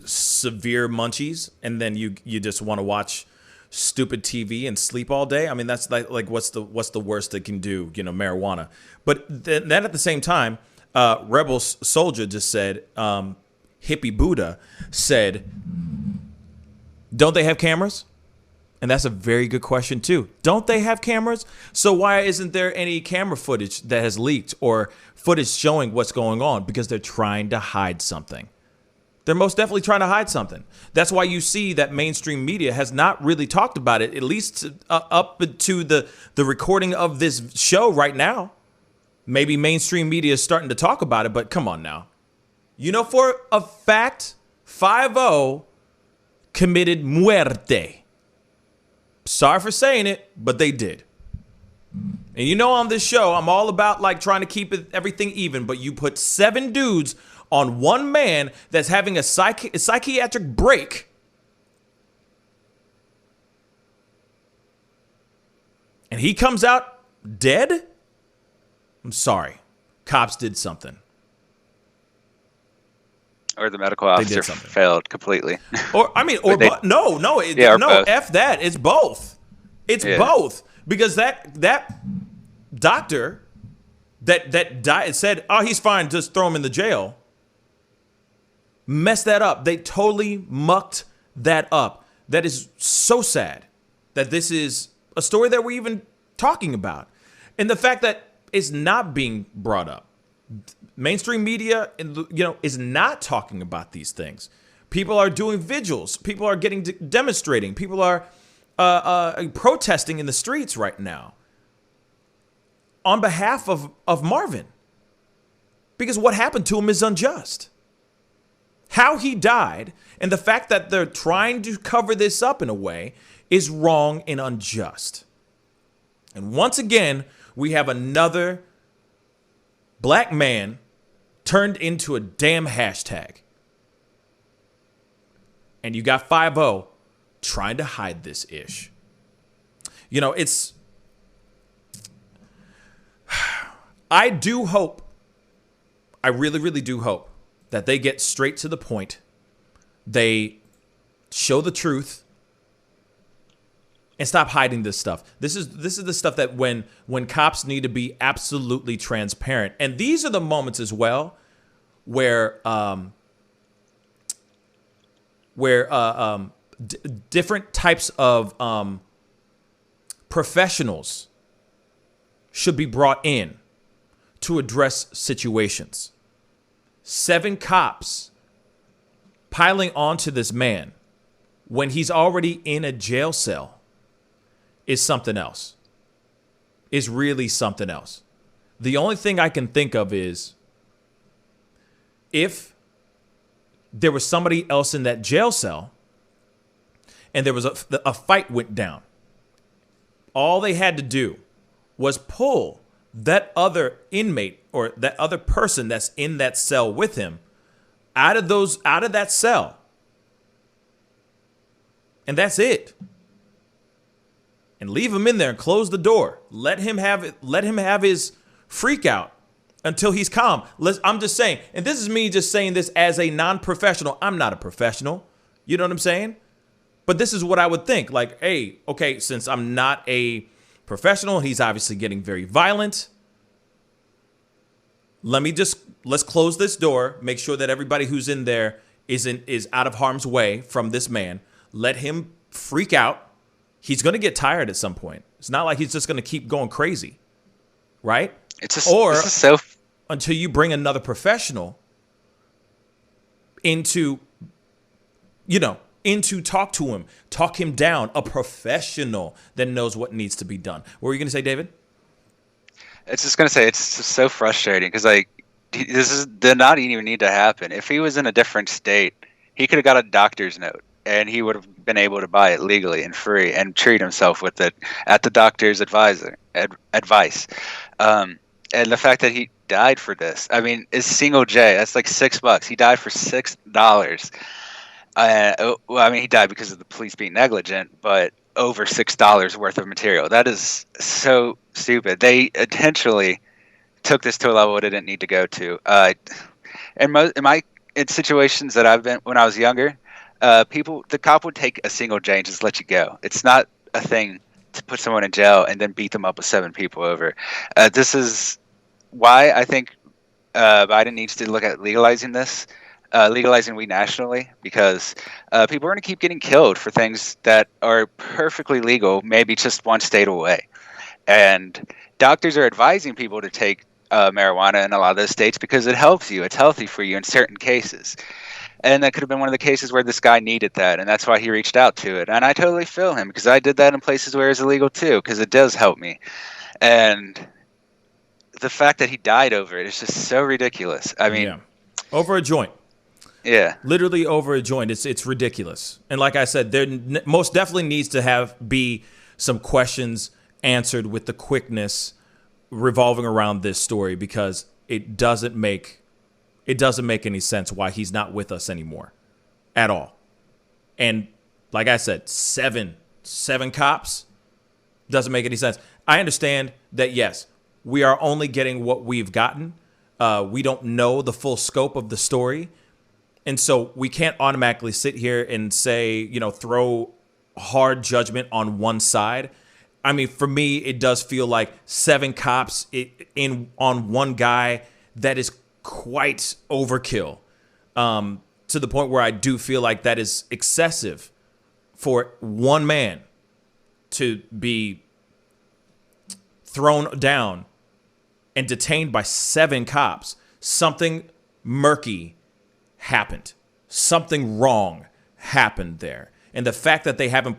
Severe munchies, and then you just want to watch stupid TV and sleep all day. I mean, that's like what's the worst it can do? You know, marijuana. But then at the same time, Rebel Soldier just said, Hippie Buddha said, don't they have cameras? And that's a very good question too. Don't they have cameras? So why isn't there any camera footage that has leaked or footage showing what's going on? Because they're trying to hide something. They're most definitely trying to hide something. That's why you see that mainstream media has not really talked about it, at least up to the recording of this show right now. Maybe mainstream media is starting to talk about it, but come on now. You know for a fact, 5-0 committed muerte. Sorry for saying it, but they did. And you know on this show, I'm all about like trying to keep everything even, but you put 7 dudes on one man that's having a psychiatric break. And he comes out dead? I'm sorry. Cops did something. Or the medical officer failed completely. Or I mean, no, F that. It's both. It's both. Because that doctor that died said, oh, he's fine, just throw him in the jail. Messed that up. They totally mucked that up. That is so sad that this is a story that we're even talking about. And the fact that it's not being brought up. Mainstream media, is not talking about these things. People are doing vigils. People are demonstrating. People are protesting in the streets right now on behalf of Marvin. Because what happened to him is unjust. How he died and the fact that they're trying to cover this up in a way is wrong and unjust. And once again, we have another black man turned into a damn hashtag. And you got 5-0 trying to hide this ish. You know, I do hope, I really, really do hope that they get straight to the point. They show the truth and stop hiding this stuff. This is the stuff that when cops need to be absolutely transparent. And these are the moments as well where different types of professionals should be brought in to address situations. 7 cops piling onto this man when he's already in a jail cell is something else. Is really something else. The only thing I can think of is if there was somebody else in that jail cell and there was a fight went down, all they had to do was pull that other inmate or that other person that's in that cell with him out of that cell. And that's it. And leave him in there and close the door. Let him have his freak out until he's calm. I'm just saying, and this is me just saying this as a non-professional. I'm not a professional. You know what I'm saying? But this is what I would think. Like, hey, okay, since I'm not a professional, he's obviously getting very violent. Let's close this door. Make sure that everybody who's in there is out of harm's way from this man. Let him freak out. He's going to get tired at some point. It's not like he's just going to keep going crazy, right? Until you bring another professional into talk to him, talk him down, a professional that knows what needs to be done. What were you going to say, David? It's just going to say it's just so frustrating because this did not even need to happen. If he was in a different state, he could have got a doctor's note. And he would have been able to buy it legally and free and treat himself with it at the doctor's advice. And the fact that he died for this, I mean, is single J. That's like $6. He died for $6. I mean, he died because of the police being negligent, but over $6 worth of material. That is so stupid. They intentionally took this to a level it didn't need to go to. In situations that I've been when I was younger, the cop would take a single J and just let you go. It's not a thing to put someone in jail and then beat them up with 7 people over. This is why I think Biden needs to look at legalizing this, legalizing weed nationally, because people are going to keep getting killed for things that are perfectly legal, maybe just one state away. And doctors are advising people to take marijuana in a lot of those states because it helps you. It's healthy for you in certain cases. And that could have been one of the cases where this guy needed that, and that's why he reached out to it. And I totally feel him, because I did that in places where it's illegal too, because it does help me. And the fact that he died over it is just so ridiculous. I mean, over a joint. Yeah, literally over a joint. It's ridiculous. And like I said, there most definitely needs to be some questions answered with the quickness revolving around this story, because it doesn't make any sense why he's not with us anymore at all. And like I said, seven cops doesn't make any sense. I understand that, yes, we are only getting what we've gotten. We don't know the full scope of the story. And so we can't automatically sit here and say, throw hard judgment on one side. I mean, for me, it does feel like 7 cops on one guy. That is quite overkill, to the point where I do feel like that is excessive for one man to be thrown down and detained by 7 cops. Something murky happened. Something wrong happened there. And the fact that they haven't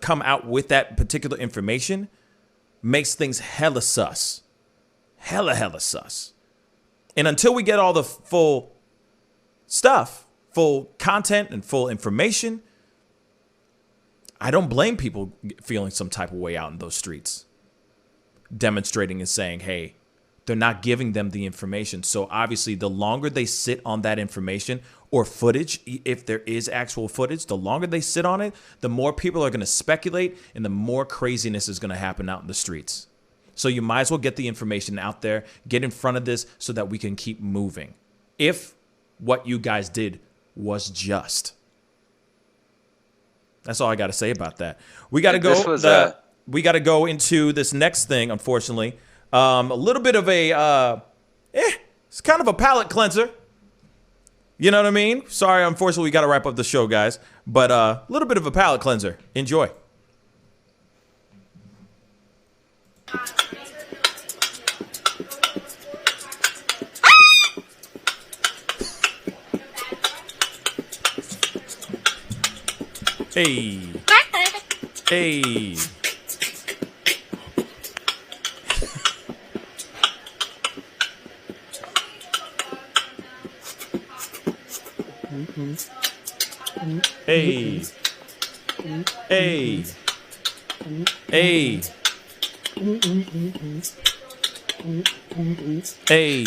come out with that particular information makes things hella sus. Hella sus. And until we get all the full stuff, full content and full information, I don't blame people feeling some type of way out in those streets, demonstrating and saying, hey, they're not giving them the information. So obviously, the longer they sit on that information or footage, if there is actual footage, the longer they sit on it, the more people are going to speculate and the more craziness is going to happen out in the streets. So you might as well get the information out there, get in front of this so that we can keep moving. If what you guys did was just. That's all I got to say about that. We got to go. We got to go into this next thing, unfortunately. A little bit of it's kind of a palate cleanser. You know what I mean? Sorry, unfortunately, we got to wrap up the show, guys. But a little bit of a palate cleanser. Enjoy. Hey. Hey. Hey. Hey. Hey. Hey. Hey.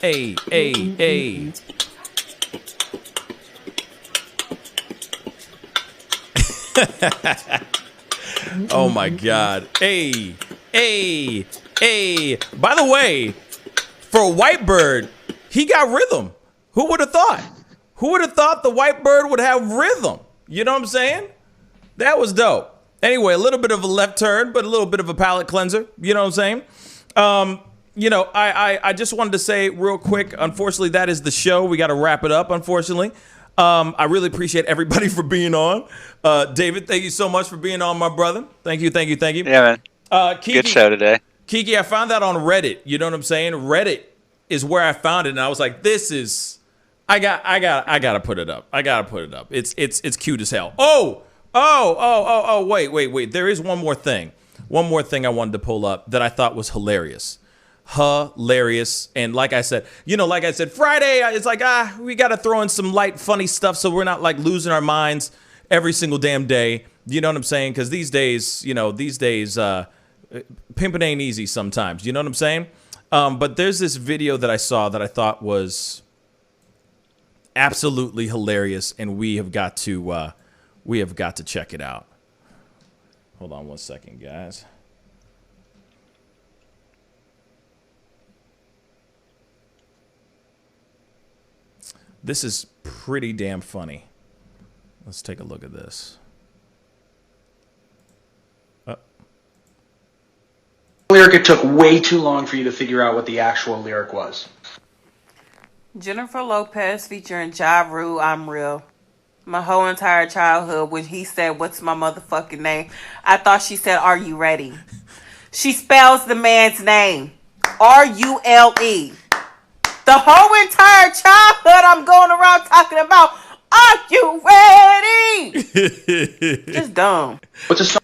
Hey. Hey. Hey. Oh my God. Hey. Hey. Hey. By the way, for a white bird, he got rhythm. Who would have thought? Who would have thought the white bird would have rhythm? You know what I'm saying? That was dope. Anyway, a little bit of a left turn, but a little bit of a palate cleanser. You know what I'm saying? You know, I just wanted to say real quick, unfortunately, that is the show. We got to wrap it up, unfortunately. I really appreciate everybody for being on. David, thank you so much for being on, my brother. Thank you, thank you, thank you. Yeah, man. Kiki, good show today. Kiki, I found that on Reddit. You know what I'm saying? Reddit is where I found it, and I was like, this is, I gotta put it up. I gotta put it up. It's cute as hell. Wait. There is one more thing. One more thing I wanted to pull up that I thought was hilarious. Hilarious. And like I said, Friday, it's like, we got to throw in some light, funny stuff so we're not like losing our minds every single damn day. You know what I'm saying? Because these days, pimping ain't easy sometimes. You know what I'm saying? But there's this video that I saw that I thought was absolutely hilarious, and we have got to check it out. Hold on one second, guys. This is pretty damn funny. Let's take a look at this. Lyric, it took way too long for you to figure out what the actual lyric was. Jennifer Lopez featuring Ja Rule, I'm Real. My whole entire childhood, when he said, "What's my motherfucking name?" I thought she said, "Are you ready?" She spells the man's name. R-U-L-E. The whole entire childhood I'm going around talking about, "Are you ready?" Just dumb. What's a song?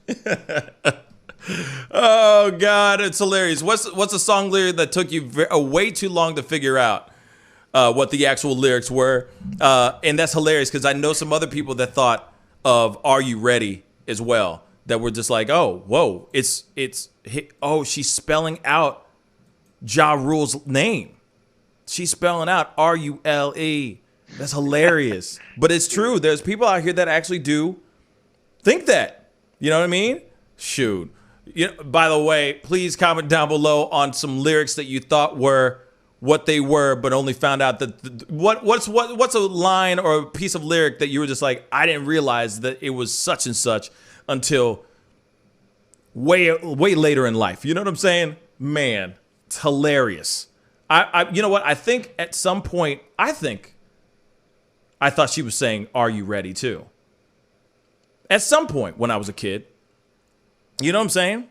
Oh God, it's hilarious. What's a song lyric that took you way too long to figure out what the actual lyrics were? And that's hilarious because I know some other people that thought of "Are you ready?" as well. That were just like, "Oh, whoa, she's spelling out Ja Rule's name. She's spelling out R-U-L-E." That's hilarious. But it's true. There's people out here that actually do think that. You know what I mean? Shoot. By the way, please comment down below on some lyrics that you thought were what they were, but only found out that what's a line or a piece of lyric that you were just like, I didn't realize that it was such and such until way later in life. You know what I'm saying? Man, it's hilarious. You know what? I think at some point, I thought she was saying, "Are you ready?" too. At some point when I was a kid. You know what I'm saying?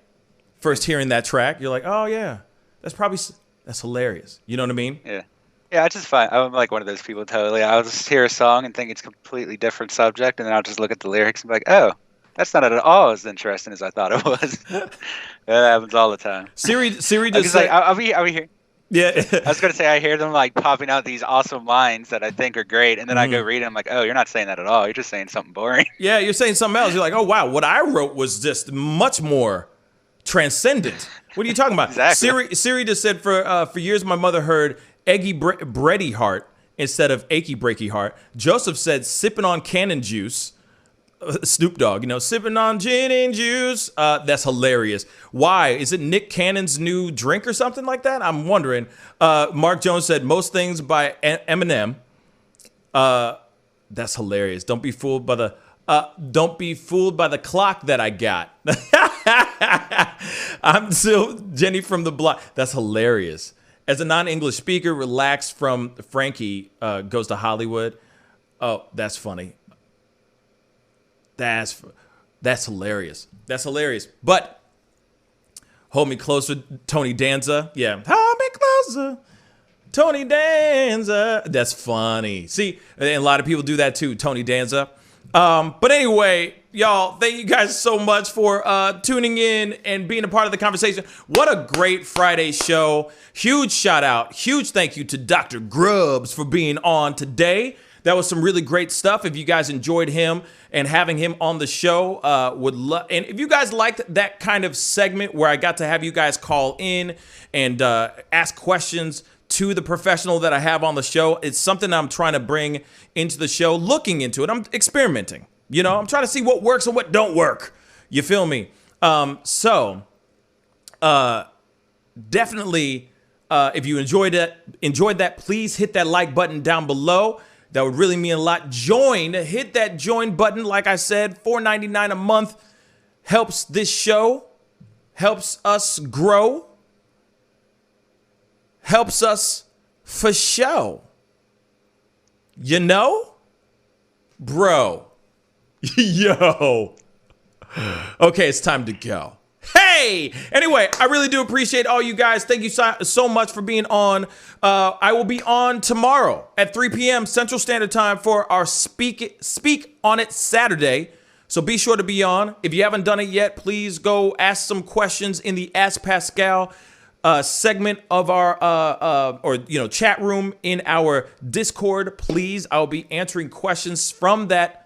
First hearing that track, you're like, "Oh yeah, that's hilarious." You know what I mean? Yeah. Yeah, I just find I'm like one of those people totally. I'll just hear a song and think it's a completely different subject, and then I'll just look at the lyrics and be like, "Oh, that's not at all as interesting as I thought it was." That happens all the time. Siri just said, I'll be here. Yeah. I was gonna say I hear them like popping out these awesome lines that I think are great, and then I go read them like, "Oh, you're not saying that at all. You're just saying something boring." Yeah, you're saying something else. You're like, "Oh wow, what I wrote was just much more transcendent." What are you talking about? Exactly. Siri just said for years my mother heard eggy bready heart instead of achy breaky heart. Joseph said sipping on cannon juice. Snoop Dogg, sipping on gin and juice. That's hilarious. Why? Is it Nick Cannon's new drink or something like that? I'm wondering. Mark Jones said most things by Eminem. That's hilarious. Don't be fooled by the clock that I got. I'm still Jenny from the block. That's hilarious. As a non-English speaker, relax from Frankie goes to Hollywood. Oh, that's funny. That's hilarious. That's hilarious. But hold me closer, Tony Danza. Yeah, hold me closer, Tony Danza. That's funny. See, and a lot of people do that too, Tony Danza. But anyway, Y'all, thank you guys so much for tuning in and being a part of the conversation. What a great Friday show. Huge shout out, huge thank you to Dr. Grubbs for being on today. That was some really great stuff. If you guys enjoyed him and having him on the show, and if you guys liked that kind of segment where I got to have you guys call in and ask questions to the professional that I have on the show, it's something I'm trying to bring into the show, looking into it. I'm experimenting. You know, I'm trying to see what works and what don't work. You feel me? Definitely, if you enjoyed that, please hit that like button down below. That would really mean a lot. Hit that join button. Like I said, $4.99 a month helps this show, helps us grow, helps us for show. You know? Bro. Yo. Okay, it's time to go. Hey! Anyway, I really do appreciate all you guys. Thank you so much for being on. I will be on tomorrow at 3 p.m. Central Standard Time for our Speak on It Saturday. So be sure to be on. If you haven't done it yet, please go ask some questions in the Ask Pascal segment of our chat room in our Discord. Please, I'll be answering questions from that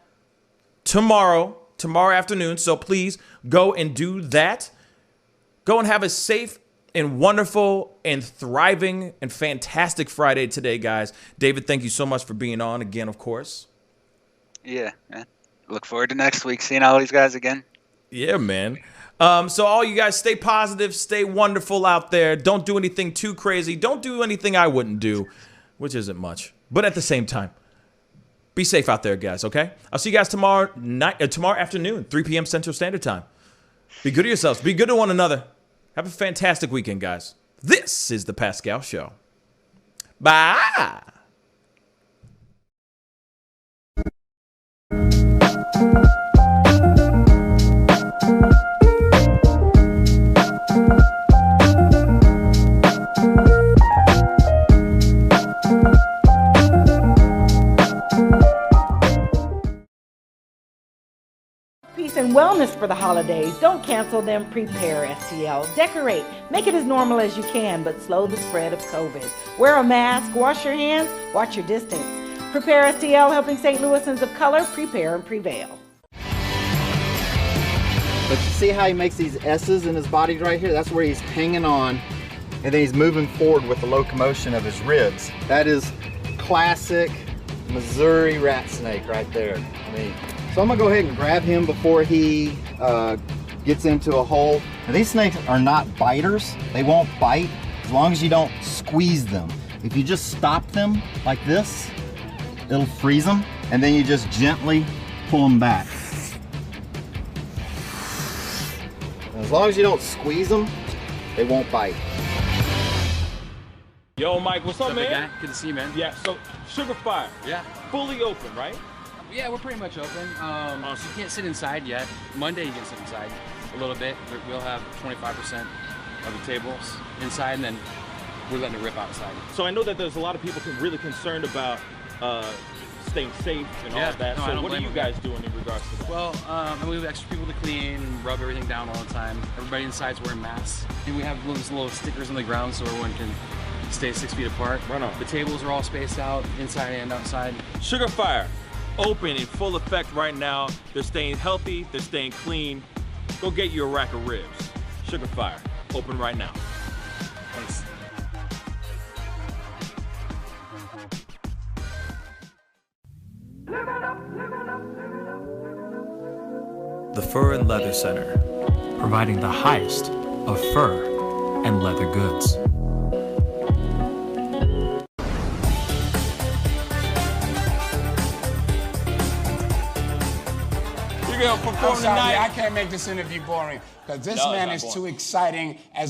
tomorrow afternoon. So please go and do that. Go and have a safe and wonderful and thriving and fantastic Friday today, guys. David, thank you so much for being on again, of course. Yeah, man. Look forward to next week, seeing all these guys again. Yeah, man. So all you guys, stay positive, stay wonderful out there. Don't do anything too crazy. Don't do anything I wouldn't do, which isn't much. But at the same time, be safe out there, guys, okay? I'll see you guys tomorrow afternoon, 3 p.m. Central Standard Time. Be good to yourselves. Be good to one another. Have a fantastic weekend, guys. This is The Pascal Show. Bye. And wellness for the holidays. Don't cancel them. Prepare, STL. Decorate. Make it as normal as you can, but slow the spread of COVID. Wear a mask. Wash your hands. Watch your distance. Prepare, STL, helping St. Louisans of color prepare and prevail. But you see how he makes these S's in his body right here? That's where he's hanging on, and then he's moving forward with the locomotion of his ribs. That is classic Missouri rat snake right there. So I'm gonna go ahead and grab him before he gets into a hole. Now, these snakes are not biters. They won't bite as long as you don't squeeze them. If you just stop them like this, it'll freeze them, and then you just gently pull them back. And as long as you don't squeeze them, they won't bite. Yo, Mike, what's up, man? Guy? Good to see you, man. Yeah, so Sugar Fire. Yeah. Fully open, right? Yeah, we're pretty much open. So you can't sit inside yet. Monday you can sit inside a little bit. We'll have 25% of the tables inside, and then we're letting it rip outside. So I know that there's a lot of people really concerned about staying safe and all of that. No, so what are you guys doing in regards to that? Well, we have extra people to clean and rub everything down all the time. Everybody inside's wearing masks. And we have little stickers on the ground so everyone can stay 6 feet apart. Right on. The tables are all spaced out, inside and outside. Sugar Fire. Open in full effect right now. They're staying healthy, they're staying clean. Go get you a rack of ribs. Sugar Fire, open right now. Thanks. The Fur and Leather Center, providing the highest of fur and leather goods. I'm sorry, I can't make this interview boring because this man is too exciting as